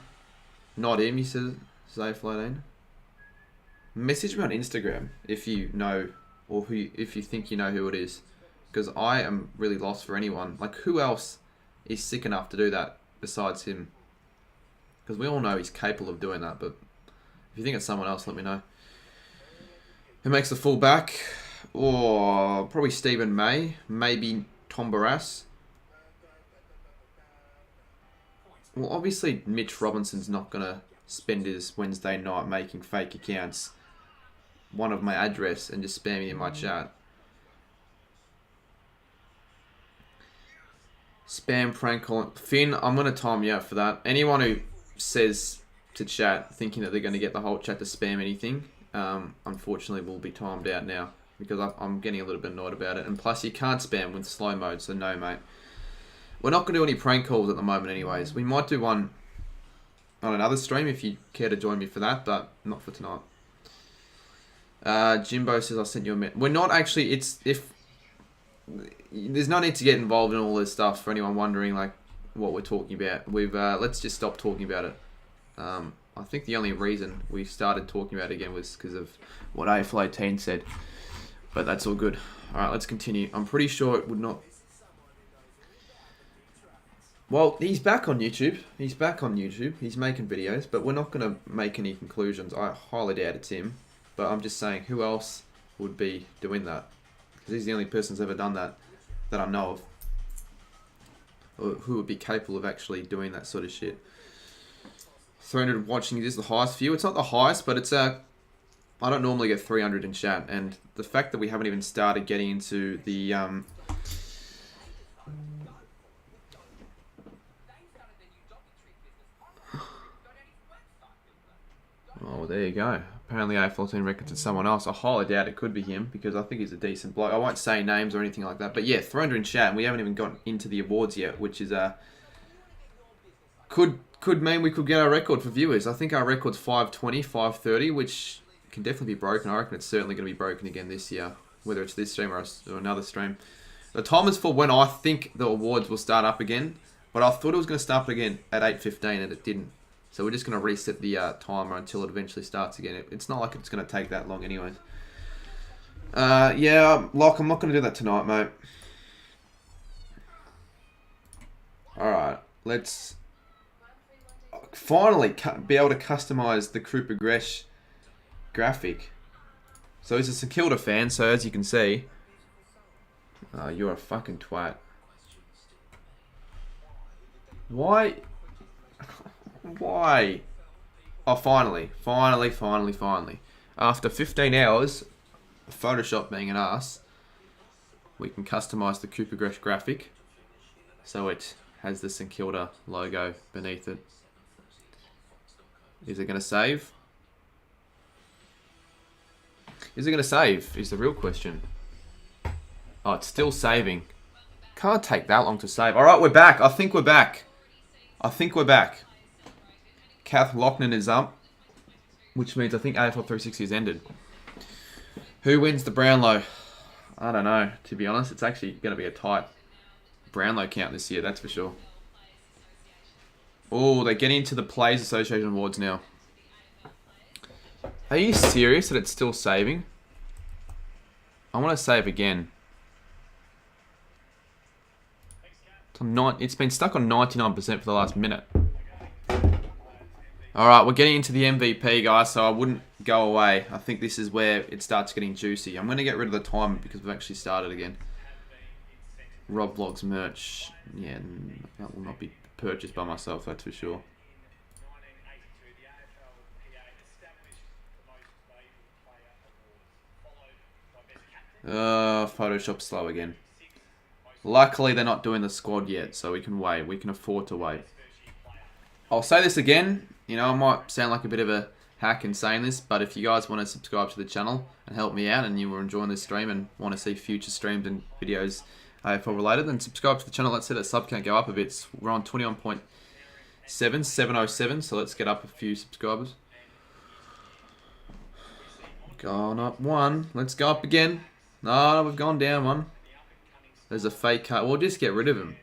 Not him, he says, Zay14. Message me on Instagram if you know, or if you think you know who it is. Because I am really lost for anyone. Like, who else is sick enough to do that besides him? Because we all know he's capable of doing that, but if you think it's someone else, let me know. Who makes the full back? Or probably Stephen May. Maybe Tom Barras. Well, obviously Mitch Robinson's not going to spend his Wednesday night making fake accounts, one of my address, and just spamming in my chat. Spam prank calling. Finn, I'm going to time you out for that. Anyone who says to chat thinking that they're going to get the whole chat to spam anything, unfortunately will be timed out now, because I'm getting a little bit annoyed about it. And plus, you can't spam with slow mode, so no, mate. We're not going to do any prank calls at the moment anyways. We might do one on another stream if you care to join me for that, but not for tonight. Jimbo says I sent you a message. We're not actually, there's no need to get involved in all this stuff for anyone wondering like what we're talking about. Let's just stop talking about it. I think the only reason we started talking about it again was because of what AFL 18 said. But that's all good. Alright, let's continue. I'm pretty sure it would not... Well, he's back on YouTube. He's back on YouTube. He's making videos, but we're not going to make any conclusions. I highly doubt it's him. But I'm just saying, who else would be doing that? Because he's the only person who's ever done that I know of. Or who would be capable of actually doing that sort of shit. 300 watching is the highest view. It's not the highest, but it's I don't normally get 300 in chat, and the fact that we haven't even started getting into the oh, there you go. Apparently A14 reckons it's someone else. I highly doubt it could be him, because I think he's a decent bloke. I won't say names or anything like that, but yeah, 300 in chat, and we haven't even gotten into the awards yet, which is could mean we could get our record for viewers. I think our record's 520, 530, which can definitely be broken. I reckon it's certainly going to be broken again this year, whether it's this stream or another stream. The time is for when I think the awards will start up again, but I thought it was going to start up again at 8:15 and it didn't. So we're just going to reset the timer until it eventually starts again. It's not like it's going to take that long anyways. Yeah, Loch, I'm not going to do that tonight, mate. Alright, let's finally be able to customize the Krupa Gresh graphic. So he's a St Kilda fan, so as you can see... you're a fucking twat. Why? Why? Oh, finally. After 15 hours of Photoshop being an ass, we can customize the Krupa Gresh graphic so it has the St Kilda logo beneath it. Is it going to save? Is it going to save? Is the real question. Oh, it's still saving. Can't take that long to save. Alright, we're back. I think we're back. Kath Lochman is up, which means I think AFL 360 has ended. Who wins the Brownlow? I don't know, to be honest. It's actually going to be a tight Brownlow count this year, that's for sure. Oh, they're getting into the Players Association Awards now. Are you serious that it's still saving? I want to save again. It's been stuck on 99% for the last minute. Alright, we're getting into the MVP, guys, so I wouldn't go away. I think this is where it starts getting juicy. I'm going to get rid of the timer because we've actually started again. Rob Vlogs merch. Yeah, that will not be purchased by myself, that's for sure. Photoshop slow again. Luckily, they're not doing the squad yet, so we can wait. We can afford to wait. I'll say this again. You know, I might sound like a bit of a hack in saying this, but if you guys want to subscribe to the channel and help me out and you were enjoying this stream and want to see future streams and videos AFL related, then subscribe to the channel. Let's see that sub count go up a bit. We're on 21.7, 707, so let's get up a few subscribers. Gone up one. Let's go up again. No, we've gone down one. There's a fake cut. We'll just get rid of him.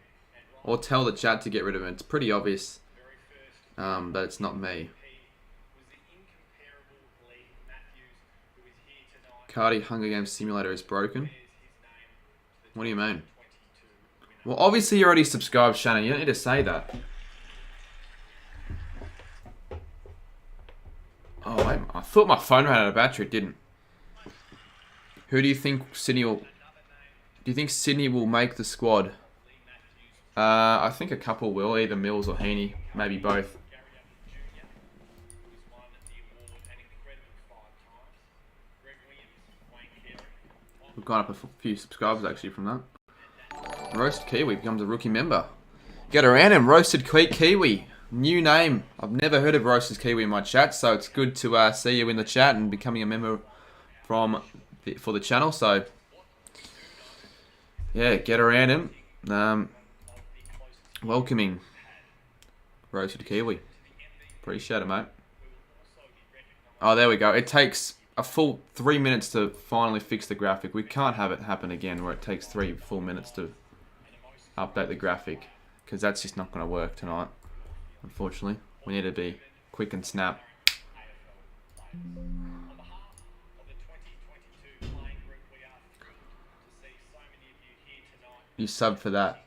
Or tell the chat to get rid of him. It's pretty obvious that it's not me. Cardi Hunger Games Simulator is broken. What do you mean? Well, obviously you already subscribed, Shannon. You don't need to say that. Oh, wait. I thought my phone ran out of battery. It didn't. Who do you think Sydney will... Do you think Sydney will make the squad? I think a couple will. Either Mills or Heaney. Maybe both. We've gone up a few subscribers actually from that. Roast Kiwi becomes a rookie member. Get around him. Roasted Kiwi. New name. I've never heard of Roasted Kiwi in my chat, so it's good to see you in the chat and becoming a member for the channel. So, yeah, get around him. Welcoming Roasted Kiwi. Appreciate it, mate. Oh, there we go. It takes a full 3 minutes to finally fix the graphic. We can't have it happen again where it takes 3 full minutes to update the graphic, because that's just not going to work tonight, unfortunately. We need to be quick and snap. You sub for that.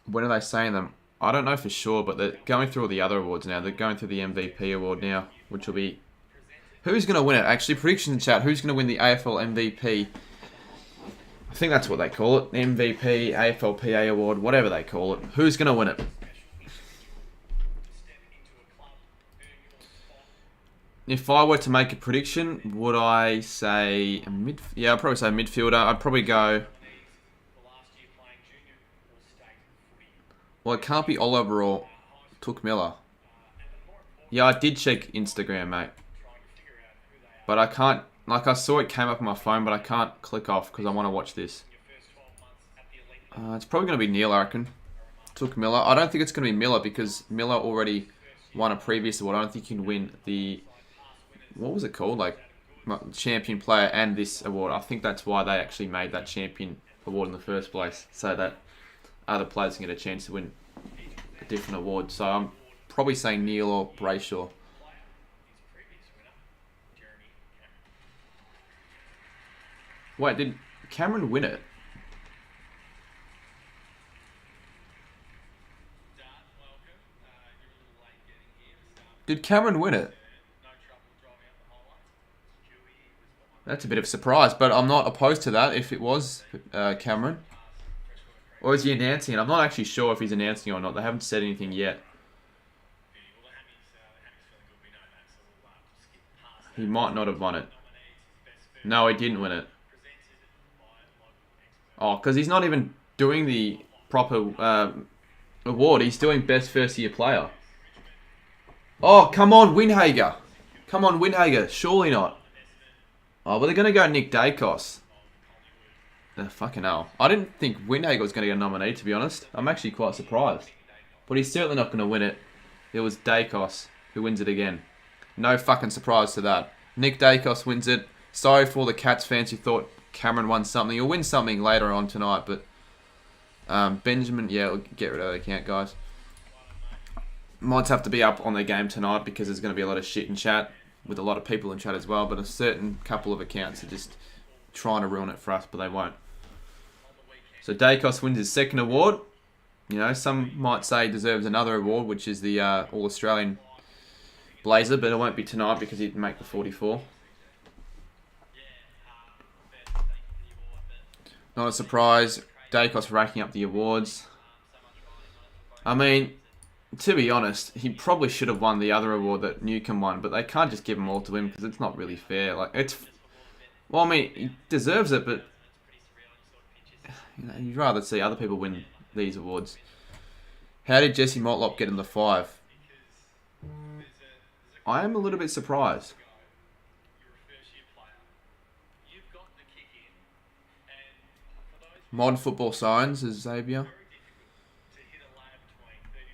When are they saying them? I don't know for sure, but they're going through all the other awards now. They're going through the MVP award now, which will be... Who's going to win it? Actually, prediction in the chat. Who's going to win the AFL MVP? I think that's what they call it. MVP, AFLPA award, whatever they call it. Who's going to win it? If I were to make a prediction, would I say... Yeah, I'd probably say midfielder. I'd probably go... Well, it can't be Oliver or Took Miller. Yeah, I did check Instagram, mate. But I can't... Like, I saw it came up on my phone, but I can't click off because I want to watch this. It's probably going to be Neil, I reckon. Took Miller. I don't think it's going to be Miller because Miller already won a previous award. I don't think he can win the... What was it called? Like, champion player and this award. I think that's why they actually made that champion award in the first place. So that other players can get a chance to win a different award. So I'm probably saying Neil or Brayshaw. Wait, did Cameron win it? Did Cameron win it? That's a bit of a surprise, but I'm not opposed to that if it was Cameron. Or is he announcing it? I'm not actually sure if he's announcing it or not. They haven't said anything yet. He might not have won it. No, he didn't win it. Oh, because he's not even doing the proper award. He's doing best first year player. Oh, come on, Windhager. Come on, Windhager. Surely not. Oh, but they're going to go Nick Dacos. Fucking hell. I didn't think Windhager was going to get a nominee, to be honest. I'm actually quite surprised. But he's certainly not going to win it. It was Dacos who wins it again. No fucking surprise to that. Nick Dacos wins it. Sorry for all the Cats fans who thought Cameron won something. He'll win something later on tonight, but... Benjamin, yeah, we'll get rid of that account, guys. Might have to be up on their game tonight because there's going to be a lot of shit in chat. with a lot of people in chat as well, but a certain couple of accounts are just trying to ruin it for us, but they won't. So Dacos wins his second award. You know, some might say he deserves another award, which is the All-Australian Blazer, but it won't be tonight because he didn't make the 44. Not a surprise. Dacos racking up the awards. I mean, to be honest, he probably should have won the other award that Newcomb won, but they can't just give them all to him because it's not really fair. Like, it's... Well, I mean, he deserves it, but... You know, you'd rather see other people win these awards. How did Jesse Motlop get in the 5? I am a little bit surprised. Mod football signs is Xavier.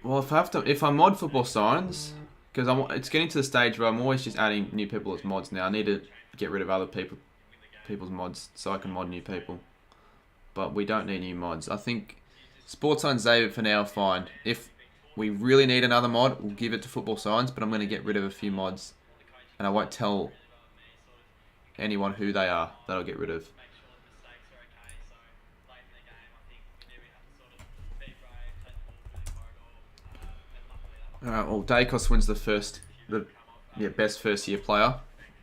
Well, if I mod football signs, because it's getting to the stage where I'm always just adding new people as mods now. I need to get rid of other people's mods so I can mod new people. But we don't need new mods. I think Sports Signs Xavier for now fine. If we really need another mod, we'll give it to football signs, but I'm going to get rid of a few mods. And I won't tell anyone who they are that I'll get rid of. Alright, well, Dacos wins the best first year player.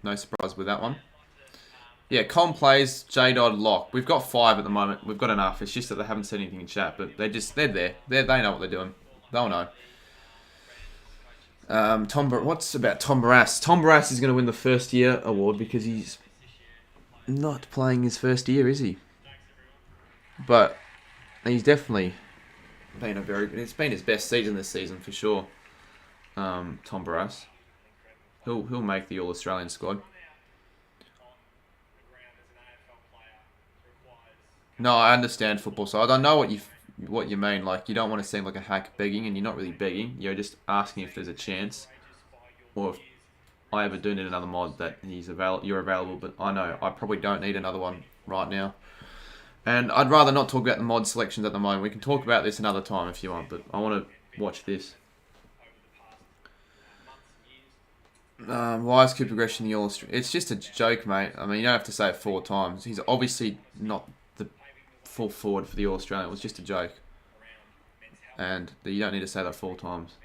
No surprise with that one. Yeah, Con plays, J-Dod, Lock. We've got 5 at the moment. We've got enough. It's just that they haven't said anything in chat, but they're there. They know what they're doing. They'll know. What's about Tom Barras? Tom Barras is going to win the first year award because he's not playing his first year, is he? But he's definitely been it's been his best season this season for sure. Tom Barras. He'll make the All-Australian squad. No, I understand football side. I know what you mean. Like, you don't want to seem like a hack begging, and you're not really begging. You're just asking if there's a chance, or if I ever do need another mod that you're available. But I know I probably don't need another one right now. And I'd rather not talk about the mod selections at the moment. We can talk about this another time if you want, but I want to watch this. Why is Cooper Gresham the All-Australian? It's just a joke, mate. I mean, you don't have to say it 4 times. He's obviously not the full forward for the All-Australian. It was just a joke. And you don't need to say that 4 times.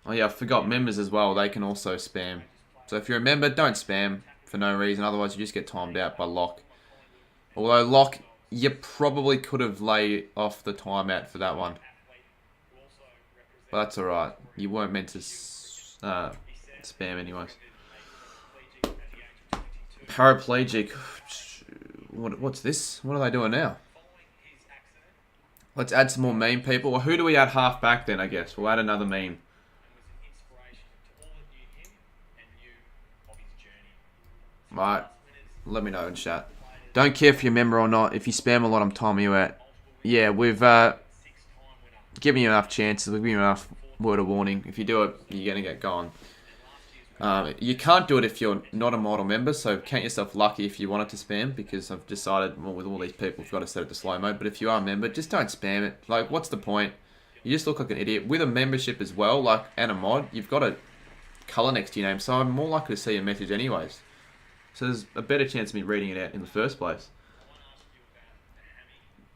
Oh yeah, I forgot members as well. They can also spam. So if you're a member, don't spam for no reason. Otherwise, you just get timed out by Lock. Although Lock, you probably could have laid off the timeout for that one. But that's alright. You weren't meant to spam anyways. Paraplegic. What's this? What are they doing now? Let's add some more meme people. Well, who do we add half back then, I guess? We'll add another meme. Right. Let me know in chat. Don't care if you're a member or not. If you spam a lot, I'm timing you out. Yeah, we've given you enough chances. We've given you enough word of warning. If you do it, you're going to get gone. You can't do it if you're not a model member, so count yourself lucky if you wanted to spam, because I've decided, well, with all these people, we've got to set it to slow mode. But if you are a member, just don't spam it. Like, what's the point? You just look like an idiot. With a membership as well, like, and a mod, you've got a colour next to your name, so I'm more likely to see a message anyways. So there's a better chance of me reading it out in the first place.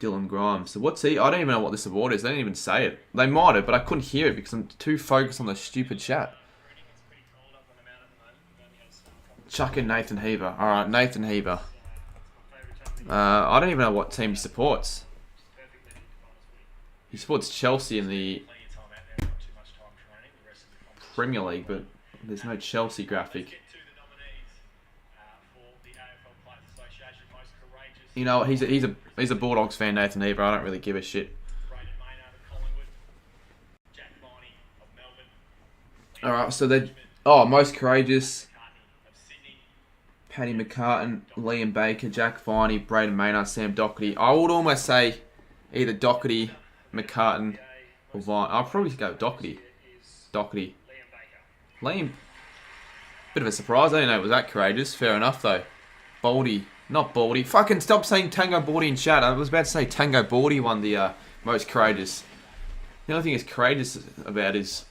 Dylan Grimes. So what's he? I don't even know what this award is. They didn't even say it. They might have, but I couldn't hear it because I'm too focused on the stupid chat. Chuck in Nathan Heaver. Alright, Nathan Heaver. I don't even know what team he supports. He supports Chelsea in the Premier League, but there's no Chelsea graphic. You know, he's a Bulldogs fan, Nathan Heaver. I don't really give a shit. Alright, so they're... Oh, most courageous. Paddy McCartan, Liam Baker, Jack Viney, Braden Maynard, Sam Doherty. I would almost say either Doherty, McCartan, or Viney. I'll probably go Doherty. Liam, bit of a surprise. I didn't know it was that courageous. Fair enough, though. Baldy. Not Baldy. Fucking stop saying Tango Baldy in chat. I was about to say Tango Baldy won the most courageous. The only thing is courageous about is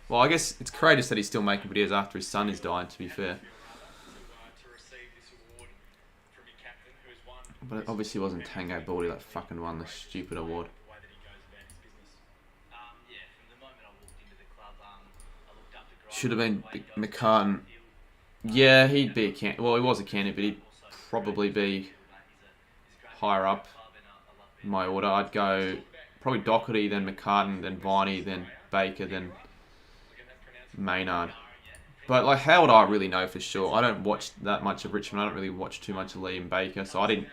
Well, I guess it's courageous that he's still making videos after his son is dying, to be fair. But it obviously wasn't Tango Baldy that fucking won the stupid award. Should have been McCartan. Yeah, he'd be a candidate. Well, he was a candidate, but he'd probably be higher up in my order. I'd go probably Doherty, then McCartan, then Viney, then Baker, then Maynard. But like, how would I really know for sure? I don't watch that much of Richmond. I don't really watch too much of Liam Baker, so I didn't.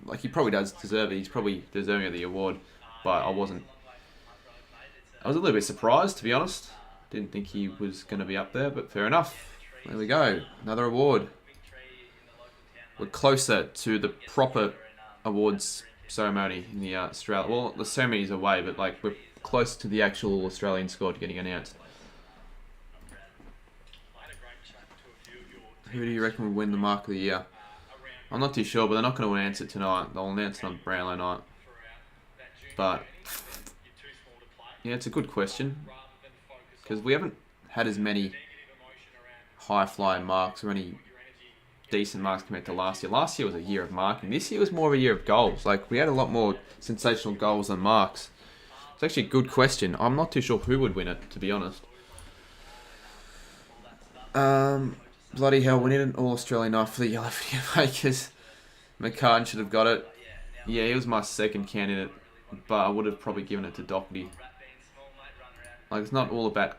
Like, he probably does deserve it. He's probably deserving of the award, but I wasn't. I was a little bit surprised, to be honest. Didn't think he was going to be up there, but fair enough. There we go. Another award. We're closer to the proper awards ceremony in the Australia. Well, the ceremony's away, but like, we're close to the actual Australian squad getting announced. Who do you reckon will win the Mark of the Year? I'm not too sure, but they're not going to announce it tonight. They'll announce it on Brownlow night. But yeah, it's a good question, because we haven't had as many high-flying marks or any decent marks compared to last year. Last year was a year of marking. This year was more of a year of goals. Like, we had a lot more sensational goals than marks. It's actually a good question. I'm not too sure who would win it, to be honest. Bloody hell, we need an All-Australian night for the yellow video makers. McCartan should have got it. Yeah, he was my second candidate, but I would have probably given it to Doherty. Like, it's not all about...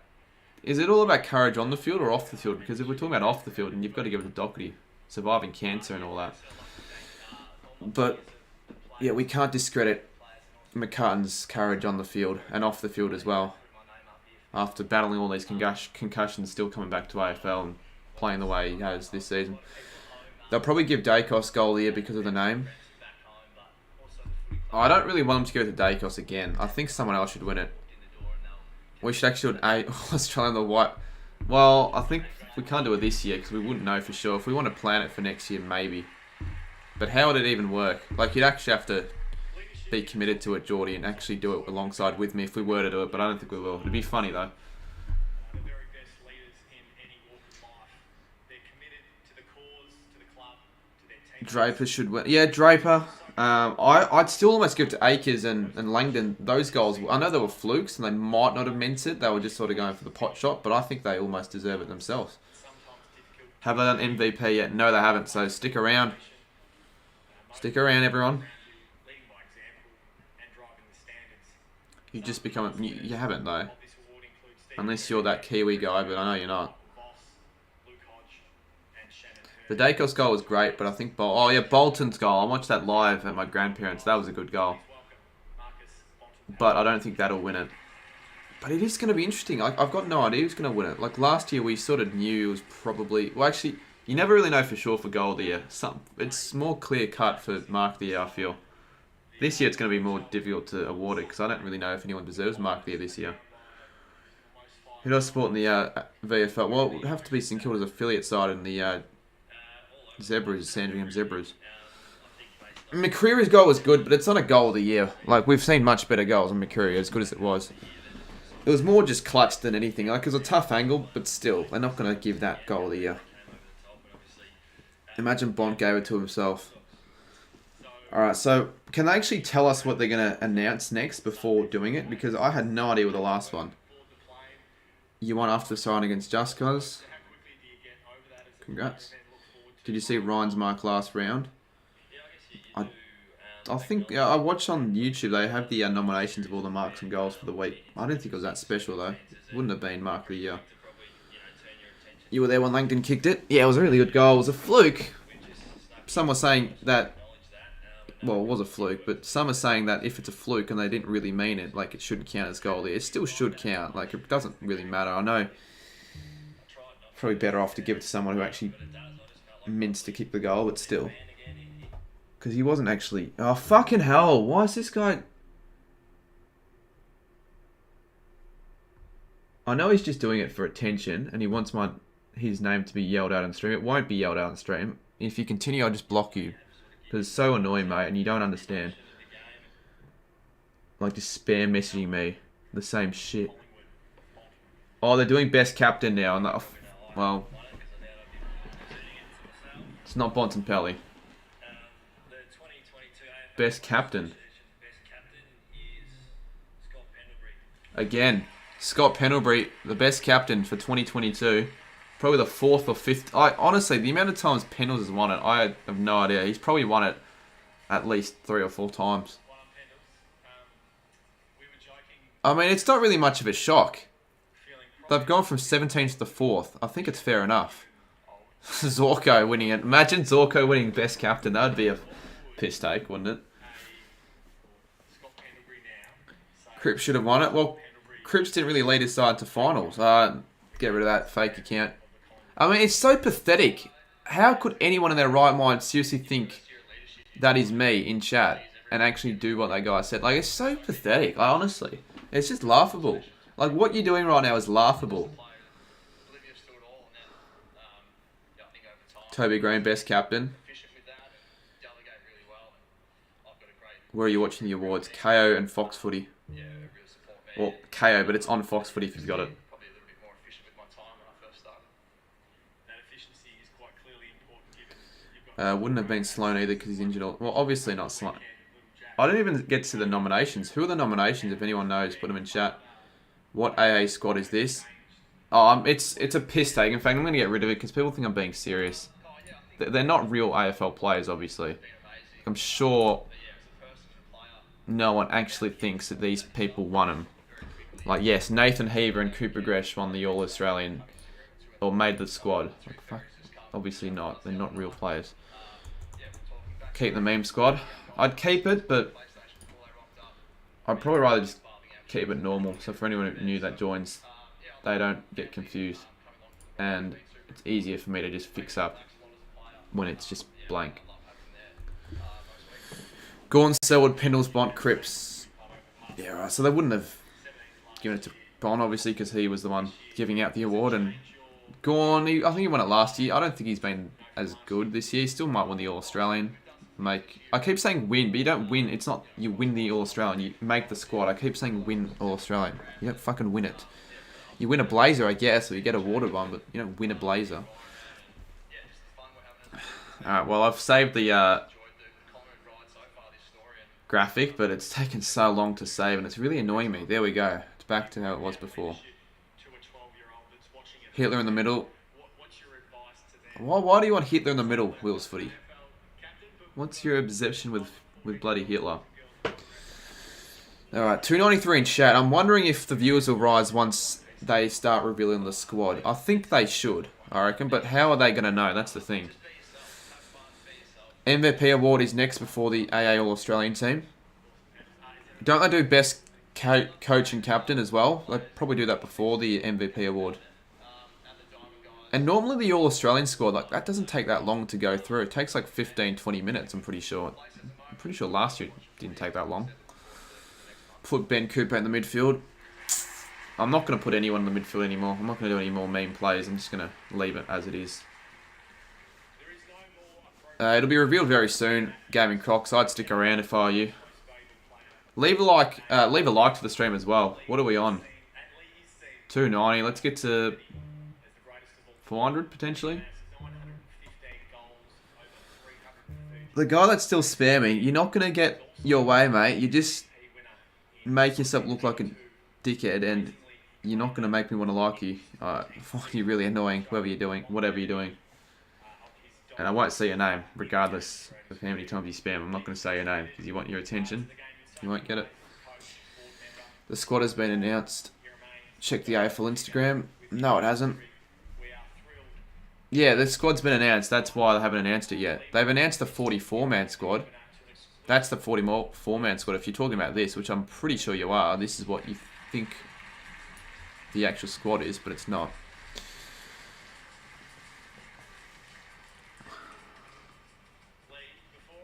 Is it all about courage on the field or off the field? Because if we're talking about off the field, then you've got to give it to Doherty. Surviving cancer and all that. But, yeah, we can't discredit McCartan's courage on the field and off the field as well. After battling all these concussions, still coming back to AFL and playing the way he has this season. They'll probably give Dacos goal of the year because of the name. I don't really want him to go to Dacos again. I think someone else should win it. We should actually do an Australian the white. Well, I think we can't do it this year because we wouldn't know for sure. If we want to plan it for next year, maybe. But how would it even work? Like, you'd actually have to be committed to it, Geordie, and actually do it alongside with me if we were to do it. But I don't think we will. It'd be funny though. Draper should win. Yeah, Draper. I'd still almost give it to Akers and Langdon. Those goals, I know they were flukes and they might not have meant it. They were just sort of going for the pot shot, but I think they almost deserve it themselves. Have they done MVP yet? No, they haven't, so stick around. Stick around, everyone. You just become... You haven't, though. Unless you're that Kiwi guy, but I know you're not. The Dacos goal was great, but I think... Oh, yeah, Bolton's goal. I watched that live at my grandparents'. That was a good goal. But I don't think that'll win it. But it is going to be interesting. I've got no idea who's going to win it. Like, last year, we sort of knew it was probably... Well, actually, you never really know for sure for goal of the year. It's more clear-cut for Mark of the Year, I feel. This year, it's going to be more difficult to award it, because I don't really know if anyone deserves Mark of the Year this year. Who does support in the VFL? Well, it would have to be St Kilda's affiliate side in the... Zebras, Sandringham Zebras. McCreary's goal was good, but it's not a goal of the year. Like, we've seen much better goals on McCreary, as good as it was. It was more just clutch than anything. Like, it was a tough angle, but still, they're not going to give that goal of the year. Imagine Bond gave it to himself. Alright, so, can they actually tell us what they're going to announce next before doing it? Because I had no idea with the last one. You won after the sign against Just Cause. Congrats. Did you see Ryan's mark last round? I think I watched on YouTube. They have the nominations of all the marks and goals for the week. I don't think it was that special though. It wouldn't have been Mark of the Year. You were there when Langdon kicked it. Yeah, it was a really good goal. It was a fluke. Some were saying that. Well, it was a fluke, but some are saying that if it's a fluke and they didn't really mean it, like it shouldn't count as goal. It still should count. Like it doesn't really matter. I know. Probably better off to give it to someone who actually meant to kick the goal, but still. Because he wasn't actually... Oh, fucking hell. Why is this guy... I know he's just doing it for attention, and he wants his name to be yelled out on stream. It won't be yelled out on stream. If you continue, I'll just block you. Because it's so annoying, mate, and you don't understand. Like, just spam messaging me the same shit. Oh, they're doing best captain now. And well, it's not Bontempelli. Best captain. Again, Scott Pendlebury, the best captain for 2022. Probably the 4th or 5th. Honestly, the amount of times Pendles has won it, I have no idea. He's probably won it at least 3 or 4 times. I mean, it's not really much of a shock. They've gone from 17th to 4th. I think it's fair enough. Zorko winning it. Imagine Zorko winning best captain. That would be a piss take, wouldn't it? Cripps should have won it. Well, Cripps didn't really lead his side to finals. Get rid of that fake account. I mean, it's so pathetic. How could anyone in their right mind seriously think that is me in chat and actually do what that guy said? Like, it's so pathetic. Like, honestly, it's just laughable. Like, what you're doing right now is laughable. Toby Green, best captain. Where are you watching the awards? KO and Fox Footy. Well, KO, but it's on Fox Footy if you've got it. Wouldn't have been Sloan either because he's injured. Well, obviously not Sloan. I didn't even get to the nominations. Who are the nominations? If anyone knows, put them in chat. What AA squad is this? Oh, it's a piss take. In fact, I'm going to get rid of it because people think I'm being serious. They're not real AFL players, obviously. I'm sure no one actually thinks that these people won them. Like, yes, Nathan Heaver and Cooper Gresh won the All-Australian, or made the squad. Like, fuck, obviously not. They're not real players. Keep the meme squad. I'd keep it, but I'd probably rather just keep it normal. So for anyone new that joins, they don't get confused. And it's easier for me to just fix up when it's just blank. Gorn, Selwood, Pendles, Bont, Cripps. Yeah, right. So they wouldn't have given it to Bont, obviously, because he was the one giving out the award. And Gorn, I think he won it last year. I don't think he's been as good this year. He still might win the All-Australian. I keep saying win, but you don't win. It's not you win the All-Australian. You make the squad. I keep saying win All-Australian. You don't fucking win it. You win a blazer, I guess, or you get awarded one, but you don't win a blazer. Alright, well, I've saved the graphic, but it's taken so long to save, and it's really annoying me. There we go. It's back to how it was before. Hitler in the middle. Why do you want Hitler in the middle, Will's Footy? What's your obsession with bloody Hitler? Alright, 293 in chat. I'm wondering if the viewers will rise once they start revealing the squad. I think they should, I reckon, but how are they going to know? That's the thing. MVP award is next before the AA All-Australian team. Don't they do best coach and captain as well? They probably do that before the MVP award. And normally the All-Australian squad, like, that doesn't take that long to go through. It takes like 15, 20 minutes, I'm pretty sure. I'm pretty sure last year it didn't take that long. Put Ben Cooper in the midfield. I'm not going to put anyone in the midfield anymore. I'm not going to do any more meme plays. I'm just going to leave it as it is. It'll be revealed very soon. Gaming Crocs. I'd stick around if I were you. Leave a like to the stream as well. What are we on? 290. Let's get to 400 potentially. The guy that's still spamming, you're not going to get your way, mate. You just make yourself look like a dickhead, and you're not going to make me want to like you. I find you really annoying, whatever you're doing. And I won't say your name, regardless of how many times you spam. I'm not going to say your name, because you want your attention. You won't get it. The squad has been announced. Check the AFL Instagram. No, it hasn't. Yeah, the squad's been announced. That's why they haven't announced it yet. They've announced the 44-man squad. That's the 44-man squad. If you're talking about this, which I'm pretty sure you are, this is what you think the actual squad is, but it's not.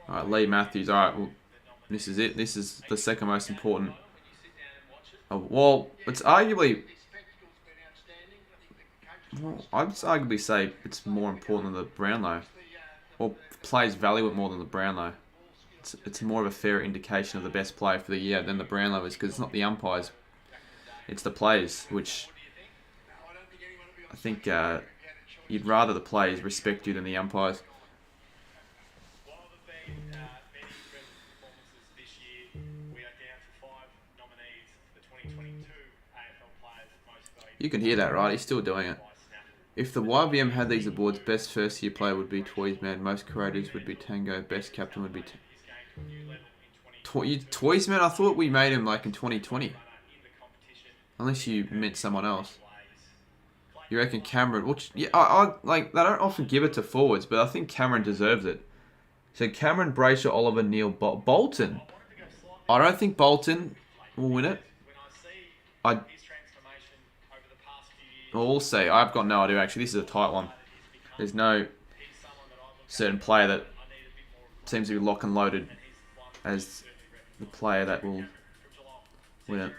Alright, Lee Matthews. Alright, well, this is it. This is the second most important. Oh, well, it's arguably... Well, I'd arguably say it's more important than the Brownlow. Or plays value it more than the Brownlow. It's more of a fair indication of the best player for the year than the Brownlow is, because it's not the umpires. It's the players, which I think you'd rather the players respect you than the umpires. While there've been many incredible performances this year, we are down to 5 nominees for the 2022 AFL Players Most Valuable. You can hear that, right? He's still doing it. If the YBM had these awards, best first year player would be Toysman, most courageous would be Tango, best captain would be Toysman. I thought we made him like in 2020. Unless you meant someone else. You reckon Cameron? Which, yeah, I like. They don't often give it to forwards, but I think Cameron deserves it. So Cameron, Brayshaw, Oliver, Neil, Bolton. I don't think Bolton will win it. We'll see. I've got no idea, actually. This is a tight one. There's no certain player that seems to be lock and loaded as the player that will win it.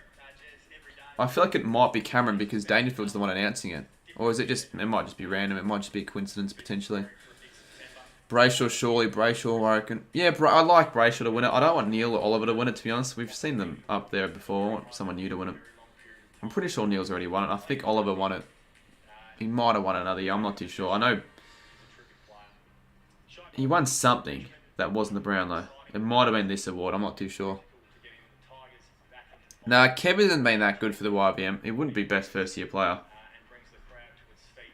I feel like it might be Cameron because Dangerfield's the one announcing it. Or is it just... It might just be random. It might just be a coincidence, potentially. Brayshaw, surely. Brayshaw, I reckon. Yeah, I like Brayshaw to win it. I don't want Neil or Oliver to win it, to be honest. We've seen them up there before. I want someone new to win it. I'm pretty sure Neil's already won it. I think Oliver won it. He might have won another year. I'm not too sure. I know he won something that wasn't the Brownlow. It might have been this award. I'm not too sure. Nah, Kev hasn't been that good for the YBM. He wouldn't be best first year player.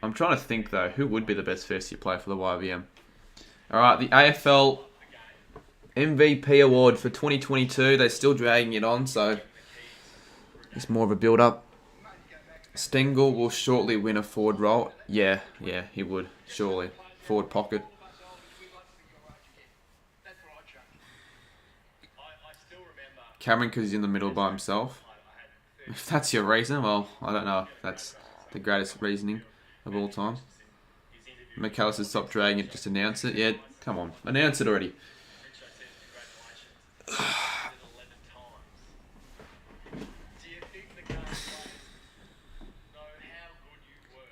I'm trying to think though. Who would be the best first year player for the YBM? Alright, the AFL MVP award for 2022. They're still dragging it on, so it's more of a build-up. Stengel will shortly win a forward role. Yeah, he would. Surely. Forward pocket. Cameron because he's in the middle by himself. If that's your reason, well, I don't know if that's the greatest reasoning of all time. McAllister, stop dragging it, just announce it. Yeah, come on. Announce it already.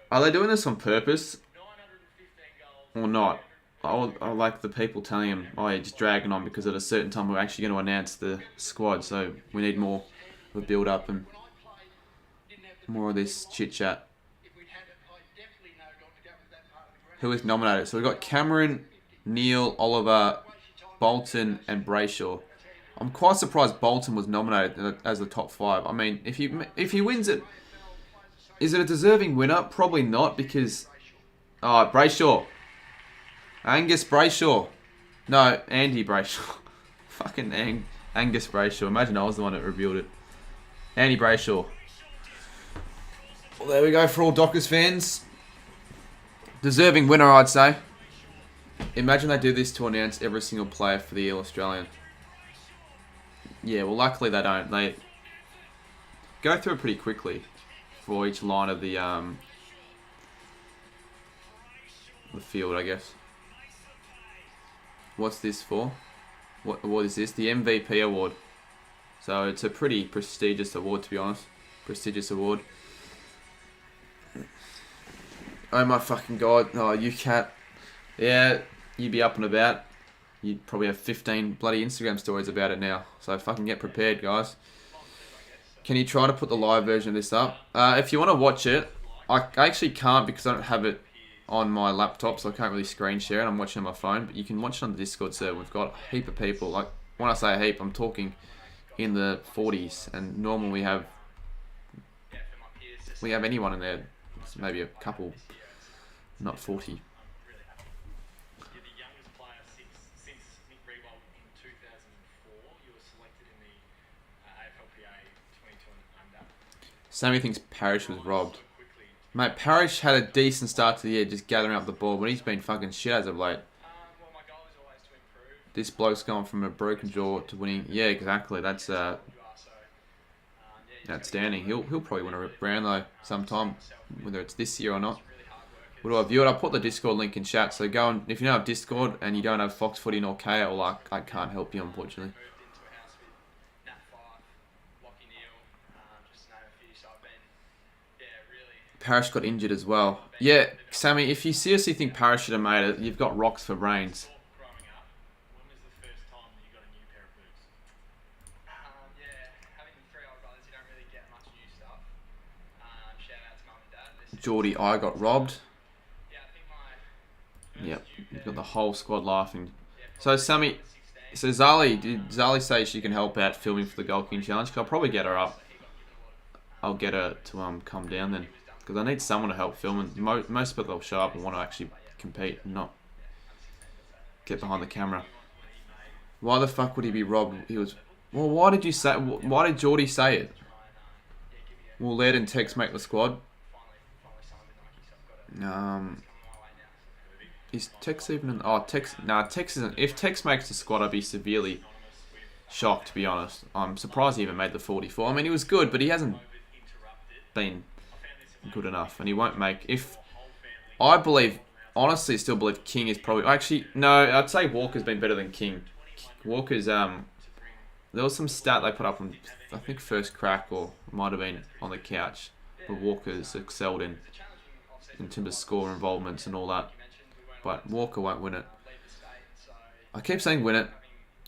Are they doing this on purpose or not? I like the people telling him, oh, you're just dragging on because at a certain time we're actually going to announce the squad, so we need more of a build-up and more of this chit-chat. Who is nominated? So we've got Cameron, Neil, Oliver, Bolton, and Brayshaw. I'm quite surprised Bolton was nominated as the top 5. I mean, if he wins it, is it a deserving winner? Probably not, because... Oh, Brayshaw. Angus Brayshaw. No, Andy Brayshaw. Fucking Angus Brayshaw. Imagine I was the one that revealed it. Andy Brayshaw. Well, there we go for all Dockers fans. Deserving winner, I'd say. Imagine they do this to announce every single player for the Australian. Yeah, well, luckily they don't. They go through it pretty quickly for each line of the field, I guess. What's this for? What award is this? The MVP award. So it's a pretty prestigious award, to be honest. Prestigious award. Oh my fucking god. Oh, you cat. Yeah, you'd be up and about. You'd probably have 15 bloody Instagram stories about it now. So fucking get prepared, guys. Can you try to put the live version of this up? If you want to watch it, I actually can't because I don't have it on my laptop, so I can't really screen share it. I'm watching on my phone, but you can watch it on the Discord server. We've got a heap of people. Like, when I say a heap, I'm talking in the 40s, and normally we have anyone in there. It's maybe a couple, not 40. Sammy thinks Parrish was robbed. Mate, Parrish had a decent start to the year just gathering up the ball, but he's been fucking shit as of late. This bloke's gone from a broken jaw to winning. Yeah, exactly. That's outstanding. He'll probably win a Brownlow sometime, whether it's this year or not. What do I view it? I'll put the Discord link in chat, so go on. If you don't have Discord and you don't have Fox Footy nor KO, I can't help you, unfortunately. Parrish got injured as well. Yeah, Sammy, if you seriously think Parrish should have made it, you've got rocks for brains. Geordie, I got robbed. Yep, you've got the whole squad laughing. So Sammy, so Zali, did Zali say she can help out filming for the Gold King Challenge? Cause I'll probably get her up. I'll get her to come down then, because I need someone to help film, and most people will show up and want to actually compete, and not get behind the camera. Why the fuck would he be robbed? He was. Well, why did you say? Why did Geordie say it? Will Laird and Tex make the squad? Is Tex even in... Oh, Tex... Nah, Tex isn't... If Tex makes the squad, I'd be severely shocked, to be honest. I'm surprised he even made the 44. I mean, he was good, but he hasn't been good enough. And he won't make... If... I believe... Honestly, still believe King is probably... Actually, no, I'd say Walker's been better than King. Walker's... There was some stat they put up on... I think first crack, or might have been on the couch. But Walker's excelled in terms of score involvements and all that. But Walker won't win it. I keep saying win it.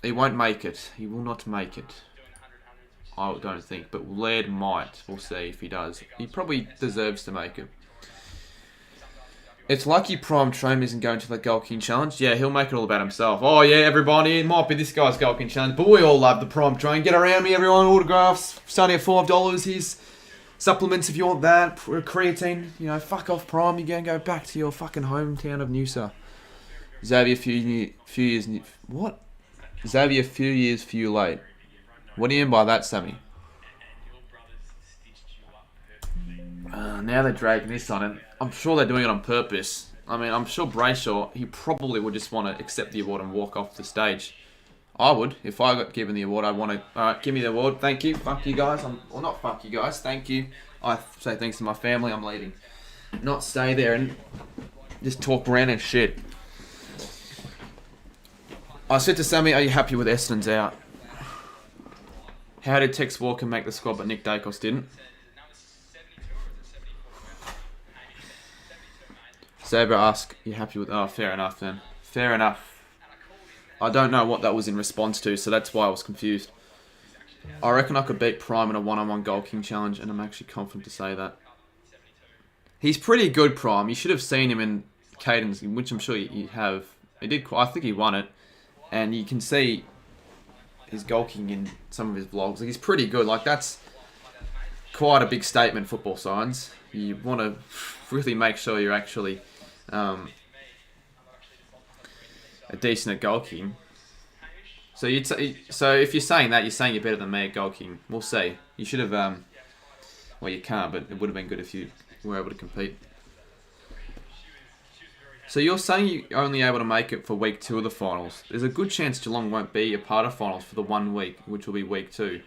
He won't make it. He will not make it. I don't think. But Laird might. We'll see if he does. He probably deserves to make it. It's lucky Prime Train isn't going to the Gold King Challenge. Yeah, he'll make it all about himself. Oh yeah, everybody, it might be this guy's Gold King Challenge, but we all love the Prime Train. Get around me, everyone. Autographs starting at $5. Here's supplements if you want that. Creatine, you know, fuck off Prime. You can go back to your fucking hometown of Noosa. Xavier, few years. What? Xavier, few years, few late. What do you mean by that, Sammy? Now they're dragging this on him. I'm sure they're doing it on purpose. I mean, I'm sure Brayshaw, he probably would just want to accept the award and walk off the stage. I would. If I got given the award, I'd want to, alright, give me the award. Thank you. Fuck you guys. Well, not fuck you guys. Thank you. I say thanks to my family. I'm leaving. Not stay there and just talk random shit. I said to Sammy, are you happy with Essendon's out? How did Tex Walker make the squad but Nick Dacos didn't? Xavier asked, you happy with... Oh, fair enough then. Fair enough. I don't know what that was in response to, so that's why I was confused. I reckon I could beat Prime in a one-on-one Gold King Challenge, and I'm actually confident to say that. He's pretty good, Prime. You should have seen him in Caden's, which I'm sure you have. He did. I think he won it, and you can see his Gold King in some of his vlogs. Like, he's pretty good. Like, that's quite a big statement, football science. You want to really make sure you're actually a decent at Gold King. So you'd say, so if you're saying that, you're saying you're better than me at Gold King. We'll see. You should have. Well, you can't, but it would have been good if you were able to compete. So you're saying you're only able to make it for week 2 of the finals. There's a good chance Geelong won't be a part of finals for the 1 week, which will be week 2,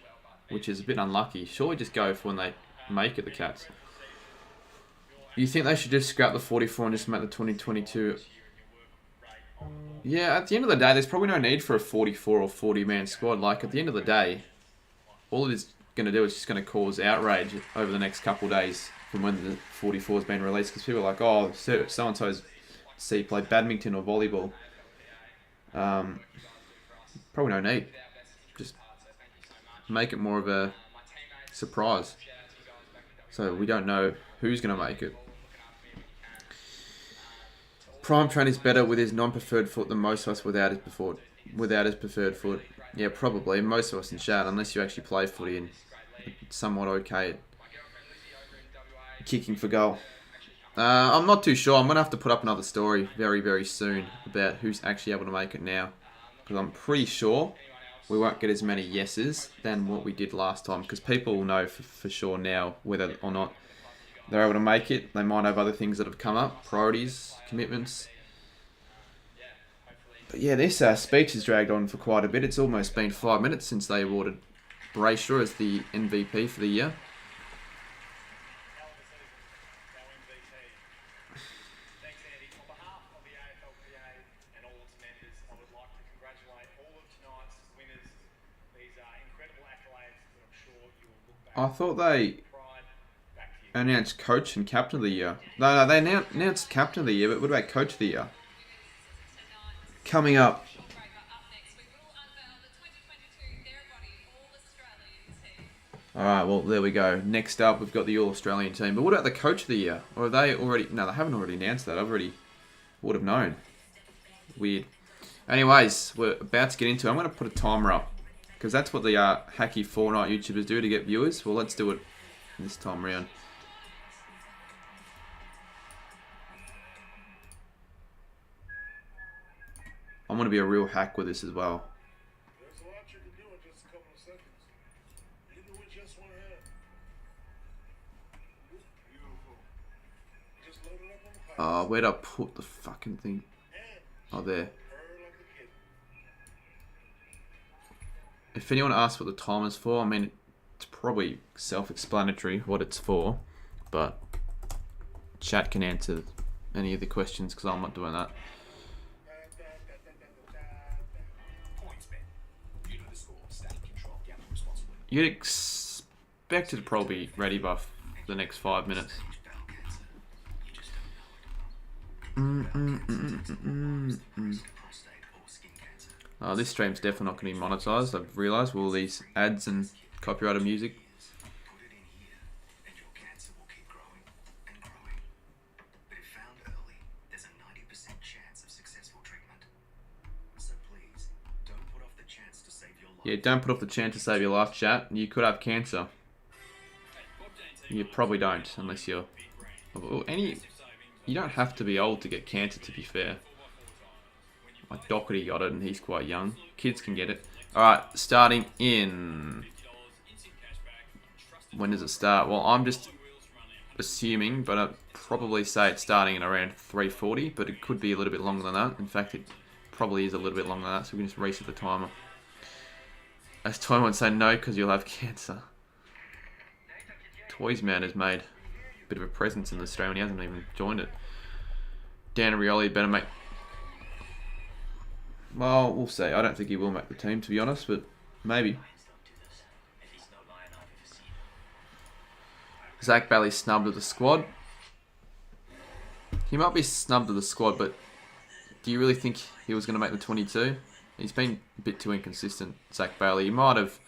which is a bit unlucky. Surely just go for when they make it, the Cats. You think they should just scrap the 44 and just make the 2022? Yeah, at the end of the day, there's probably no need for a 44 or 40-man squad. Like, at the end of the day, all it is going to do is just going to cause outrage over the next couple of days from when the 44 has been released. Because people are like, oh, so-and-so's play badminton or volleyball. Probably no need. Just make it more of a surprise. So we don't know who's going to make it. Prime Train is better with his non-preferred foot than most of us without his preferred foot. Yeah, probably. Most of us in chat, unless you actually play footy and somewhat okay at kicking for goal. I'm not too sure. I'm going to have to put up another story very, very soon about who's actually able to make it now. Because I'm pretty sure we won't get as many yeses than what we did last time. Because people will know for sure now whether or not they're able to make it. They might have other things that have come up, priorities, commitments. But yeah, this speech has dragged on for quite a bit. It's almost been 5 minutes since they awarded Brayshaw as the MVP for the year. Thanks, Andy. On behalf of the AFLPA and all its members, I would like to congratulate all of tonight's winners. These are incredible accolades that I'm sure you will look back I thought they to. announced coach and captain of the year. No, they announced captain of the year, but what about coach of the year? Coming up. Alright, well, there we go. Next up, we've got the All-Australian team. But what about the coach of the year? Or have they already... No, they haven't already announced that. I've already would have known. Weird. Anyways, we're about to get into it. I'm going to put a timer up. Because that's what the hacky Fortnite YouTubers do to get viewers. Well, let's do it this time around. I'm going to be a real hack with this as well. There's a lot you can do in just a couple of seconds. Even with just one hand. Beautiful. Just load it up on the pipe. Where'd I put the fucking thing? Oh, there. Purr like a kid. If anyone asks what the timer's for, I mean, it's probably self-explanatory what it's for. But chat can answer any of the questions because I'm not doing that. You'd expect it to probably be ready by the next 5 minutes. This stream's definitely not going to be monetized. I've realised with all these ads and copyrighted music. Yeah, don't put off the chance to save your life, chat. You could have cancer. You probably don't, unless you're... You don't have to be old to get cancer, to be fair. Like Doherty got it, and he's quite young. Kids can get it. Alright, starting in... When does it start? Well, I'm just assuming, but I'd probably say it's starting at around 3:40, but it could be a little bit longer than that. In fact, it probably is a little bit longer than that, so we can just reset the timer. As Toy won't say no because you'll have cancer. Toys Man has made a bit of a presence in the stream and he hasn't even joined it. Dan Rioli better make... Well, we'll see. I don't think he will make the team, to be honest, but maybe. Zach Bailey snubbed of the squad. He might be snubbed of the squad, but do you really think he was going to make the 22? He's been a bit too inconsistent, Zach Bailey. He might have...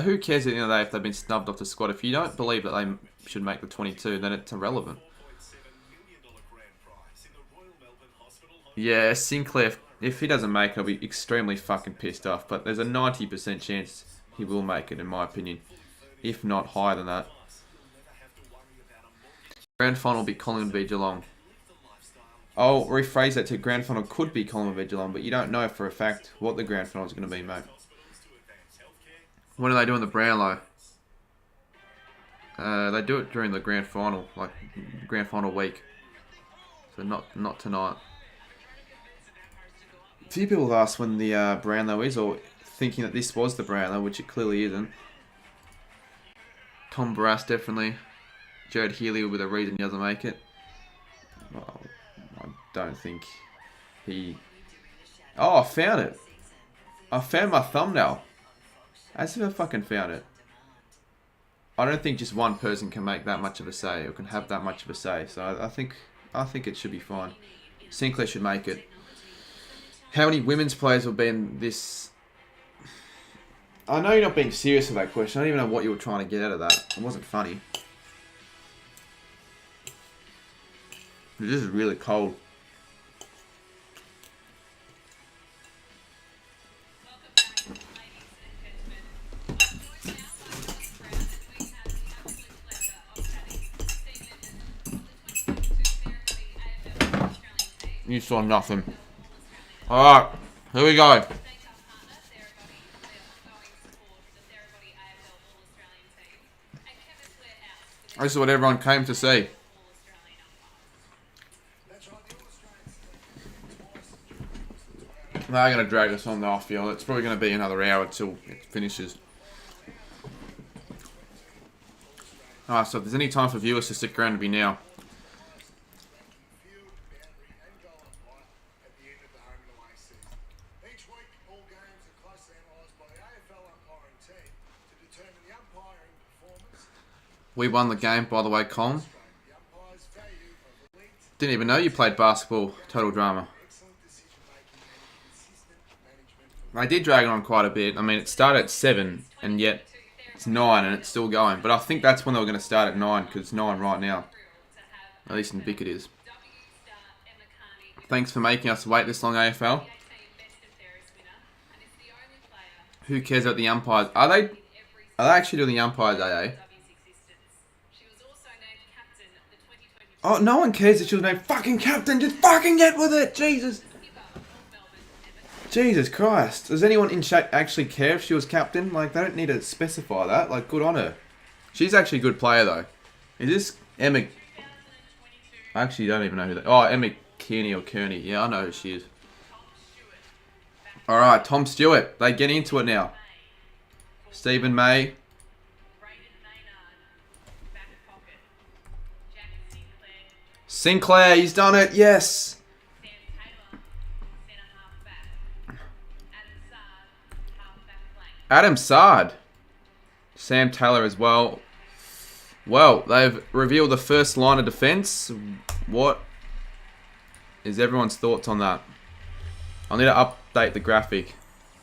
who cares at the end of the day if they've been snubbed off the squad? If you don't believe that they should make the 22, then it's irrelevant. Yeah, Sinclair, if he doesn't make it, I'll be extremely fucking pissed off. But there's a 90% chance he will make it, in my opinion. If not higher than that. Grand final will be Collingwood v Geelong. I'll rephrase that to grand final could be Collingwood v Geelong, but you don't know for a fact what the grand final is going to be, mate. When are they doing the Brownlow? They do it during the grand final, like grand final week. So not tonight. A few people have asked when the Brownlow is, or thinking that this was the Brownlow, which it clearly isn't. Tom Barras definitely. Jared Healy will be the reason he doesn't make it. Well, I don't think he... Oh, I found it. I found my thumbnail. As if I fucking found it. I don't think just one person can make that much of a say or can have that much of a say. So I think it should be fine. Sinclair should make it. How many women's players have been this... I know you're not being serious with that question. I don't even know what you were trying to get out of that. It wasn't funny. This is really cold. You saw nothing. Alright, here we go. This is what everyone came to see. They're going to drag us on the off-field. It's probably going to be another hour until it finishes. Alright, so if there's any time for viewers to stick around to be now. We won the game, by the way, Colin. Didn't even know you played basketball. Total drama. I did drag it on quite a bit. I mean, it started at 7, and yet It's 9 and it's still going. But I think that's when they were going to start at 9 because it's 9 right now. At least in Vic it is. Thanks for making us wait this long, AFL. Who cares about the umpires? Are they actually doing the umpires, AA? Oh, no one cares that she was named fucking captain. Just fucking get with it. Jesus. Jesus Christ. Does anyone in chat actually care if she was captain? Like, they don't need to specify that. Like, good on her. She's actually a good player, though. Is this Emma? I actually don't even know who that... Oh, Emma Kearney or Kearney. Yeah, I know who she is. Alright, Tom Stewart. They get into it now. Stephen May. Sinclair, he's done it. Yes. Adam Sard. Sam Taylor as well. Well, they've revealed the first line of defence. What is everyone's thoughts on that? I'll need to update the graphic.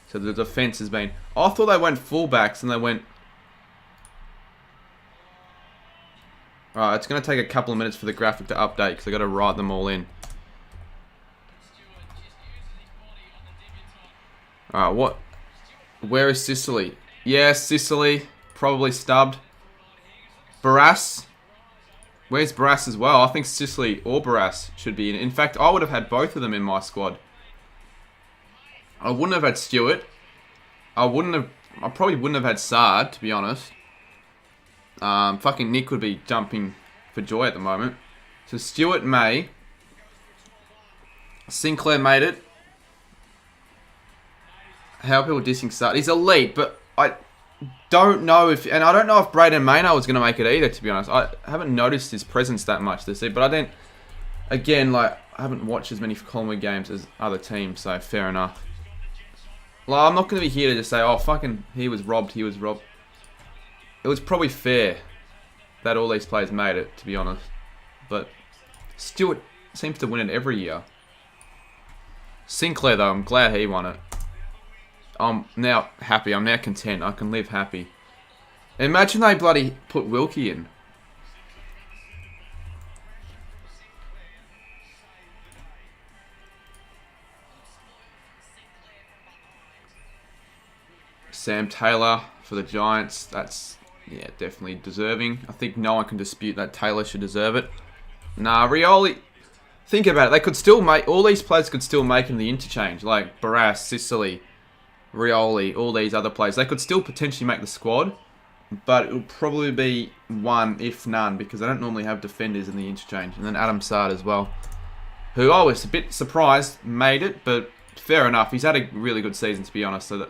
So the defence has been... I thought they went fullbacks and they went... Alright, it's going to take a couple of minutes for the graphic to update because I've got to write them all in. Alright, what... Where is Sicily? Yes, Sicily. Probably stubbed. Barras. Where's Barras as well? I think Sicily or Barras should be in. In fact, I would have had both of them in my squad. I wouldn't have had Stewart. I probably wouldn't have had Sard, to be honest. Fucking Nick would be jumping for joy at the moment. So Stewart May. Sinclair made it. How are people dissing Sard? He's elite, but I don't know if... And I don't know if Braden Maynard was going to make it either, to be honest. I haven't noticed his presence that much this year, but I didn't... Again, like, I haven't watched as many Collingwood games as other teams, so fair enough. Like, I'm not going to be here to just say, oh, fucking, he was robbed. It was probably fair that all these players made it, to be honest. But Stewart seems to win it every year. Sinclair, though, I'm glad he won it. I'm now happy. I'm now content. I can live happy. Imagine they bloody put Wilkie in. Sam Taylor for the Giants. That's, yeah, definitely deserving. I think no one can dispute that Taylor should deserve it. Nah, Rioli... Think about it. They could still make... All these players could still make in the interchange. Like Barras, Sicily, Rioli, all these other players. They could still potentially make the squad. But it would probably be one, if none, because they don't normally have defenders in the interchange. And then Adam Sard as well. Who I was a bit surprised made it, but fair enough. He's had a really good season, to be honest. So that...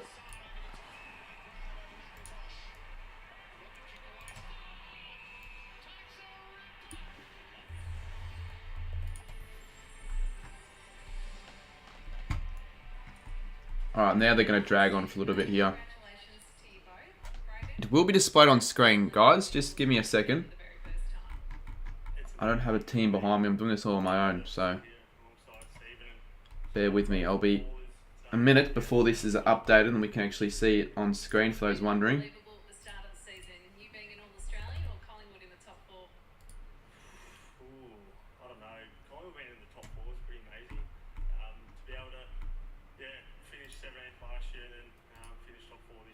Alright, now they're going to drag on for a little bit here. It will be displayed on screen, guys. Just give me a second. I don't have a team behind me. I'm doing this all on my own, so bear with me. I'll be a minute before this is updated and we can actually see it on screen for those wondering.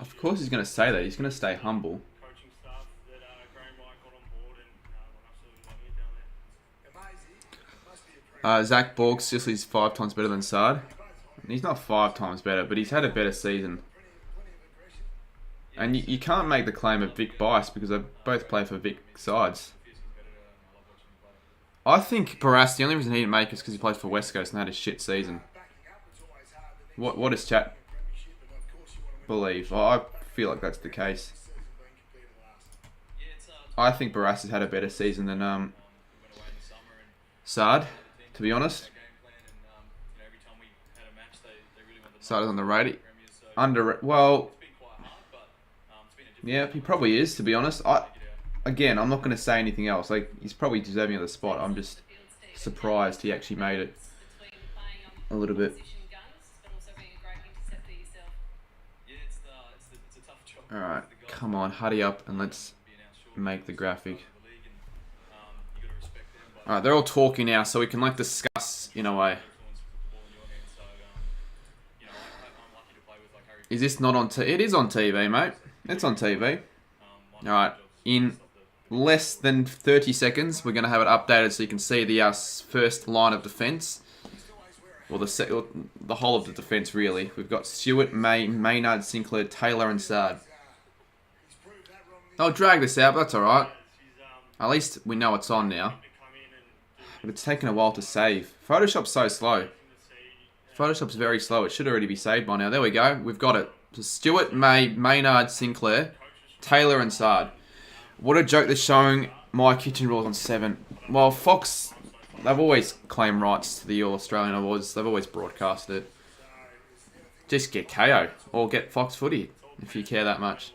Of course he's going to say that. He's going to stay humble. Zach Borg, Sicily's 5 times better than Sard. He's not 5 times better, but he's had a better season. And you can't make the claim of Vic bias because they both play for Vic sides. I think Barras, the only reason he didn't make it is because he plays for West Coast and had a shit season. What does chat believe? I feel like that's the case. I think Barras has had a better season than Sard, to be honest. Sard is on the radio. Well, yeah, he probably is, to be honest. Again, I'm not going to say anything else. Like, he's probably deserving of the spot. I'm just surprised he actually made it a little bit. Alright, Come on, hurry up and let's make the graphic. Alright, they're all talking now, so we can like discuss in a way. Is this not on TV? It is on TV, mate. It's on TV. Alright, in less than 30 seconds, we're going to have it updated so you can see the first line of defence. Or the whole of the defence, really. We've got Stewart, Maynard, Sinclair, Taylor, and Sard. I'll drag this out, but that's alright. At least we know it's on now. But it's taken a while to save. Photoshop's so slow. Photoshop's very slow. It should already be saved by now. There we go. We've got it. So Stewart, Maynard, Sinclair, Taylor, and Sard. What a joke they're showing My Kitchen Rules on 7. Well, Fox, they've always claimed rights to the All-Australian Awards. They've always broadcasted it. Just get KO. Or get Fox Footy, if you care that much.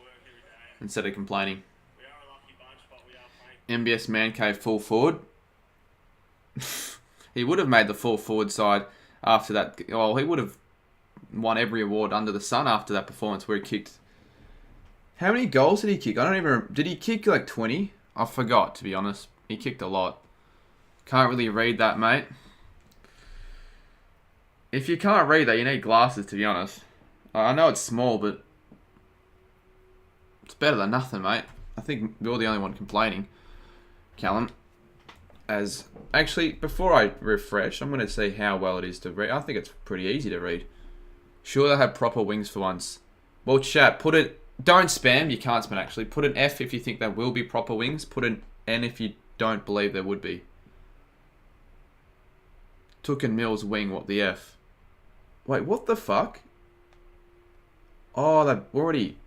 Instead of complaining. MBS Man Cave full forward. He would have made the full forward side after that. Well, he would have won every award under the sun after that performance where he kicked. How many goals did he kick? I don't even. Did he kick like 20? I forgot, to be honest. He kicked a lot. Can't really read that, mate. If you can't read that, you need glasses, to be honest. I know it's small, but it's better than nothing, mate. I think you're the only one complaining, Callum. Actually, before I refresh, I'm going to see how well it is to read. I think it's pretty easy to read. Sure, they have proper wings for once. Well, chat, put it. Don't spam. You can't spam, actually. Put an F if you think there will be proper wings. Put an N if you don't believe there would be. Took and Mills wing. What the F? Wait, what the fuck? Oh, they've already.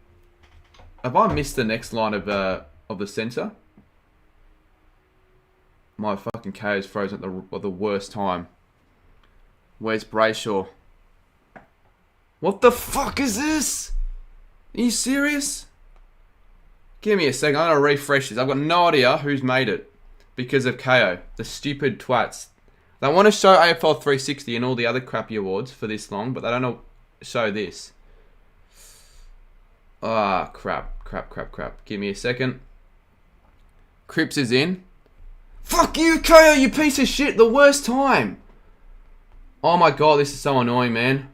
Have I missed the next line of the centre? My fucking KO's frozen at the worst time. Where's Brayshaw? What the fuck is this? Are you serious? Give me a second. I'm going to refresh this. I've got no idea who's made it because of KO. The stupid twats. They want to show AFL 360 and all the other crappy awards for this long, but they don't know show this. Ah, crap. Give me a second. Cripps is in. Fuck you, KO, you piece of shit. The worst time. Oh my god, this is so annoying, man.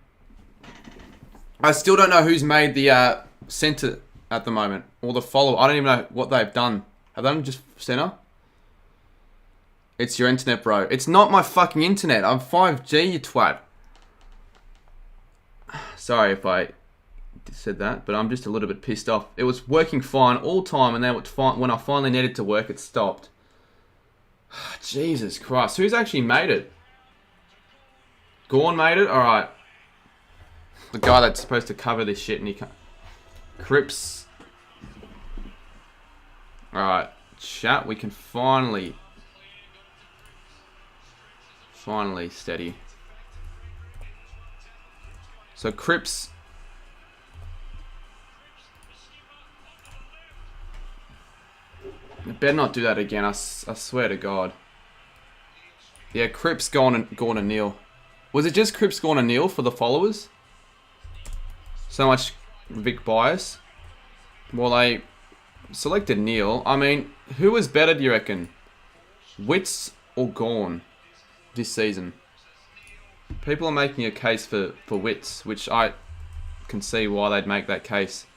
I still don't know who's made the centre at the moment. Or the follow. I don't even know what they've done. Have they done just centre? It's your internet, bro. It's not my fucking internet. I'm 5G, you twat. Sorry if I said that, but I'm just a little bit pissed off. It was working fine all time, and then when I finally needed to work, it stopped. Jesus Christ. Who's actually made it? Gorn made it? Alright. The guy that's supposed to cover this shit and he can't. Cripps. Alright. Chat, we can finally steady. So Cripps. I better not do that again, I swear to God. Yeah, Cripps, Gorn and Neil. Was it just Cripps, Gorn and Neil for the followers? So much Vic bias. Well, they selected Neil. I mean, who was better, do you reckon? Witts or Gorn this season? People are making a case for Witts, which I can see why they'd make that case.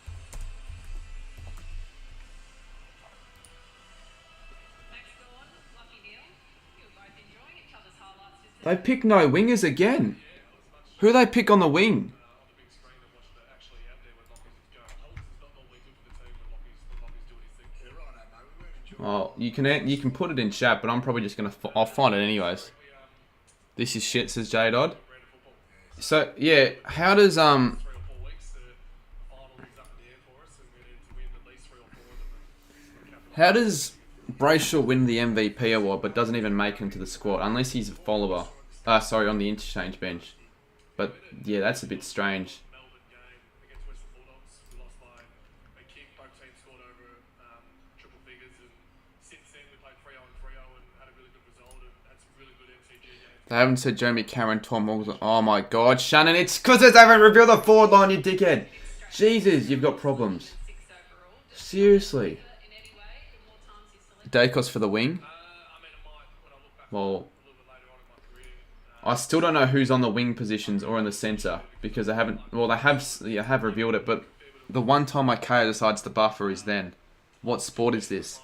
They pick no wingers again. Who they pick on the wing? Oh, you can put it in chat, but I'm probably just gonna. I'll find it anyways. This is shit, says J Dodd. So yeah, how does Brayshaw win the MVP award, but doesn't even make him to the squad unless he's a follower? Sorry, on the interchange bench. But yeah, that's a bit strange. They haven't said Jeremy Cameron, Tom Morgan. Oh my God, Shannon, it's because they haven't revealed the forward line, you dickhead. Jesus, you've got problems. Seriously. in any way, the more times you select. Dacos for the wing. I mean, it might when I look back Well, a little bit later on in my career. I still don't know who's on the wing positions or in the centre because they haven't. Well, they have revealed it, but the one time my KO decides to buffer is then. What sport is this?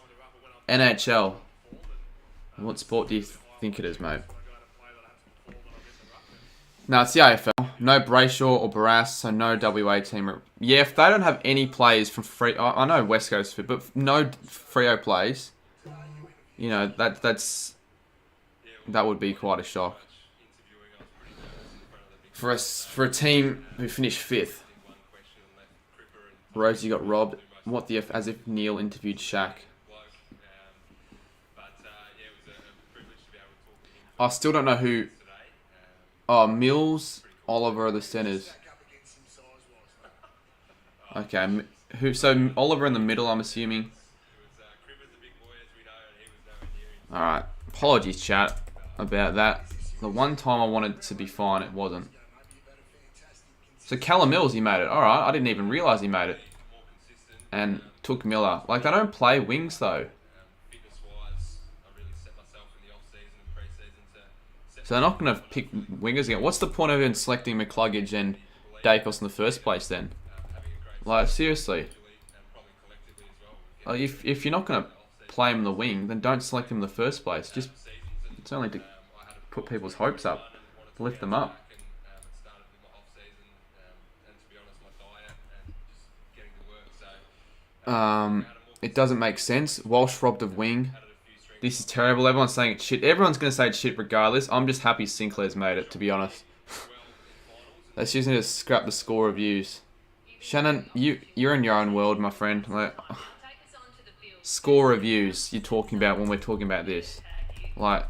NHL. What sport do you think it is, mate? No, it's the AFL. No Brayshaw or Barras, so no WA team. Yeah, if they don't have any players from Free... I know West Coast fit, but no Freo plays, you know, that would be quite a shock. For a team who finished 5th. Rosie got robbed. What the F? As if Neil interviewed Shaq. I still don't know who... Oh, Mills, Oliver are the centres. Okay, who? So Oliver in the middle, I'm assuming. Alright, apologies chat about that. The one time I wanted it to be fine, it wasn't. So Callum Mills, he made it. Alright, I didn't even realise he made it. And took Miller. Like, they don't play wings though. So they're not going to pick wingers again. What's the point of even selecting McCluggage and Dacos in the first place then? Like, seriously. Like, if you're not going to play him in the wing, then don't select him in the first place. Just, it's only to put people's hopes up, to lift them up. It doesn't make sense. Walsh robbed of wing. This is terrible. Everyone's saying it's shit. Everyone's going to say it's shit regardless. I'm just happy Sinclair's made it, to be honest. Let's just need to scrap the score reviews. Shannon, you're in your own world, my friend. Like, score reviews you're talking about when we're talking about this. Like,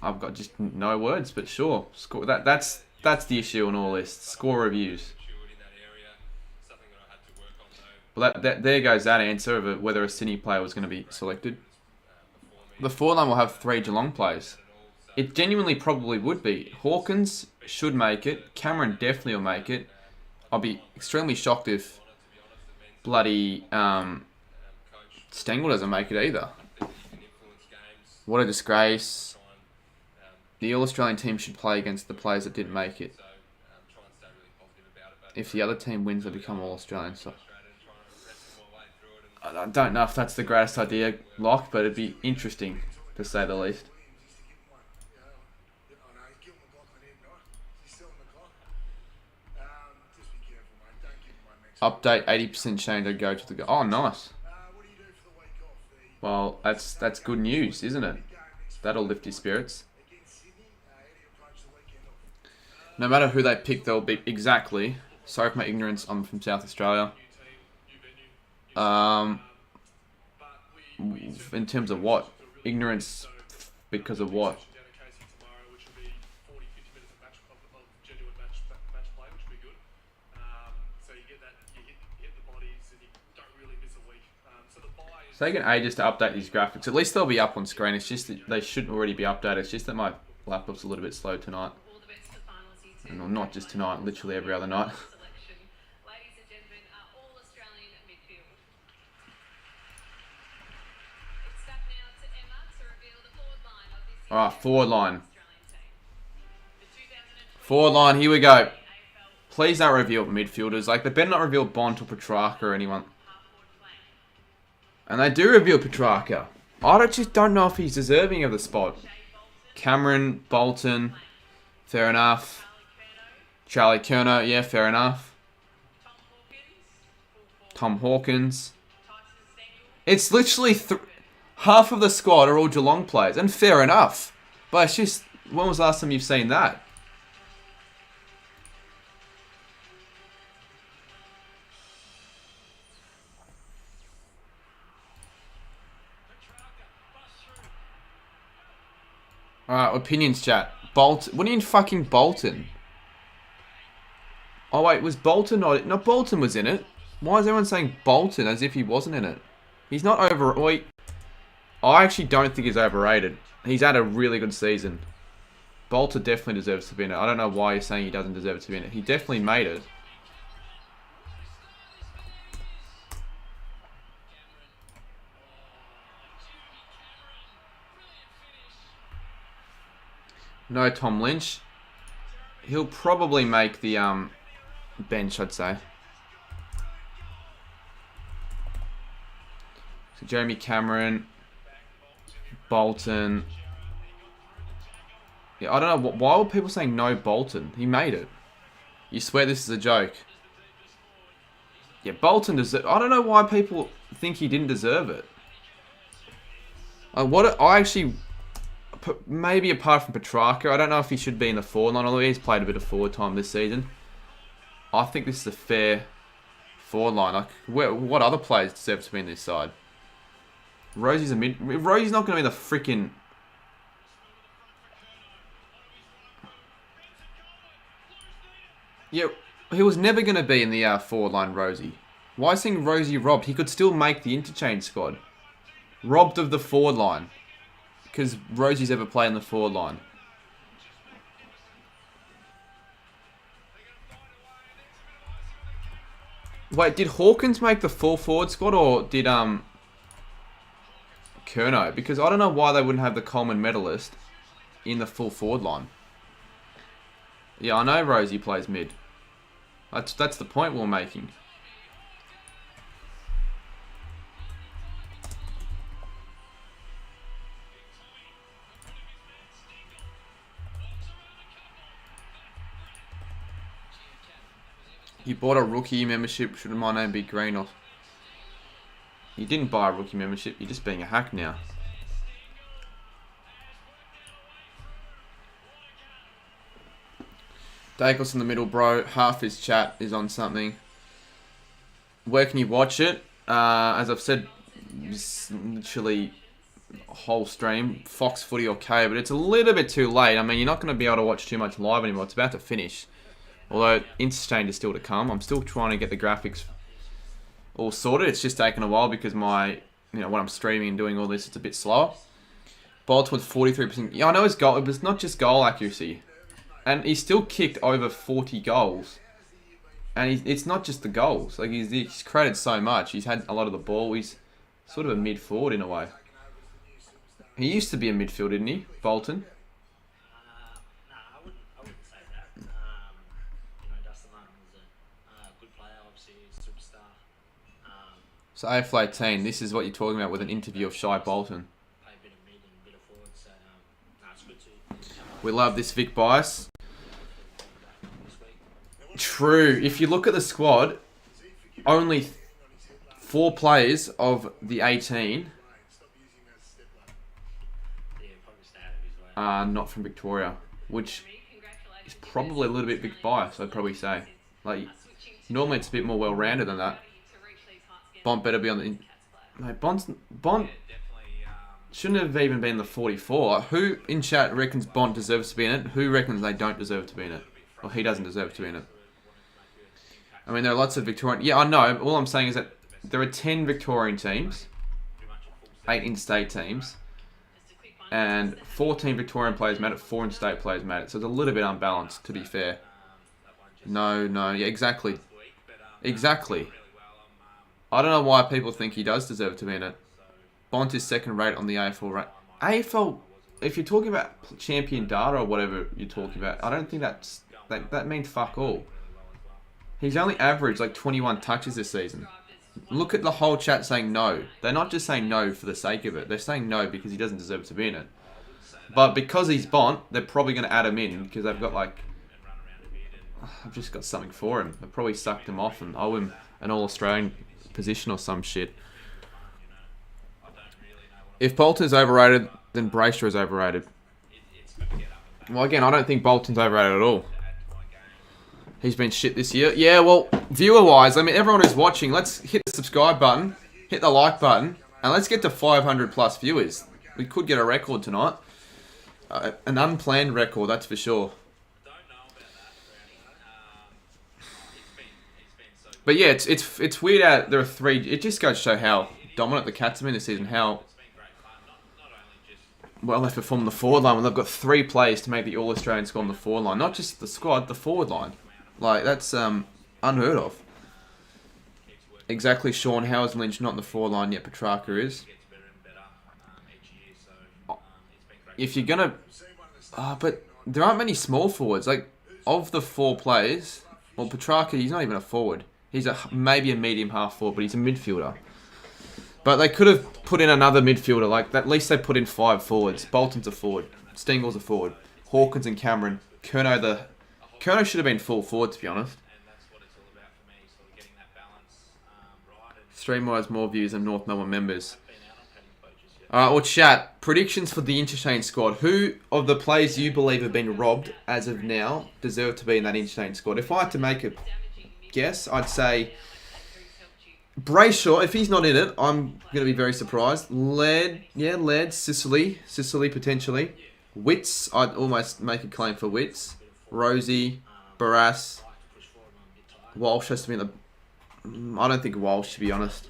I've got just no words, but sure. Score, that's the issue on all this. Score reviews. Well, there goes that answer of whether a Sydney player was going to be selected. The foreline will have 3 Geelong players. It genuinely probably would be. Hawkins should make it. Cameron definitely will make it. I'll be extremely shocked if bloody Stengel doesn't make it either. What a disgrace. The All-Australian team should play against the players that didn't make it. If the other team wins, they become All-Australian. So I don't know if that's the greatest idea, Loch, but it'd be interesting, to say the least. Update 80% change. I go to the... Oh, nice. Well, that's good news, isn't it? That'll lift your spirits. No matter who they pick, they'll be exactly. Sorry for my ignorance. I'm from South Australia. In terms of what? Ignorance because of what? It's taken ages to update these graphics. At least they'll be up on screen. It's just that they shouldn't already be updated. It's just that my laptop's a little bit slow tonight. And not just tonight, literally every other night. Alright, forward line. Forward line, here we go. Please don't reveal midfielders. Like, they better not reveal Bont or Petrarca or anyone. And they do reveal Petrarca. I just don't know if he's deserving of the spot. Cameron, Bolton, fair enough. Charlie Kerner, yeah, fair enough. Tom Hawkins. It's literally... half of the squad are all Geelong players, and fair enough. But it's just, when was the last time you've seen that? Alright, opinions chat. Bolton. What do you mean fucking Bolton? Oh wait, was Bolton not... No, Bolton was in it. Why is everyone saying Bolton as if he wasn't in it? He's not over... Wait. I actually don't think he's overrated. He's had a really good season. Bolter definitely deserves to be in it. I don't know why you're saying he doesn't deserve to be in it. He definitely made it. No Tom Lynch. He'll probably make the bench, I'd say. So Jeremy Cameron, Bolton. Yeah, I don't know. Why were people saying no Bolton? He made it. You swear this is a joke. Yeah, Bolton deserves... I don't know why people think he didn't deserve it. I actually... Maybe apart from Petrarca, I don't know if he should be in the forward line, although he's played a bit of forward time this season. I think this is a fair forward line. Like, what other players deserve to be in this side? Rosie's a mid... Rosie's not going to be the freaking... Yeah, he was never going to be in the forward line, Rosie. Why saying Rosie robbed? He could still make the interchange squad. Robbed of the forward line. Because Rosie's ever played in the forward line. Wait, did Hawkins make the full forward squad or did Curnow? Because I don't know why they wouldn't have the Coleman medalist in the full forward line. Yeah, I know Rosie plays mid. That's the point we're making. You bought a rookie membership. Should my name be green or... You didn't buy a rookie membership. You're just being a hack now. Dacos in the middle, bro. Half his chat is on something. Where can you watch it? As I've said, literally a whole stream. Fox Footy okay, but it's a little bit too late. I mean, you're not going to be able to watch too much live anymore. It's about to finish. Although, Interchange is still to come. I'm still trying to get the graphics all sorted. It's just taken a while because when I'm streaming and doing all this, it's a bit slower. Bolton with 43%. Yeah, I know his goal, but it's not just goal accuracy. And he's still kicked over 40 goals. And it's not just the goals. Like, he's created so much. He's had a lot of the ball. He's sort of a mid-forward in a way. He used to be a midfield, didn't he? Bolton. I wouldn't say that. Dustin Martin was a good player, obviously, a superstar. So AFL 18, this is what you're talking about with an interview of Shai Bolton. Play a bit of mid and a bit of forward, so it's good to... We love this Vic bias. True. If you look at the squad, only 4 players of the 18 are not from Victoria, which is probably a little bit Vic bias, I'd probably say. Like, normally it's a bit more well-rounded than that. Bont better be on the... Mate, Bont shouldn't have even been the 44. Like, who in chat reckons Bont deserves to be in it? Who reckons they don't deserve to be in it? Or he doesn't deserve to be in it? I mean, there are lots of Victorian... Yeah, I know. All I'm saying is that there are 10 Victorian teams, 8 in-state teams, and 14 Victorian players made it, 4 in-state players made it. So it's a little bit unbalanced, to be fair. No. Yeah, exactly. Exactly. I don't know why people think he does deserve to be in it. Bont is second rate on the AFL. AFL, if you're talking about champion data or whatever you're talking about, I don't think that means fuck all. He's only averaged like 21 touches this season. Look at the whole chat saying no. They're not just saying no for the sake of it. They're saying no because he doesn't deserve to be in it. But because he's Bont, they're probably going to add him in because they've got like... I've just got something for him. They've probably sucked him off and owe him an All-Australian position or some shit. If Bolton's overrated, then Brayshaw is overrated. Well, again, I don't think Bolton's overrated at all. He's been shit this year. Yeah, well, viewer-wise, I mean, everyone who's watching, let's hit the subscribe button, hit the like button, and let's get to 500 plus viewers. We could get a record tonight. An unplanned record, that's for sure. But yeah, it's weird how there are 3... It just goes to show how dominant the Cats have been this season, how well they've performed the forward line when they've got 3 players to make the All-Australian squad on the forward line. Not just the squad, the forward line. Like, that's unheard of. Exactly, Shaun. How is Lynch not in the forward line yet? Petrarca is. If you're going to... but there aren't many small forwards. Like, of the 4 players, well, Petrarca, he's not even a forward. He's maybe a medium half forward, but he's a midfielder. But they could have put in another midfielder. Like, at least they put in 5 forwards. Bolton's a forward. Stengle's a forward. Hawkins and Cameron. Curnow should have been full forward, to be honest. And that's what it's all about for me, sort of getting that balance right. And Streamer has more views than North Melbourne members. been out on petty coaches yet. Alright, well, chat. Predictions for the interchange squad. Who of the players you believe have been robbed as of now deserve to be in that interchange squad? If I had to make a guess, I'd say Brayshaw. If he's not in it, I'm going to be very surprised. Laird, Sicily potentially. Wits, I'd almost make a claim for Wits. Rosie, Barras, Walsh has to be in the... I don't think Walsh, to be honest.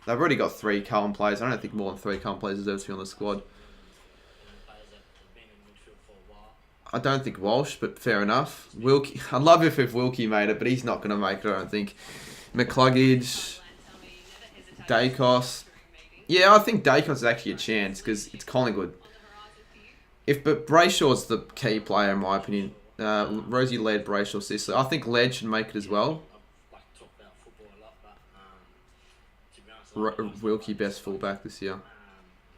They've already got 3 Carlton players. I don't think more than 3 Carlton players deserve to be on the squad. Players that have been in midfield for a while. I don't think Walsh, but fair enough. Wilkie, I'd love if Wilkie made it, but he's not going to make it, I don't think. McCluggage, Dacos. Yeah, I think Dacos is actually a chance because it's Collingwood. But Brayshaw's the key player in my opinion. Rosie led Brayshaw, Sicily. I think Led should make it as well. Like to talk about football a lot, but to be honest, Wilkie best fullback this year. you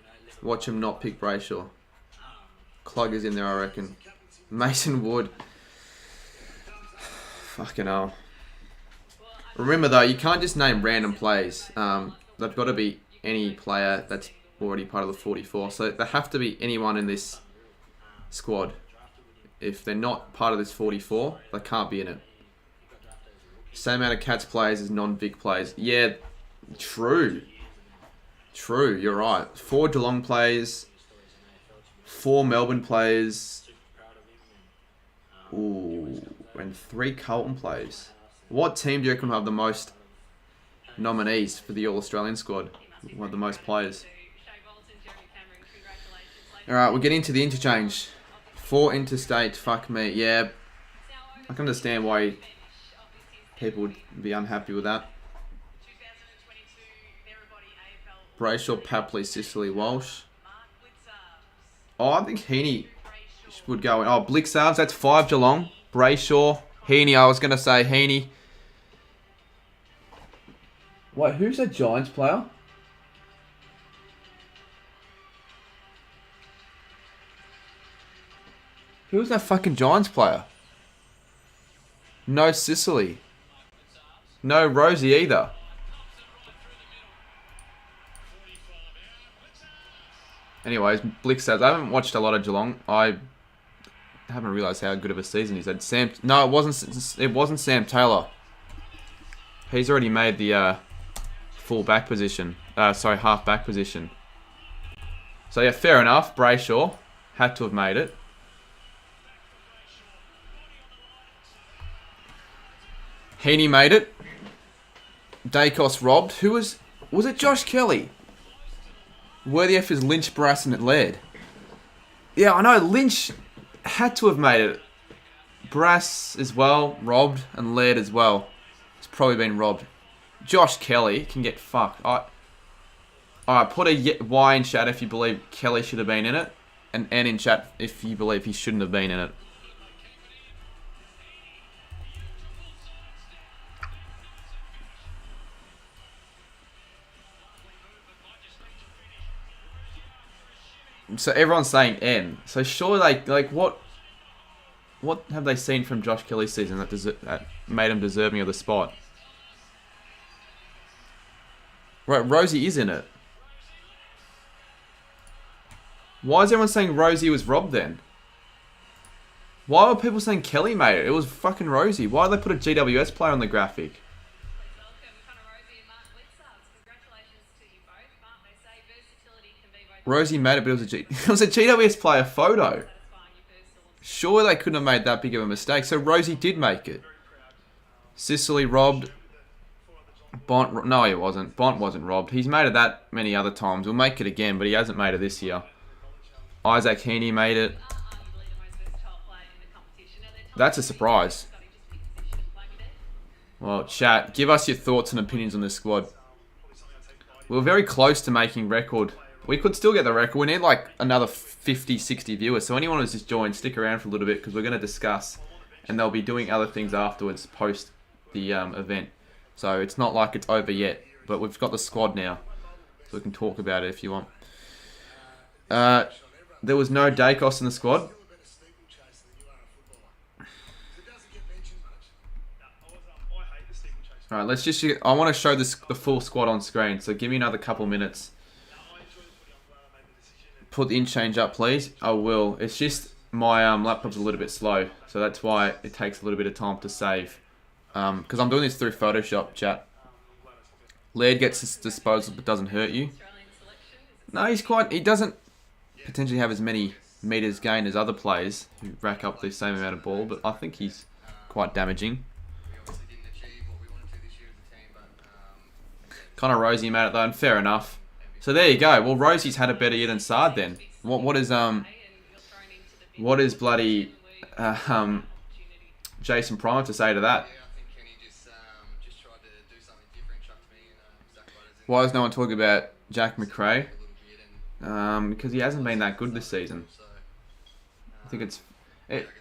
know, Watch him not pick Brayshaw. Clugger's in there, I reckon. Mason Wood. Fucking hell. Remember though, you can't just name random players. They've got to be any player that's already part of the 44. So they have to be anyone in this squad. If they're not part of this 44, they can't be in it. Same amount of Cats players as non-Vic players. Yeah, true. True, you're right. 4 Geelong players, 4 Melbourne players, ooh, and 3 Carlton players. What team do you reckon will have the most nominees for the All-Australian squad? Will have the most players? Alright, we're getting into the interchange. 4 interstate, fuck me. Yeah, I can understand why people would be unhappy with that. Brayshaw, Papley, Sicily, Walsh. Oh, I think Heaney would go in. Oh, Blixarves, that's 5 Geelong. Brayshaw, Heaney, I was going to say Heaney. Wait, who's a Giants player? Who's that fucking Giants player? No Sicily. No Rosie either. Anyways, Blixarves. I haven't watched a lot of Geelong. I haven't realised how good of a season he's had. No, it wasn't Sam Taylor. He's already made the full back position. Half back position. So yeah, fair enough. Brayshaw had to have made it. Heaney made it. Dacos robbed. Who was it? Josh Kelly. Worthy F is Lynch, Brass, and Laird. Yeah, I know. Lynch had to have made it. Brass as well, robbed, and Laird as well. It's probably been robbed. Josh Kelly can get fucked. Alright, put a Y in chat if you believe Kelly should have been in it, and N in chat if you believe he shouldn't have been in it. So everyone's saying N. So surely, like what have they seen from Josh Kelly's season that made him deserving of the spot? Right, Rosie is in it. Why is everyone saying Rosie was robbed then? Why were people saying Kelly made it? It was fucking Rosie. Why did they put a GWS player on the graphic? Rosie made it, but it was a GWS player photo. Surely they couldn't have made that big of a mistake. So Rosie did make it. Sicily robbed. Bont, no, he wasn't. Bont wasn't robbed. He's made it that many other times. We'll make it again, but he hasn't made it this year. Isaac Heaney made it. That's a surprise. Well, chat, give us your thoughts and opinions on this squad. We were very close to making record We could still get the record. We need like another 50, 60 viewers. So anyone who's just joined, stick around for a little bit because we're going to discuss, and they'll be doing other things afterwards post the event. So it's not like it's over yet, but we've got the squad now, so we can talk about it if you want. There was no Dacos in the squad. All right, let's just. I want to show the full squad on screen, so give me another couple minutes. Put the in-change up, please. I will. It's just my laptop's a little bit slow, so that's why it takes a little bit of time to save. Because I'm doing this through Photoshop, chat. Laird gets his disposal, but doesn't hurt you. No, he doesn't potentially have as many meters gained as other players who rack up the same amount of ball, but I think he's quite damaging. Kind of Rosie made it though, and fair enough. So there you go. Well, Rosie's had a better year than Sard then. What is bloody Jason Prime to say to that? Why is no one talking about Jack McRae? Because he hasn't been that good this season. I think it's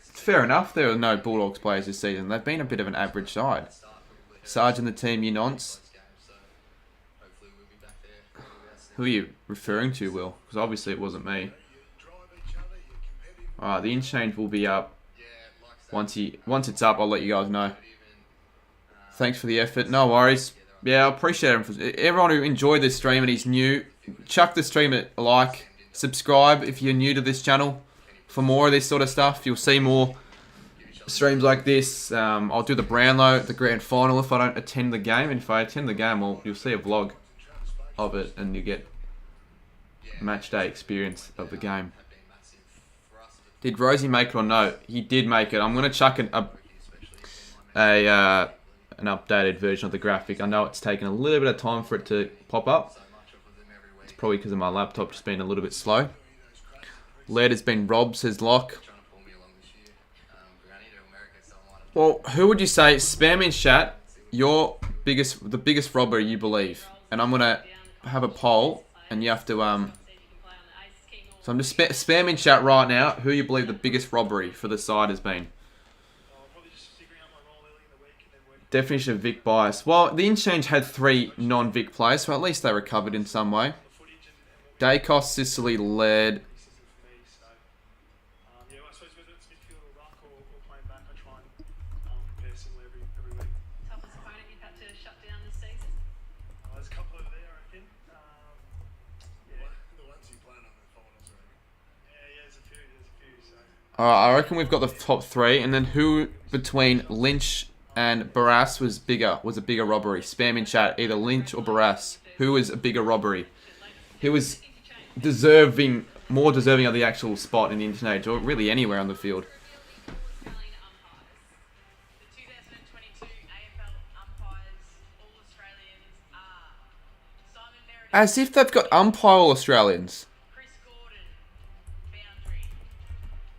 fair enough. There are no Bulldogs players this season. They've been a bit of an average side. Sarge and the team, you nonce. Who are you referring to, Will? Because obviously it wasn't me. Alright, the in-change will be up. Once it's up, I'll let you guys know. Thanks for the effort. No worries. Yeah, I appreciate it. Everyone who enjoyed this stream and is new, chuck the stream a like. Subscribe if you're new to this channel for more of this sort of stuff. You'll see more streams like this. I'll do the Brownlow, the grand final if I don't attend the game. And if I attend the game, well, you'll see a vlog of it and you get match day experience of the game. Did Rosie make it or no? He did make it. I'm going to chuck an updated version of the graphic. I know it's taken a little bit of time for it to pop up. It's probably because of my laptop just being a little bit slow. Lead has been robbed, says Loch. Well, who would you say, spam in chat, the biggest robber you believe? And I'm going to have a poll, and you have to, so I'm just spamming chat right now, who you believe the biggest robbery for the side has been. Definition of Vic bias. Well, the in-change had 3 non-Vic players, so at least they recovered in some way. Dacos, Sicily, Laird. Toughest opponent you've had to shut down this season? There's a couple over there, I reckon. The ones you plan on the finals, I reckon. Yeah, there's a few. So. Alright, I reckon we've got the top 3, and then who between Lynch and Barras was a bigger robbery? Spam in chat, either Lynch or Barras. Who was a bigger robbery? Who was more deserving of the actual spot in the internet, or really anywhere on the field? Australian umpires. The 2022 AFL umpires, all Australians are Simon Meredith, As if they've got umpire all Australians. Chris Gordon, boundary,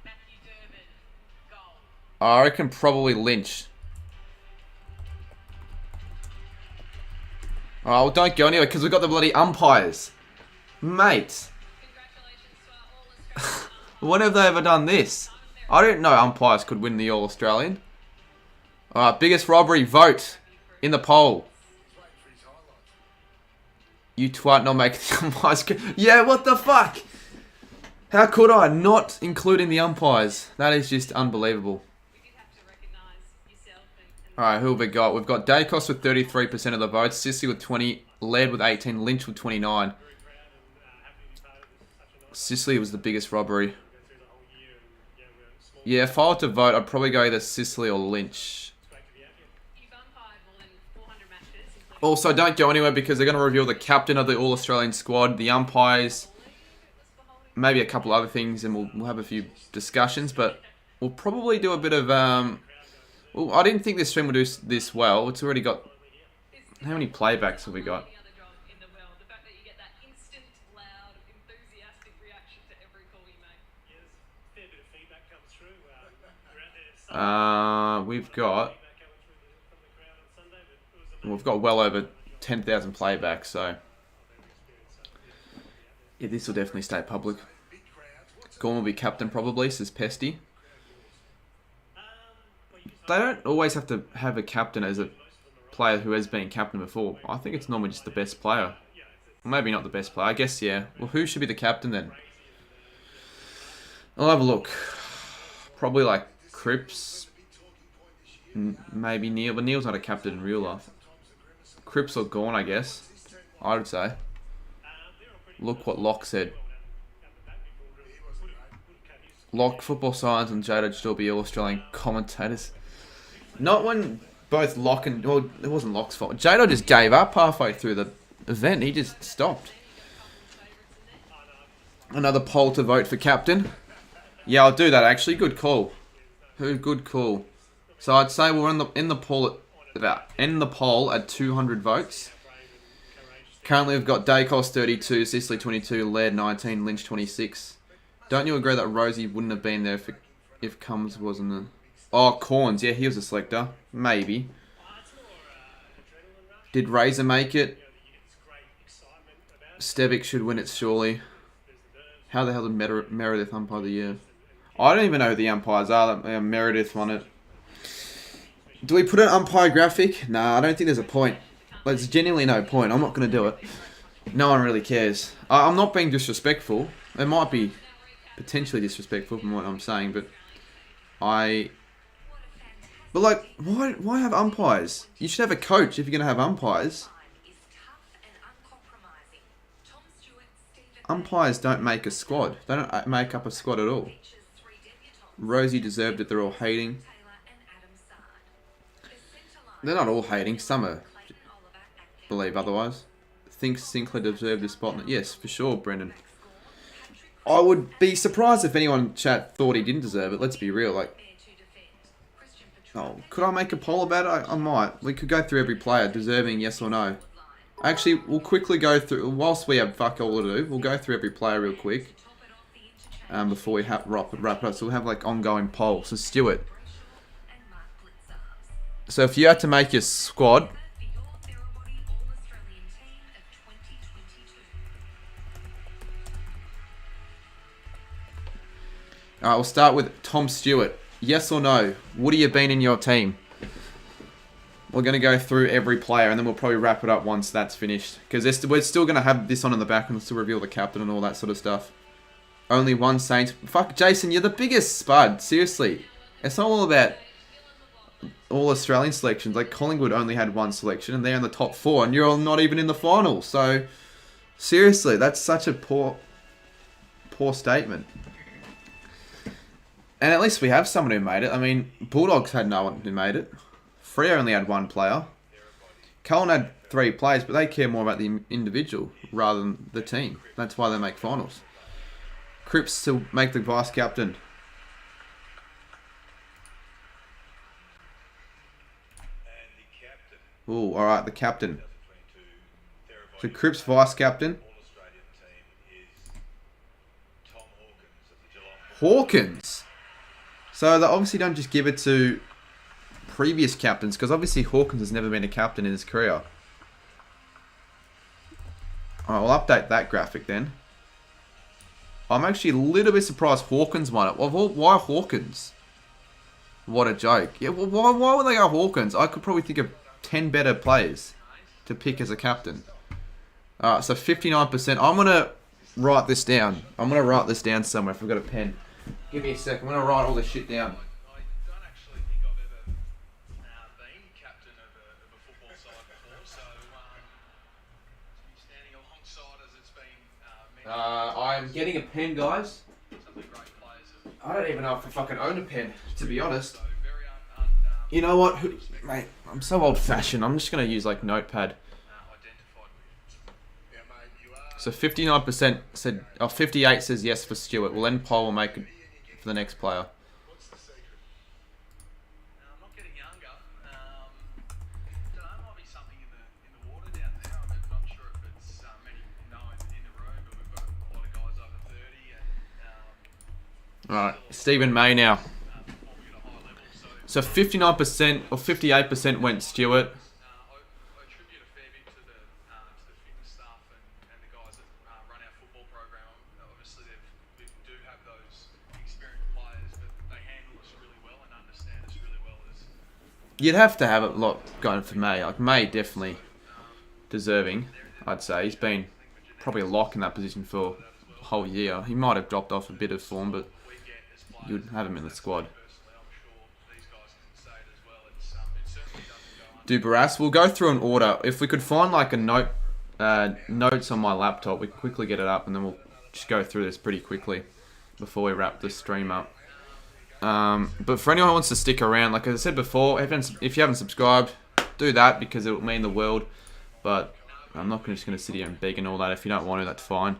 Matthew Durbin, goal. I reckon probably Lynch. Alright, well don't go anywhere because we've got the bloody umpires. Mate. Congratulations to our All-Australian When have they ever done this? I didn't know umpires could win the All-Australian. Alright, biggest robbery, vote in the poll. You twat not making the umpires. Yeah, what the fuck? How could I not including the umpires? That is just unbelievable. We did have to recognise yourself and Alright, who have we got? We've got Dacos with 33% of the votes, Sissy with 20, Laird with 18, Lynch with 29. Sicily was the biggest robbery. Yeah, if I were to vote, I'd probably go either Sicily or Lynch. you've umpired more than 400 matches, including Also, don't go anywhere because they're going to reveal the captain of the All-Australian squad, the umpires, maybe a couple other things, and we'll have a few discussions, but we'll probably do a bit of... well, I didn't think this stream would do this well. It's already got... How many playbacks have we got? any other job in the world. The fact that you get that instant, loud, enthusiastic reaction to every call you make. Yeah, there's a fair bit of feedback comes through. We're out there. We've got... Feedback coming through from the crowd on Sunday, but it was We've got well over 10,000 playbacks, so... Yeah, this will definitely stay public. Gorn will be captain probably, says Pesty. They don't always have to have a captain as a player who has been captain before. I think it's normally just the best player. Well, maybe not the best player. I guess, yeah. Well, who should be the captain then? I'll have a look. Probably like Cripps. Maybe Neil. But Neil's not a captain in real life. Cripps or Gorn, I guess. I would say. Look what Locke said. Locke, Football Science and Jada should all be all Australian commentators. Not when both Locke and... Well, it wasn't Locke's fault. Jada just gave up halfway through the event. He just stopped. Another poll to vote for captain. Yeah, I'll do that actually. Good call. Good call. So I'd say we're in the poll at 200 votes. Currently we've got Dacos 32, Sicily 22, Laird 19, Lynch 26. Don't you agree that Rosie wouldn't have been there if Combs wasn't there? Oh, Corns. Yeah, he was a selector. Maybe. Did Razor make it? Stevic should win it, surely. How the hell did Meredith umpire the year? I don't even know who the umpires are. Meredith won it. Do we put an umpire graphic? Nah, I don't think there's a point. There's genuinely no point. I'm not going to do it. No one really cares. I'm not being disrespectful. It might be potentially disrespectful from what I'm saying, but But like, why have umpires? You should have a coach if you're going to have umpires. Umpires don't make a squad. They don't make up a squad at all. Rosie deserved it. They're all hating. They're not all hating. Some believe otherwise. Think Sinclair deserved the spot. Yes, for sure, Brendan. I would be surprised if anyone in chat thought he didn't deserve it. Let's be real. Like, oh, could I make a poll about it? I might. We could go through every player deserving yes or no. Actually, we'll quickly go through, whilst we have fuck all to do, we'll go through every player real quick. Before we wrap it up. So we'll have like ongoing poll. So Stuart. So if you had to make your squad. Alright, we'll start with Tom Stewart. Yes or no? Would he have been in your team? We're going to go through every player and then we'll probably wrap it up once that's finished. Because we're still going to have this on in the back and still reveal the captain and all that sort of stuff. Only one Saints. Fuck, Jason, you're the biggest spud. Seriously. It's not all about all Australian selections. Like, Collingwood only had one selection and they're in the top 4 and you're not even in the final. So, seriously, that's such a poor statement. And at least we have someone who made it. I mean, Bulldogs had no one who made it. Freo only had one player. Cullen had 3 players, but they care more about the individual rather than the team. That's why they make finals. Cripps to make the vice captain. Oh, all right, the captain. So Cripps vice captain. Hawkins. So they obviously don't just give it to previous captains, because obviously Hawkins has never been a captain in his career. Alright, we'll update that graphic then. I'm actually a little bit surprised Hawkins won it. Well, why Hawkins? What a joke. Yeah, well, why would they go Hawkins? I could probably think of 10 better players to pick as a captain. Alright, so 59%. I'm going to write this down. I'm going to write this down somewhere if I've got a pen. Give me a sec. I'm going to write all this shit down. I don't actually think I've ever been captain of a football side before, so to be standing alongside as it's been I'm getting a pen, guys. some of the great players have I don't even know if I fucking own a pen, to be honest. so very You know what? Mate, I'm so old-fashioned. I'm just going to use, like, Notepad. identified with. Yeah, mate, you are. So 59% said... Oh, 58 says yes for Stewart. We'll end poll. We'll make it for the next player. What's the secret? I'm not getting younger. Don't know, might be something in the water down there. I'm not sure if it's many know in the room, but we've got a lot of guys over 30 and Alright, Stephen May now. performing at a high level. So So 59% or 58% went Stewart. I attribute a fair bit to the fitness staff and the guys that run our football program. you'd have to have a lot going for May. Like May definitely deserving, I'd say. He's been probably a lock in that position for a whole year. He might have dropped off a bit of form, but you'd have him in the squad. Dubaras. We'll go through an order. If we could find like a notes on my laptop, we can quickly get it up, and then we'll just go through this pretty quickly before we wrap the stream up. But for anyone who wants to stick around, like I said before, if you haven't subscribed, do that because it will mean the world. But I'm not just going to sit here and beg and all that. If you don't want to, that's fine.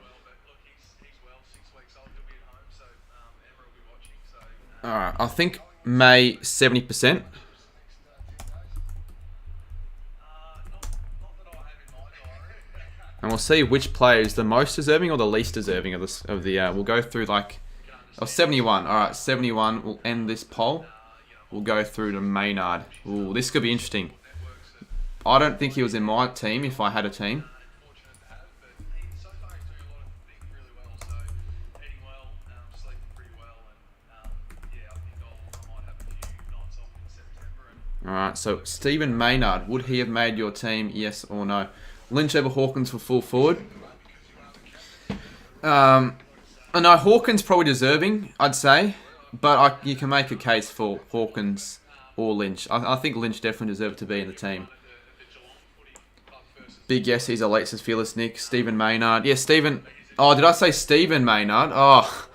Alright, I think May 70%. And we'll see which player is the most deserving or the least deserving of this. We'll go through like 71. All right, 71. We'll end this poll. We'll go through to Maynard. Ooh, this could be interesting. I don't think he was in my team if I had a team. All right, so Stephen Maynard, would he have made your team? Yes or no? Lynch over Hawkins for full forward. I know Hawkins probably deserving, I'd say, but you can make a case for Hawkins or Lynch. I think Lynch definitely deserved to be in the team. Big yes, he's elite, says Fearless Nick. Stephen Maynard. Yeah, Stephen. Oh, did I say Stephen Maynard? Oh.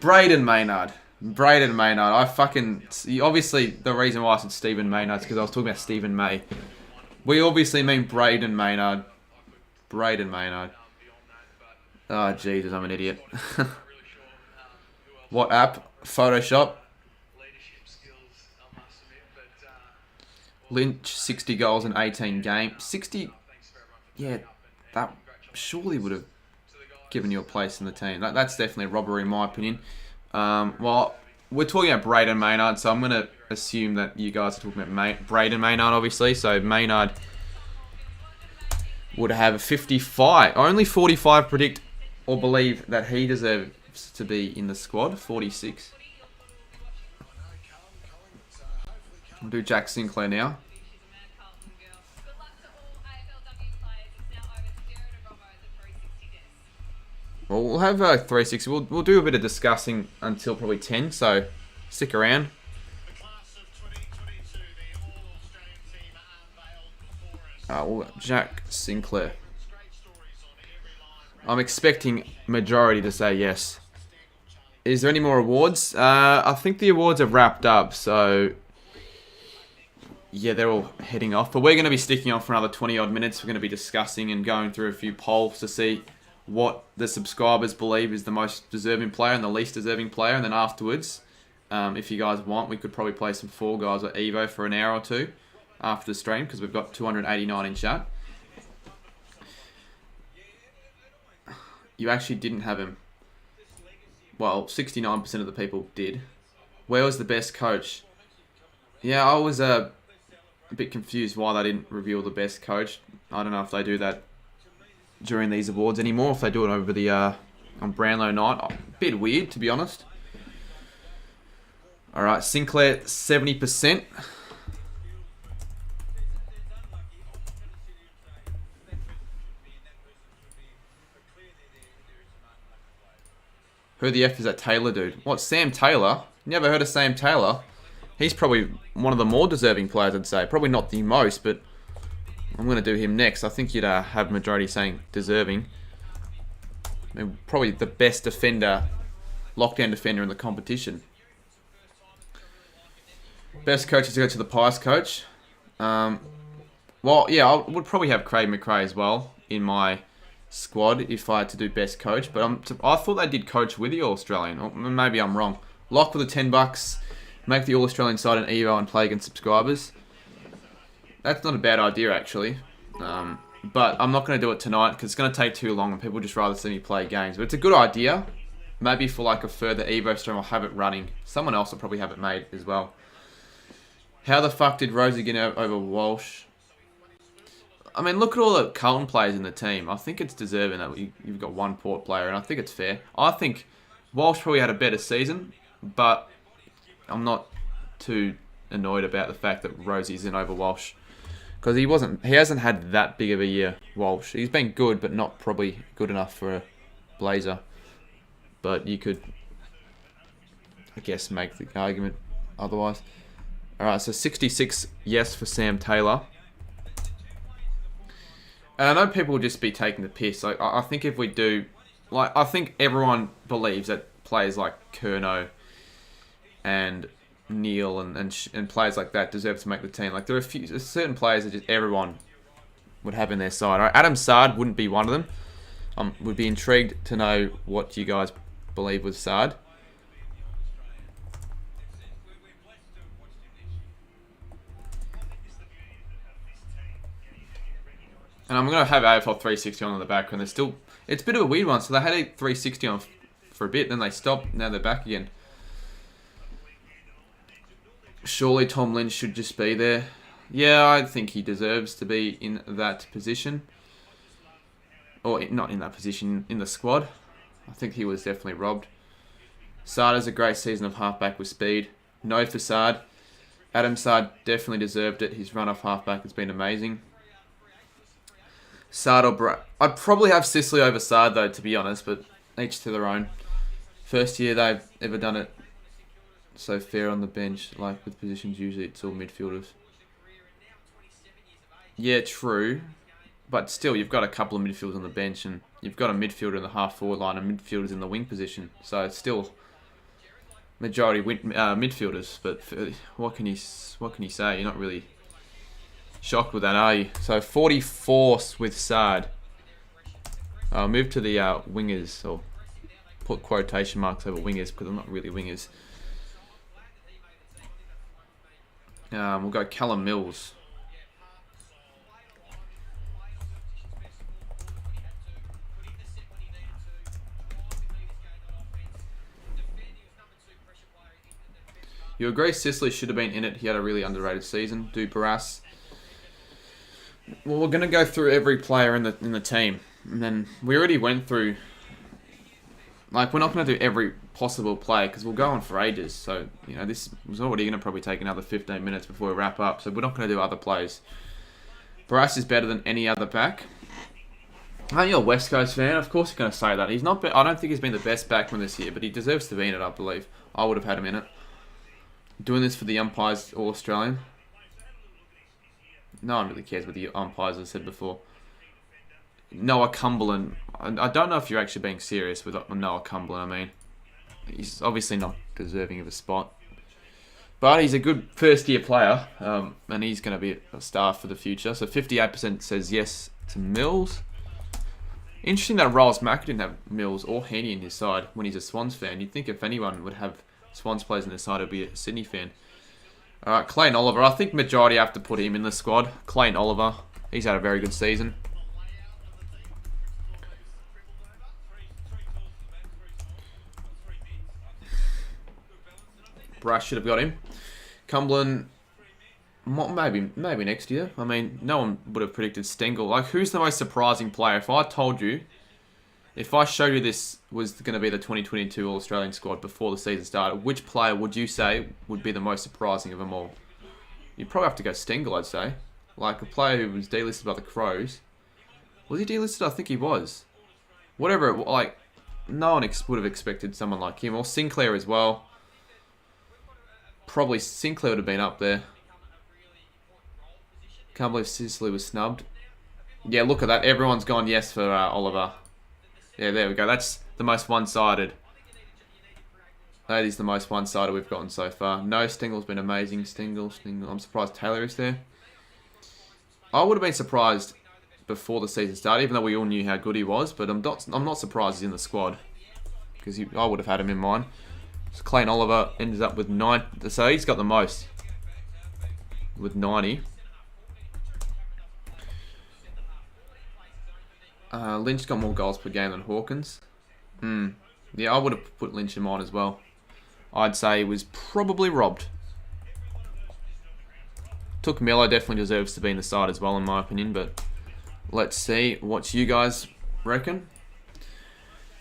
Braden Maynard. Braden Maynard. Obviously, the reason why I said Stephen Maynard is because I was talking about Stephen May. We obviously mean Braden Maynard. Braden Maynard. Oh, Jesus, I'm an idiot. What app? Photoshop. Lynch, 60 goals in 18 games. 60... Yeah, that surely would have given you a place in the team. That's definitely a robbery in my opinion. Well, we're talking about Braden Maynard, so I'm going to assume that you guys are talking about Braden Maynard, obviously. So Maynard would have 55. Only 45 predict or believe that he deserves to be in the squad. 46. We'll do Jack Sinclair now. Well, we'll have 360. We'll do a bit of discussing until probably 10, so stick around. Jack Sinclair. I'm expecting majority to say yes. Is there any more awards? I think the awards have wrapped up, so yeah, they're all heading off. But we're going to be sticking on for another 20 odd minutes. We're going to be discussing and going through a few polls to see what the subscribers believe is the most deserving player and the least deserving player. And then afterwards, if you guys want, we could probably play some Fall Guys or Evo for an hour or two after the stream because we've got 289 in chat. You actually didn't have him. Well, 69% of the people did. Where was the best coach? Yeah, I was a bit confused why they didn't reveal the best coach. I don't know if they do that during these awards anymore, if they do it over the on Brownlow night. A bit weird, to be honest. All right, Sinclair, 70%. Who the F is that Taylor dude? What, Sam Taylor? Never heard of Sam Taylor. He's probably one of the more deserving players, I'd say. Probably not the most, but I'm going to do him next. I think you'd have majority saying deserving. I mean, probably the best defender, lockdown defender in the competition. Best coach is to go to the Pies coach. Well, yeah, I would probably have Craig McRae as well in my squad if I had to do best coach, but I thought they did coach with the All-Australian, or maybe I'm wrong. Lock for the $10, make the All-Australian side an Evo and play against subscribers. That's not a bad idea actually, but I'm not going to do it tonight because it's going to take too long and people just rather see me play games. But it's a good idea. Maybe for like a further Evo stream I'll have it running. Someone else will probably have it made as well. How the fuck did Rosie get over Walsh? I mean, look at all the Carlton players in the team. I think it's deserving that you've got one Port player, and I think it's fair. I think Walsh probably had a better season, but I'm not too annoyed about the fact that Rosie's in over Walsh. Because he hasn't had that big of a year, Walsh. He's been good, but not probably good enough for a Blazer. But you could, I guess, make the argument otherwise. Alright, so 66 yes for Sam Taylor. And I know people will just be taking the piss. Like, I think if we do, like, I think everyone believes that players like Curnow and Neil and players like that deserve to make the team. Like, there's certain players that just everyone would have in their side. Right? Adam Sard wouldn't be one of them. Would be intrigued to know what you guys believe with Sard. And I'm going to have AFL 360 on in the background. There's still, it's a bit of a weird one. So they had a 360 on for a bit, then they stopped. Now they're back again. Surely Tom Lynch should just be there. Yeah, I think he deserves to be in that position. Or not in that position, in the squad. I think he was definitely robbed. Sard has a great season of halfback with speed. No for Sard. Adam Sard definitely deserved it. His run off halfback has been amazing. Sard or I'd probably have Sicily over Sard though, to be honest, but each to their own. First year they've ever done it so fair on the bench, like with positions usually it's all midfielders. Yeah, true. But still, you've got a couple of midfielders on the bench, and you've got a midfielder in the half-forward line and midfielders in the wing position. So it's still majority midfielders. But what can you say? You're not really shocked with that, are you? So 44 with Sard. I'll move to the wingers, or put quotation marks over wingers because I'm not really wingers. We'll go Callum Mills. You agree Sicily should have been in it. He had a really underrated season. Do Barras. Well, we're going to go through every player in the team. And then we already went through... Like, we're not going to do every possible player because we'll go on for ages. So, you know, this was already going to probably take another 15 minutes before we wrap up. So we're not going to do other players. Barras is better than any other back. Aren't you a West Coast fan? Of course you're going to say that. He's not. I don't think he's been the best backman this year, but he deserves to be in it, I believe. I would have had him in it. Doing this for the umpires, all Australian. No one really cares what the umpires have said before. Noah Cumberland. I don't know if you're actually being serious with Noah Cumberland. I mean, he's obviously not deserving of a spot. But he's a good first-year player, and he's going to be a star for the future. So 58% says yes to Mills. Interesting that Rolls Mack didn't have Mills or Heaney in his side when he's a Swans fan. You'd think if anyone would have Swans players in their side, it'd be a Sydney fan. Alright, Clayton Oliver. I think majority have to put him in the squad. Clayton Oliver. He's had a very good season. Brush should have got him. Cumberland, maybe next year. I mean, no one would have predicted Stengel. Like, who's the most surprising player? If I showed you this was going to be the 2022 All-Australian squad before the season started, which player would you say would be the most surprising of them all? You'd probably have to go Stengel, I'd say. Like, a player who was delisted by the Crows. Was he delisted? I think he was. Whatever, like, no one would have expected someone like him. Or Sinclair as well. Probably Sinclair would have been up there. Can't believe Sicily was snubbed. Yeah, look at that. Everyone's gone yes for Oliver. Yeah, there we go. That's the most one-sided. That is the most one-sided we've gotten so far. No, Stengel's been amazing. Stengel. I'm surprised Taylor is there. I would have been surprised before the season started, even though we all knew how good he was. But I'm not surprised he's in the squad because I would have had him in mind. So Clayton Oliver ends up with 9. So he's got the most with 90. Lynch got more goals per game than Hawkins. Yeah, I would have put Lynch in mine as well. I'd say he was probably robbed. Took Miller definitely deserves to be in the side as well, in my opinion. But let's see what you guys reckon.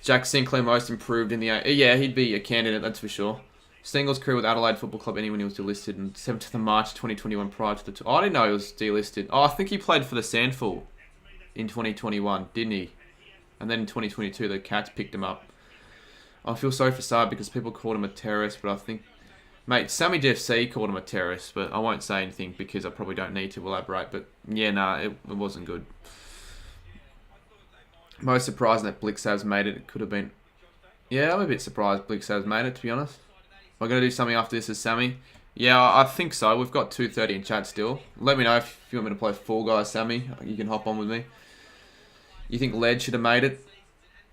Jack Sinclair most improved in the... Yeah, he'd be a candidate, that's for sure. Stengel's career with Adelaide Football Club ended when he was delisted on 7th of March 2021 prior to the tour. I didn't know he was delisted. Oh, I think he played for the Sandful in 2021, didn't he? And then in 2022, the Cats picked him up. I feel sorry for Saab because people called him a terrorist, but I think... Mate, Sammy JFC called him a terrorist, but I won't say anything because I probably don't need to elaborate. But yeah, nah, it wasn't good. Most surprising that Blixav's made it. It could have been... Yeah, I'm a bit surprised Blixav's made it, to be honest. Am I going to do something after this as Sammy? Yeah, I think so. We've got 2:30 in chat still. Let me know if you want me to play Fall Guys, Sammy. You can hop on with me. You think Led should have made it?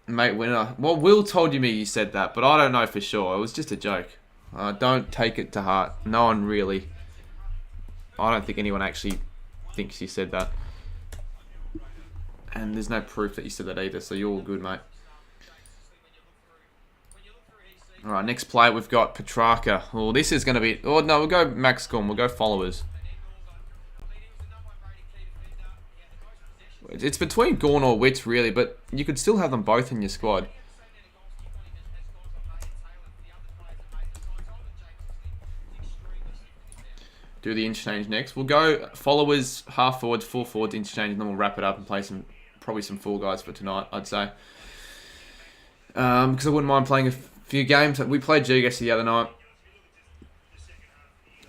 Mate, winner. Well, Will told me you said that, but I don't know for sure. It was just a joke. Don't take it to heart. No one really. I don't think anyone actually thinks you said that. And there's no proof that you said that either, so you're all good, mate. Alright, next play we've got Petrarca. Oh, this is going to be... Oh, no, we'll go Max Gorn. We'll go followers. It's between Gorn or Witts, really, but you could still have them both in your squad. Do the interchange next. We'll go followers, half forwards, full forwards, interchange, and then we'll wrap it up and play probably some Fall Guys for tonight, I'd say. Because I wouldn't mind playing a few games. We played Gigas the other night.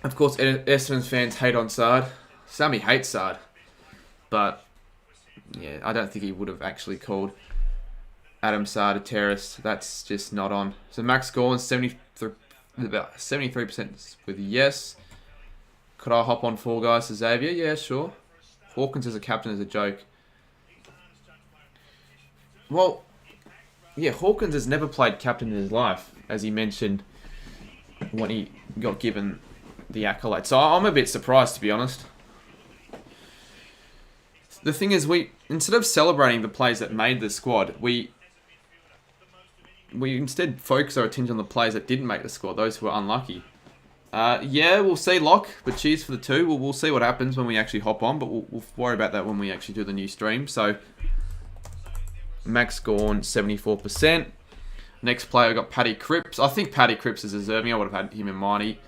Of course, Essendon's fans hate on Sard. Sammy hates Sard. But, yeah, I don't think he would have actually called Adam Sard a terrorist. That's just not on. So Max Gorn, about 73% with yes. Could I hop on Fall Guys to Xavier? Yeah, sure. Hawkins as a captain is a joke. Well, yeah, Hawkins has never played captain in his life, as he mentioned when he got given the accolade. So I'm a bit surprised, to be honest. The thing is, instead of celebrating the players that made the squad, we instead focus our attention on the players that didn't make the squad, those who were unlucky. Yeah, we'll see Lock, but cheers for the 2. We'll see what happens when we actually hop on, but we'll worry about that when we actually do the new stream. So, Max Gorn, 74%. Next player, we got Paddy Cripps. I think Paddy Cripps is deserving. I would have had him in mine. He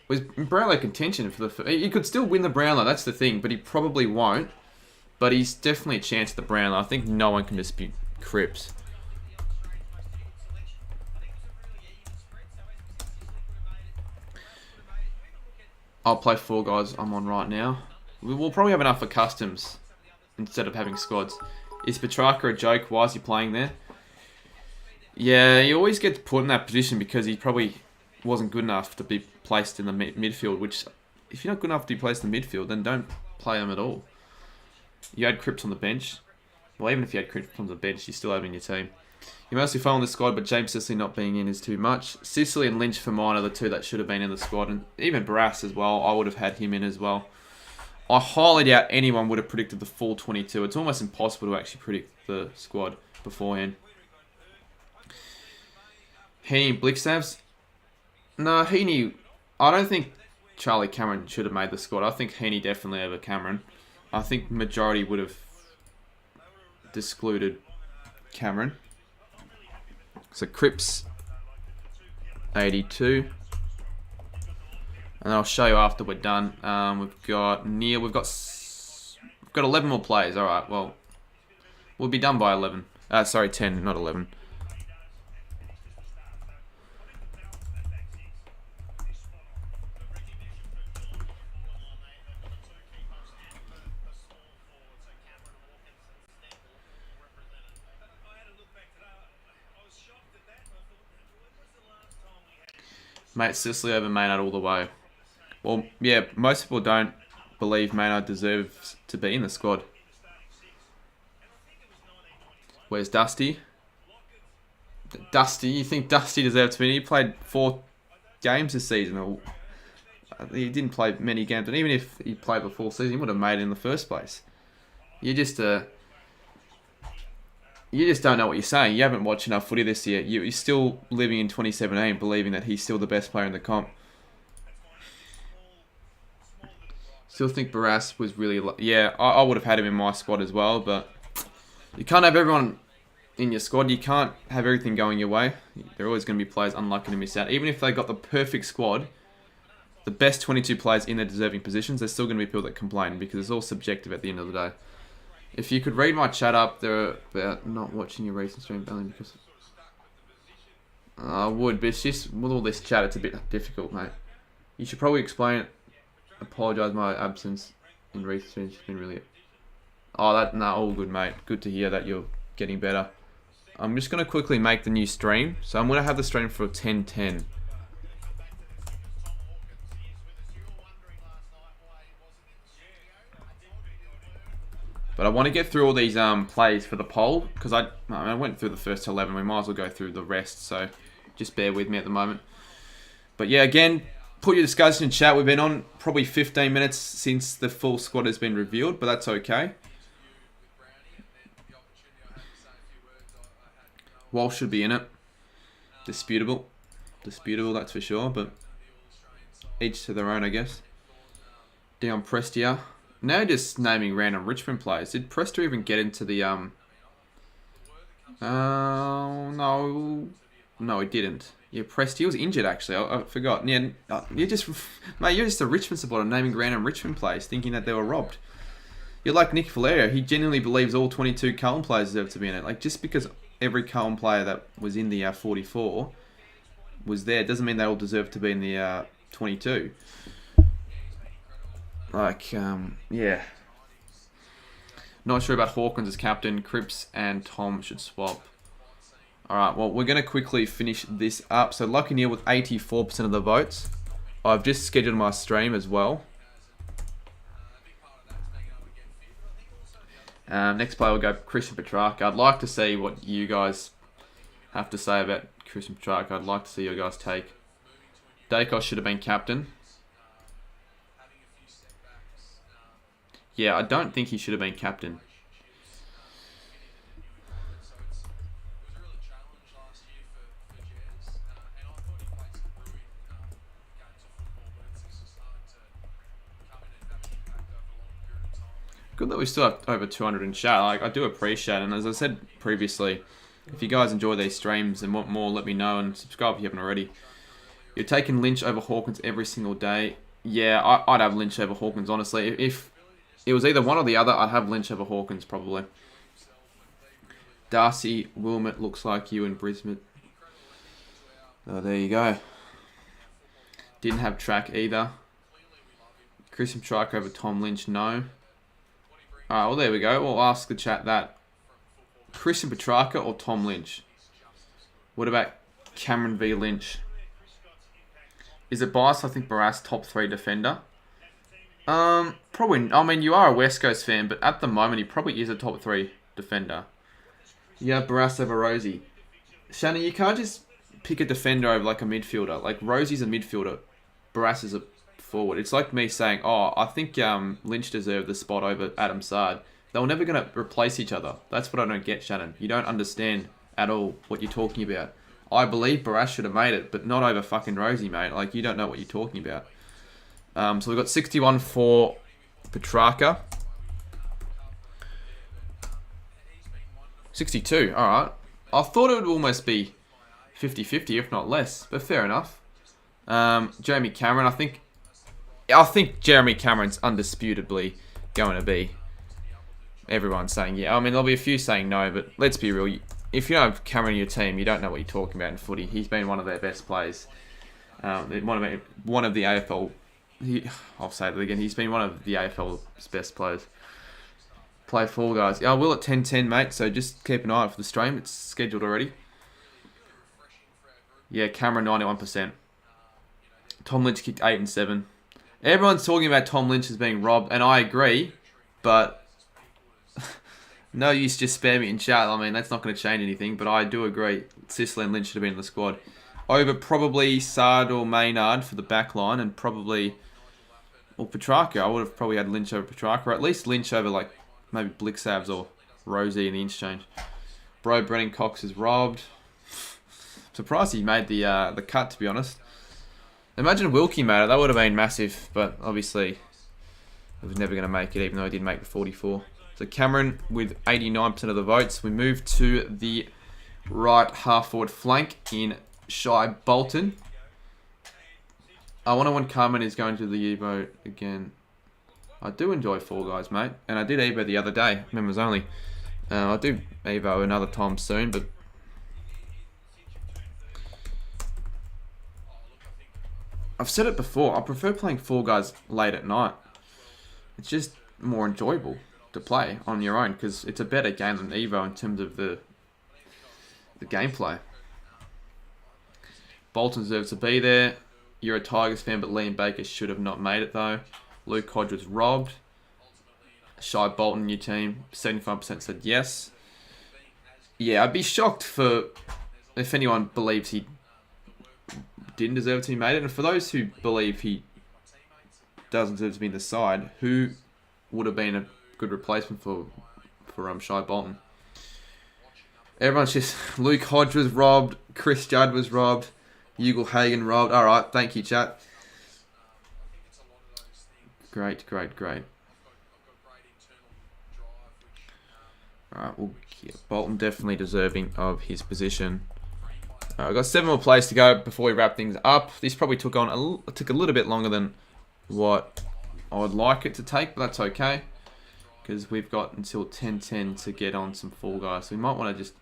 was in Brownlow contention for the... He could still win the Brownlow, that's the thing, but he probably won't. But he's definitely a chance at the Brownlow. I think no one can dispute Cripps. I'll play Fall Guys. I'm on right now. We'll probably have enough for customs instead of having squads. Is Petrarca a joke? Why is he playing there? Yeah, he always gets put in that position because he probably wasn't good enough to be placed in the midfield, which, if you're not good enough to be placed in the midfield, then don't play him at all. You had Cripps on the bench. Well, even if you had Cripps on the bench, you still have him in your team. You're mostly following the squad, but James Sicily not being in is too much. Sicily and Lynch for mine are the 2 that should have been in the squad. And even Barras as well, I would have had him in as well. I highly doubt anyone would have predicted the full 22. It's almost impossible to actually predict the squad beforehand. Heaney and Blixavs? No, Heaney... I don't think Charlie Cameron should have made the squad. I think Heaney definitely over Cameron. I think majority would have excluded Cameron. So Cripps, 82. And I'll show you after we're done. We've got Neil. We've got 11 more players. All right. Well, we'll be done by 11. Sorry, 10, not 11. Mate, Sicily over Maynard all the way. Well, yeah, most people don't believe Maynard deserves to be in the squad. Where's Dusty? Dusty, you think Dusty deserves to be in? He played 4 games this season. He didn't play many games, and even if he played the full season, he would have made it in the first place. You just don't know what you're saying. You haven't watched enough footy this year. You're still living in 2017, believing that he's still the best player in the comp. Still think Barras was really... Yeah, I would have had him in my squad as well, but you can't have everyone in your squad, you can't have everything going your way. There are always going to be players unlucky to miss out. Even if they got the perfect squad, the best 22 players in their deserving positions, there's still going to be people that complain because it's all subjective at the end of the day. If you could read my chat up there about not watching your recent stream, only because I would, but it's just with all this chat, it's a bit difficult, mate. You should probably explain it. Apologise my absence in recent streams. It's been really... Oh, all good, mate. Good to hear that you're getting better. I'm just going to quickly make the new stream. So I'm going to have the stream for 10:10. But I want to get through all these plays for the poll, because I went through the first 11. We might as well go through the rest, so just bear with me at the moment. But yeah, again, put your discussion in chat. We've been on probably 15 minutes since the full squad has been revealed, but that's okay. Walsh should be in it. Disputable. Disputable, that's for sure, but each to their own, I guess. Down Prestia. Now just naming random Richmond players. Did Prestia even get into the... No, he didn't. Yeah, Prestia was injured, actually. I forgot. Yeah, you're just... Mate, you're just a Richmond supporter naming random Richmond players, thinking that they were robbed. You're like Nick Valerio. He genuinely believes all 22 Cullen players deserve to be in it. Like, just because every Cullen player that was in the 44 was there doesn't mean they all deserve to be in the 22. Like, yeah. Not sure about Hawkins as captain. Cripps and Tom should swap. Alright, well, we're going to quickly finish this up. So, Lucky Neil with 84% of the votes. I've just scheduled my stream as well. Next player will go Christian Petrarca. I'd like to see what you guys have to say about Christian Petrarca. I'd like to see your guys' take. Dacos should have been captain. Yeah, I don't think he should have been captain. Good that we still have over 200 in chat. Like, I do appreciate it. And as I said previously, if you guys enjoy these streams and want more, let me know. And subscribe if you haven't already. You're taking Lynch over Hawkins every single day. Yeah, I'd have Lynch over Hawkins, honestly. If it was either one or the other, I'd have Lynch over Hawkins, probably. Darcy Wilmot looks like you in Brisbane. Oh, there you go. Didn't have track either. Christian Petrarca over Tom Lynch, no. Alright, well, there we go. We'll ask the chat that. Christian Petrarca or Tom Lynch? What about Cameron v. Lynch? Is it biased? I think Barras top 3 defender. Probably. I mean, you are a West Coast fan, but at the moment, he probably is a top 3 defender. Yeah, Barras over Rosie. Shannon, you can't just pick a defender over like a midfielder. Like, Rosie's a midfielder. Barras is a forward. It's like me saying, oh, I think Lynch deserved the spot over Adam Sard. They were never going to replace each other. That's what I don't get, Shannon. You don't understand at all what you're talking about. I believe Barras should have made it, but not over fucking Rosie, mate. Like, you don't know what you're talking about. So we've got 61 for Petrarca. 62, alright. I thought it would almost be 50-50, if not less, but fair enough. Jeremy Cameron, I think Jeremy Cameron's undisputably going to be. Everyone's saying yeah. I mean, there'll be a few saying no, but let's be real. If you don't have Cameron in your team, you don't know what you're talking about in footy. He's been one of their best players. One of the AFL... I'll say it again. He's been one of the AFL's best players. Play Fall Guys. I will at 10:10, mate, so just keep an eye out for the stream. It's scheduled already. Yeah, Cameron 91%. Tom Lynch kicked 8 and 7. Everyone's talking about Tom Lynch as being robbed, and I agree, but no use just spam me in chat. I mean, that's not going to change anything, but I do agree. Sicily and Lynch should have been in the squad. Over probably Sard or Maynard for the back line, and probably... Well, Petrarca. I would have probably had Lynch over Petrarca, or at least Lynch over, like, maybe Blixabs or Rosie in the interchange. Bro, Brennan Cox is robbed. Surprised he made the cut, to be honest. Imagine Wilkie made it. That would have been massive, but obviously it was never going to make it, even though he did make the 44. So Cameron with 89% of the votes. We move to the right half forward flank in Shy Bolton. I wonder when Carmen is going to the Evo again. I do enjoy Fall Guys, mate. And I did Evo the other day, members only. I'll do Evo another time soon, but... I've said it before, I prefer playing Fall Guys late at night. It's just more enjoyable to play on your own, because it's a better game than Evo in terms of the gameplay. Bolton deserves to be there. You're a Tigers fan, but Liam Baker should have not made it though. Luke Hodge was robbed. Shy Bolton, your team, 75% said yes. Yeah, I'd be shocked if anyone believes he didn't deserve to be made it. And for those who believe he doesn't deserve to be in the side, who would have been a good replacement for Shy Bolton? Everyone's just... Luke Hodge was robbed. Chris Judd was robbed. Ugle Hagen robbed. Alright, thank you, chat. Great. Alright, well, yeah, Bolton definitely deserving of his position. I've got 7 more plays to go before we wrap things up. This probably took a little bit longer than what I would like it to take, but that's okay, because we've got until 10:10 to get on some Fall Guys. So we might want to just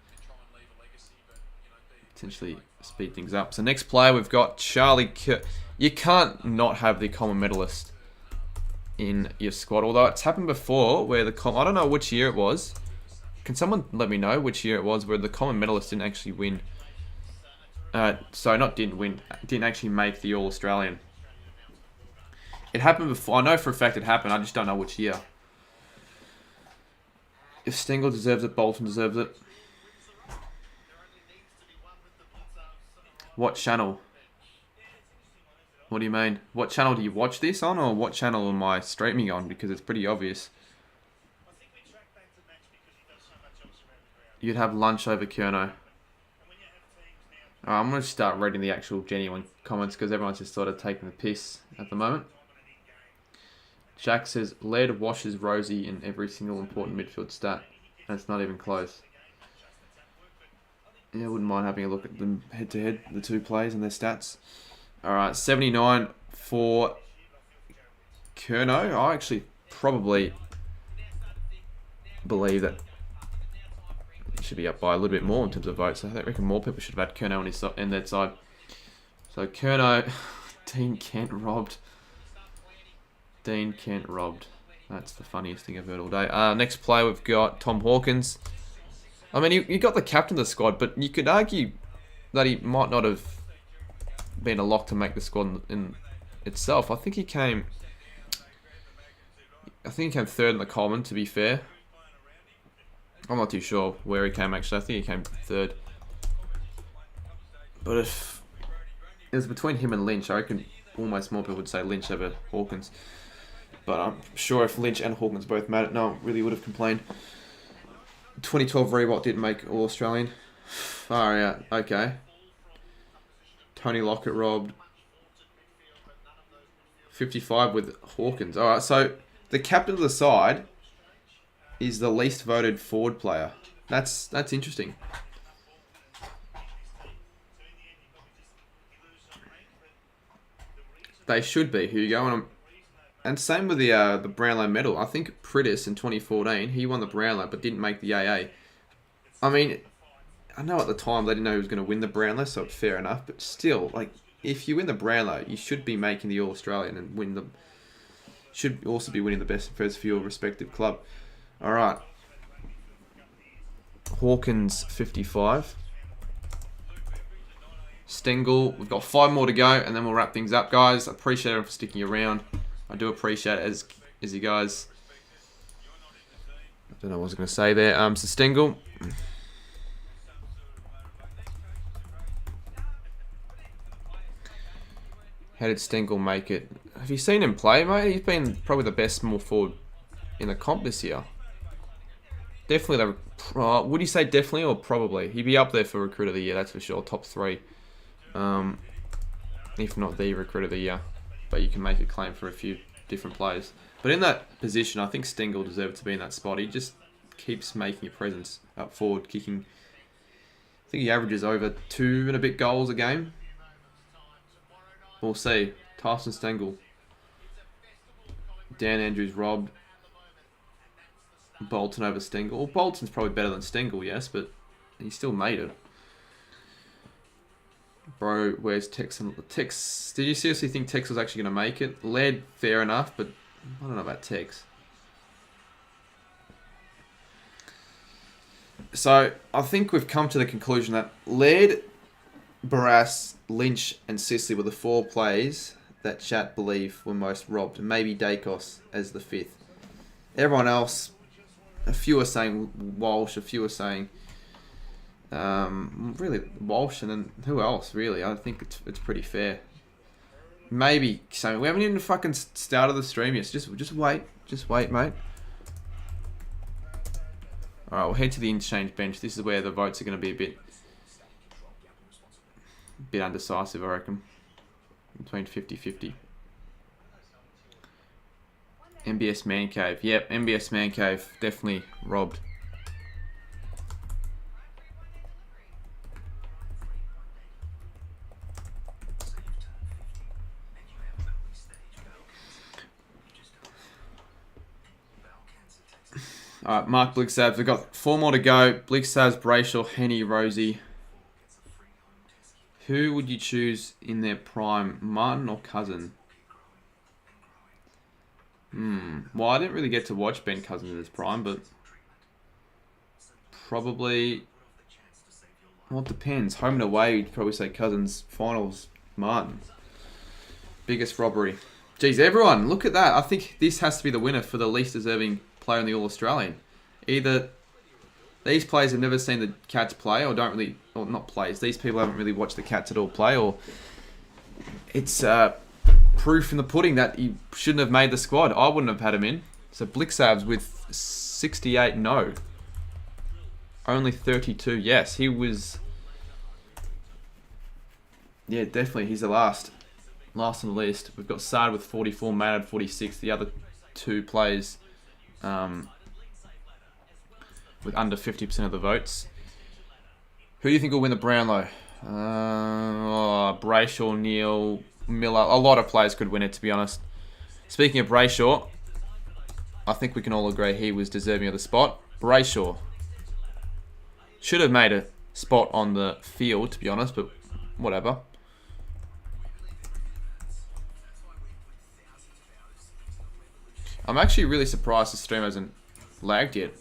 potentially speed things up. So next player, we've got Charlie. You can't not have the common medalist in your squad, although it's happened before where I don't know which year it was. Can someone let me know which year it was where the common medalist didn't actually win? Didn't actually make the All-Australian. It happened before. I know for a fact it happened. I just don't know which year. If Stengel deserves it, Bolton deserves it. What channel? What do you mean? What channel do you watch this on, or what channel am I streaming on? Because it's pretty obvious. You'd have lunch over Kerno. I'm going to start reading the actual genuine comments because everyone's just sort of taking the piss at the moment. Jack says, Laird washes Rosie in every single important midfield stat. And it's not even close. Yeah, I wouldn't mind having a look at them head-to-head, the two players and their stats. Alright, 79 for Kerno. I actually probably believe that should be up by a little bit more in terms of votes. I reckon more people should have had Kerno on their side. So Kerno, Dean Kent robbed. That's the funniest thing I've heard all day. Next player, we've got Tom Hawkins. I mean, he got the captain of the squad, but you could argue that he might not have been a lock to make the squad in itself. I think he came third in the Coleman, to be fair. I'm not too sure where he came, actually. I think he came third. But if it was between him and Lynch, I reckon almost more people would say Lynch over Hawkins. But I'm sure if Lynch and Hawkins both made it, no one really would have complained. 2012 Reebok didn't make All-Australian. Far out. Okay. Tony Lockett robbed. 55 with Hawkins. Alright, so the captain of the side is the least voted forward player. That's interesting. They should be, Hugo. And same with the Brownlow medal. I think Prittis in 2014, he won the Brownlow but didn't make the AA. I mean, I know at the time they didn't know who was going to win the Brownlow, so it's fair enough. But still, like, if you win the Brownlow, you should be making the All-Australian and win the... Should also be winning the best and fairest for your respective club. Alright. Hawkins, 55. Stengel, we've got 5 more to go, and then we'll wrap things up, guys. I appreciate everyone for sticking around. I do appreciate it as you guys. I don't know what I was going to say there. So Stengel. How did Stengel make it? Have you seen him play, mate? He's been probably the best small forward in the comp this year. Definitely, would you say definitely or probably? He'd be up there for Recruit of the Year, that's for sure. Top 3. If not the Recruit of the Year. But you can make a claim for a few different players. But in that position, I think Stengel deserved to be in that spot. He just keeps making a presence up forward, kicking. I think he averages over 2 and a bit goals a game. We'll see. Tyson Stengel. Dan Andrews robbed. Bolton over Stengel. Well, Bolton's probably better than Stengel, yes, but he still made it. Bro, where's Tex? Tex, did you seriously think Tex was actually going to make it? Led, fair enough, but I don't know about Tex. So, I think we've come to the conclusion that Laird, Barras, Lynch and Sicily were the 4 players that chat believe were most robbed. Maybe Dacos as the 5th. Everyone else, a few are saying Walsh, a few are saying really Walsh, and then who else really? I think it's pretty fair. Maybe Sammy. We haven't even fucking started the stream yet. So just wait, mate. Alright, we'll head to the interchange bench. This is where the votes are going to be a bit undecisive, I reckon. Between 50-50. MBS Man Cave. Yep, MBS Man Cave. Definitely robbed. Alright, Mark Blixabs. We've got 4 more to go. Blixabs, Brayshaw, Henny, Rosie. Who would you choose in their prime? Martin or Cousin? Well, I didn't really get to watch Ben Cousins in his prime, but probably... Well, it depends. Home and away, you'd probably say Cousins. Finals, Martin. Biggest robbery. Geez, everyone, look at that. I think this has to be the winner for the least deserving player in the All-Australian. Either these players have never seen the Cats play, or don't really, or not plays. These people haven't really watched the Cats at all play, or it's proof in the pudding that he shouldn't have made the squad. I wouldn't have had him in. So Blixabs with 68 no. Only 32 yes. He was... Yeah, definitely. He's the last on the list. We've got Sard with 44, Maynard 46. The other 2 players with under 50% of the votes. Who do you think will win the Brownlow? Brayshaw, Neal, Miller. A lot of players could win it, to be honest. Speaking of Brayshaw, I think we can all agree he was deserving of the spot. Brayshaw should have made a spot on the field, to be honest, but whatever. I'm actually really surprised the stream hasn't lagged yet.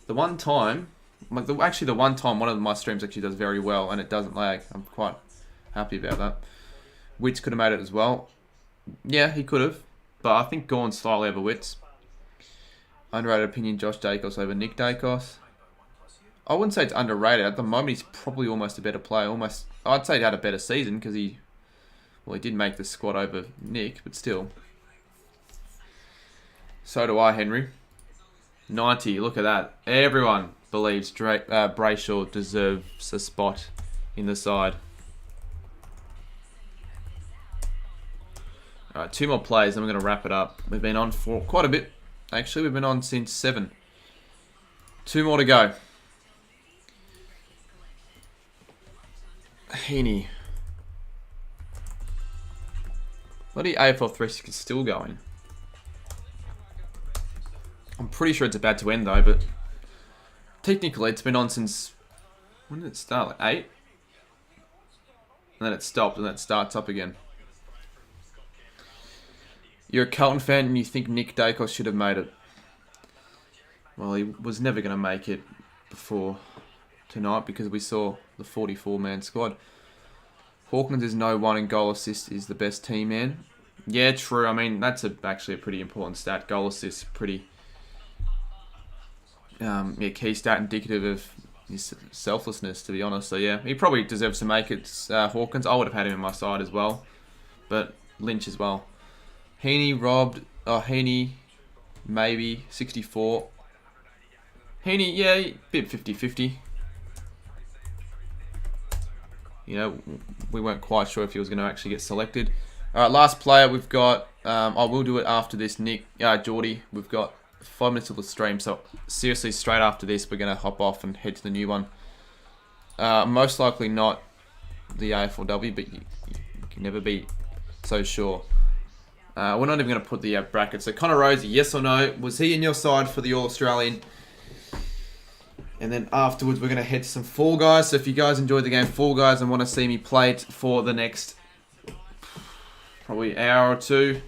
The one time one of my streams actually does very well and it doesn't lag. I'm quite happy about that. Witts could have made it as well. Yeah, he could have. But I think Gorn's slightly over Witts. Underrated opinion, Josh Dacos over Nick Dacos. I wouldn't say it's underrated. At the moment, he's probably almost a better player. I'd say he had a better season because he did make the squad over Nick, but still. So do I, Henry. 90, look at that. Everyone believes Brayshaw deserves a spot in the side. Alright, 2 more plays, then we're going to wrap it up. We've been on for quite a bit. Actually, we've been on since 7. 2 more to go. Heaney. Bloody AFL 360 is still going. I'm pretty sure it's about to end though, but technically it's been on since... When did it start? Like 8? And then it stopped and then it starts up again. You're a Carlton fan and you think Nick Dacos should have made it. Well, he was never going to make it before tonight because we saw the 44-man squad. Hawkins is no 1 and goal assist is the best team man. Yeah, true. I mean, that's actually a pretty important stat. Goal assist, pretty... key stat indicative of his selflessness, to be honest. So yeah, he probably deserves to make it. Hawkins, I would have had him in my side as well, but Lynch as well. Heaney robbed. Heaney, maybe 64. Heaney, yeah, bit 50-50. You know, we weren't quite sure if he was going to actually get selected. All right, last player we've got I will do it after this, Nick, Geordie. We've got 5 minutes of the stream, so seriously, straight after this, we're going to hop off and head to the new one. Most likely not the AFLW, but you can never be so sure. We're not even going to put the bracket. So Connor Rosie, yes or no? Was he in your side for the All-Australian? And then afterwards, we're going to head to some Fall Guys. So if you guys enjoyed the game Fall Guys and want to see me play it for the next probably hour or two,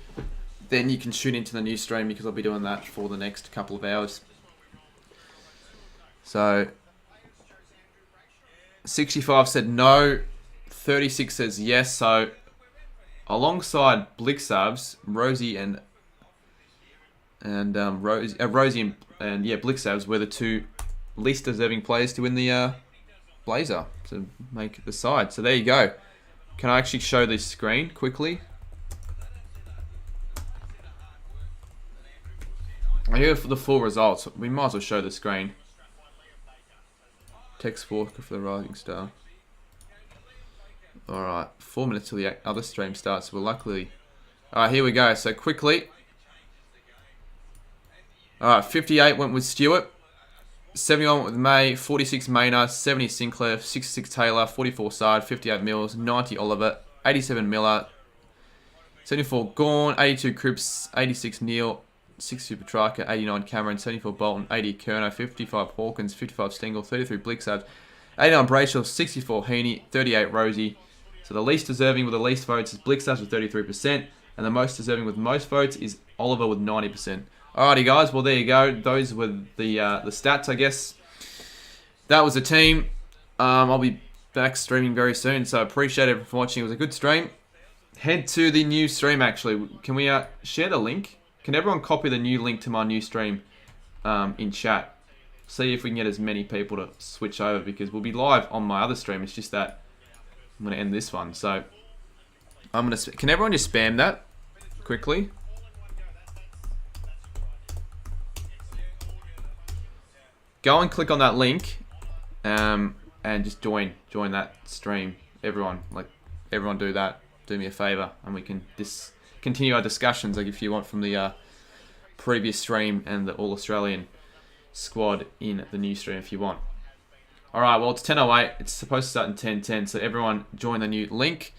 then you can tune into the new stream because I'll be doing that for the next couple of hours. So 65 said no, 36 says yes. So alongside Blixavs, Rosie and Rosie and Blixavs were the two least deserving players to win the Blazer to make the side. So there you go. Can I actually show this screen quickly? Here for the full results. We might as well show the screen. Text Walker for the Rising Star. Alright, 4 minutes till the other stream starts. We're luckily... Alright, here we go. So quickly. Alright, 58 went with Stewart. 71 went with May. 46 Maynard. 70 Sinclair. 66 Taylor. 44 Sard. 58 Mills. 90 Oliver. 87 Miller. 74 Gorn. 82 Cripps. 86 Neal. 60 Petrarca. 89 Cameron. 74 Bolton. 80 Kerno. 55 Hawkins. 55 Stengel. 33 Blixabs. 89 Brayshaw. 64 Heaney. 38 Rosie. So the least deserving with the least votes is Blixabs with 33%. And the most deserving with most votes is Oliver with 90%. Alrighty guys, well there you go. Those were the stats, I guess. That was the team. I'll be back streaming very soon, so I appreciate everyone for watching. It was a good stream. Head to the new stream actually. Can we share the link? Can everyone copy the new link to my new stream in chat? See if we can get as many people to switch over because we'll be live on my other stream. It's just that I'm going to end this one. So I'm going to... Can everyone just spam that quickly? Go and click on that link, and just join that stream. Everyone do that. Do me a favor, and we can continue our discussions. Like if you want from the previous stream and the All Australian squad in the new stream, if you want. All right. Well, it's 10:08. It's supposed to start in 10:10. So everyone join the new link.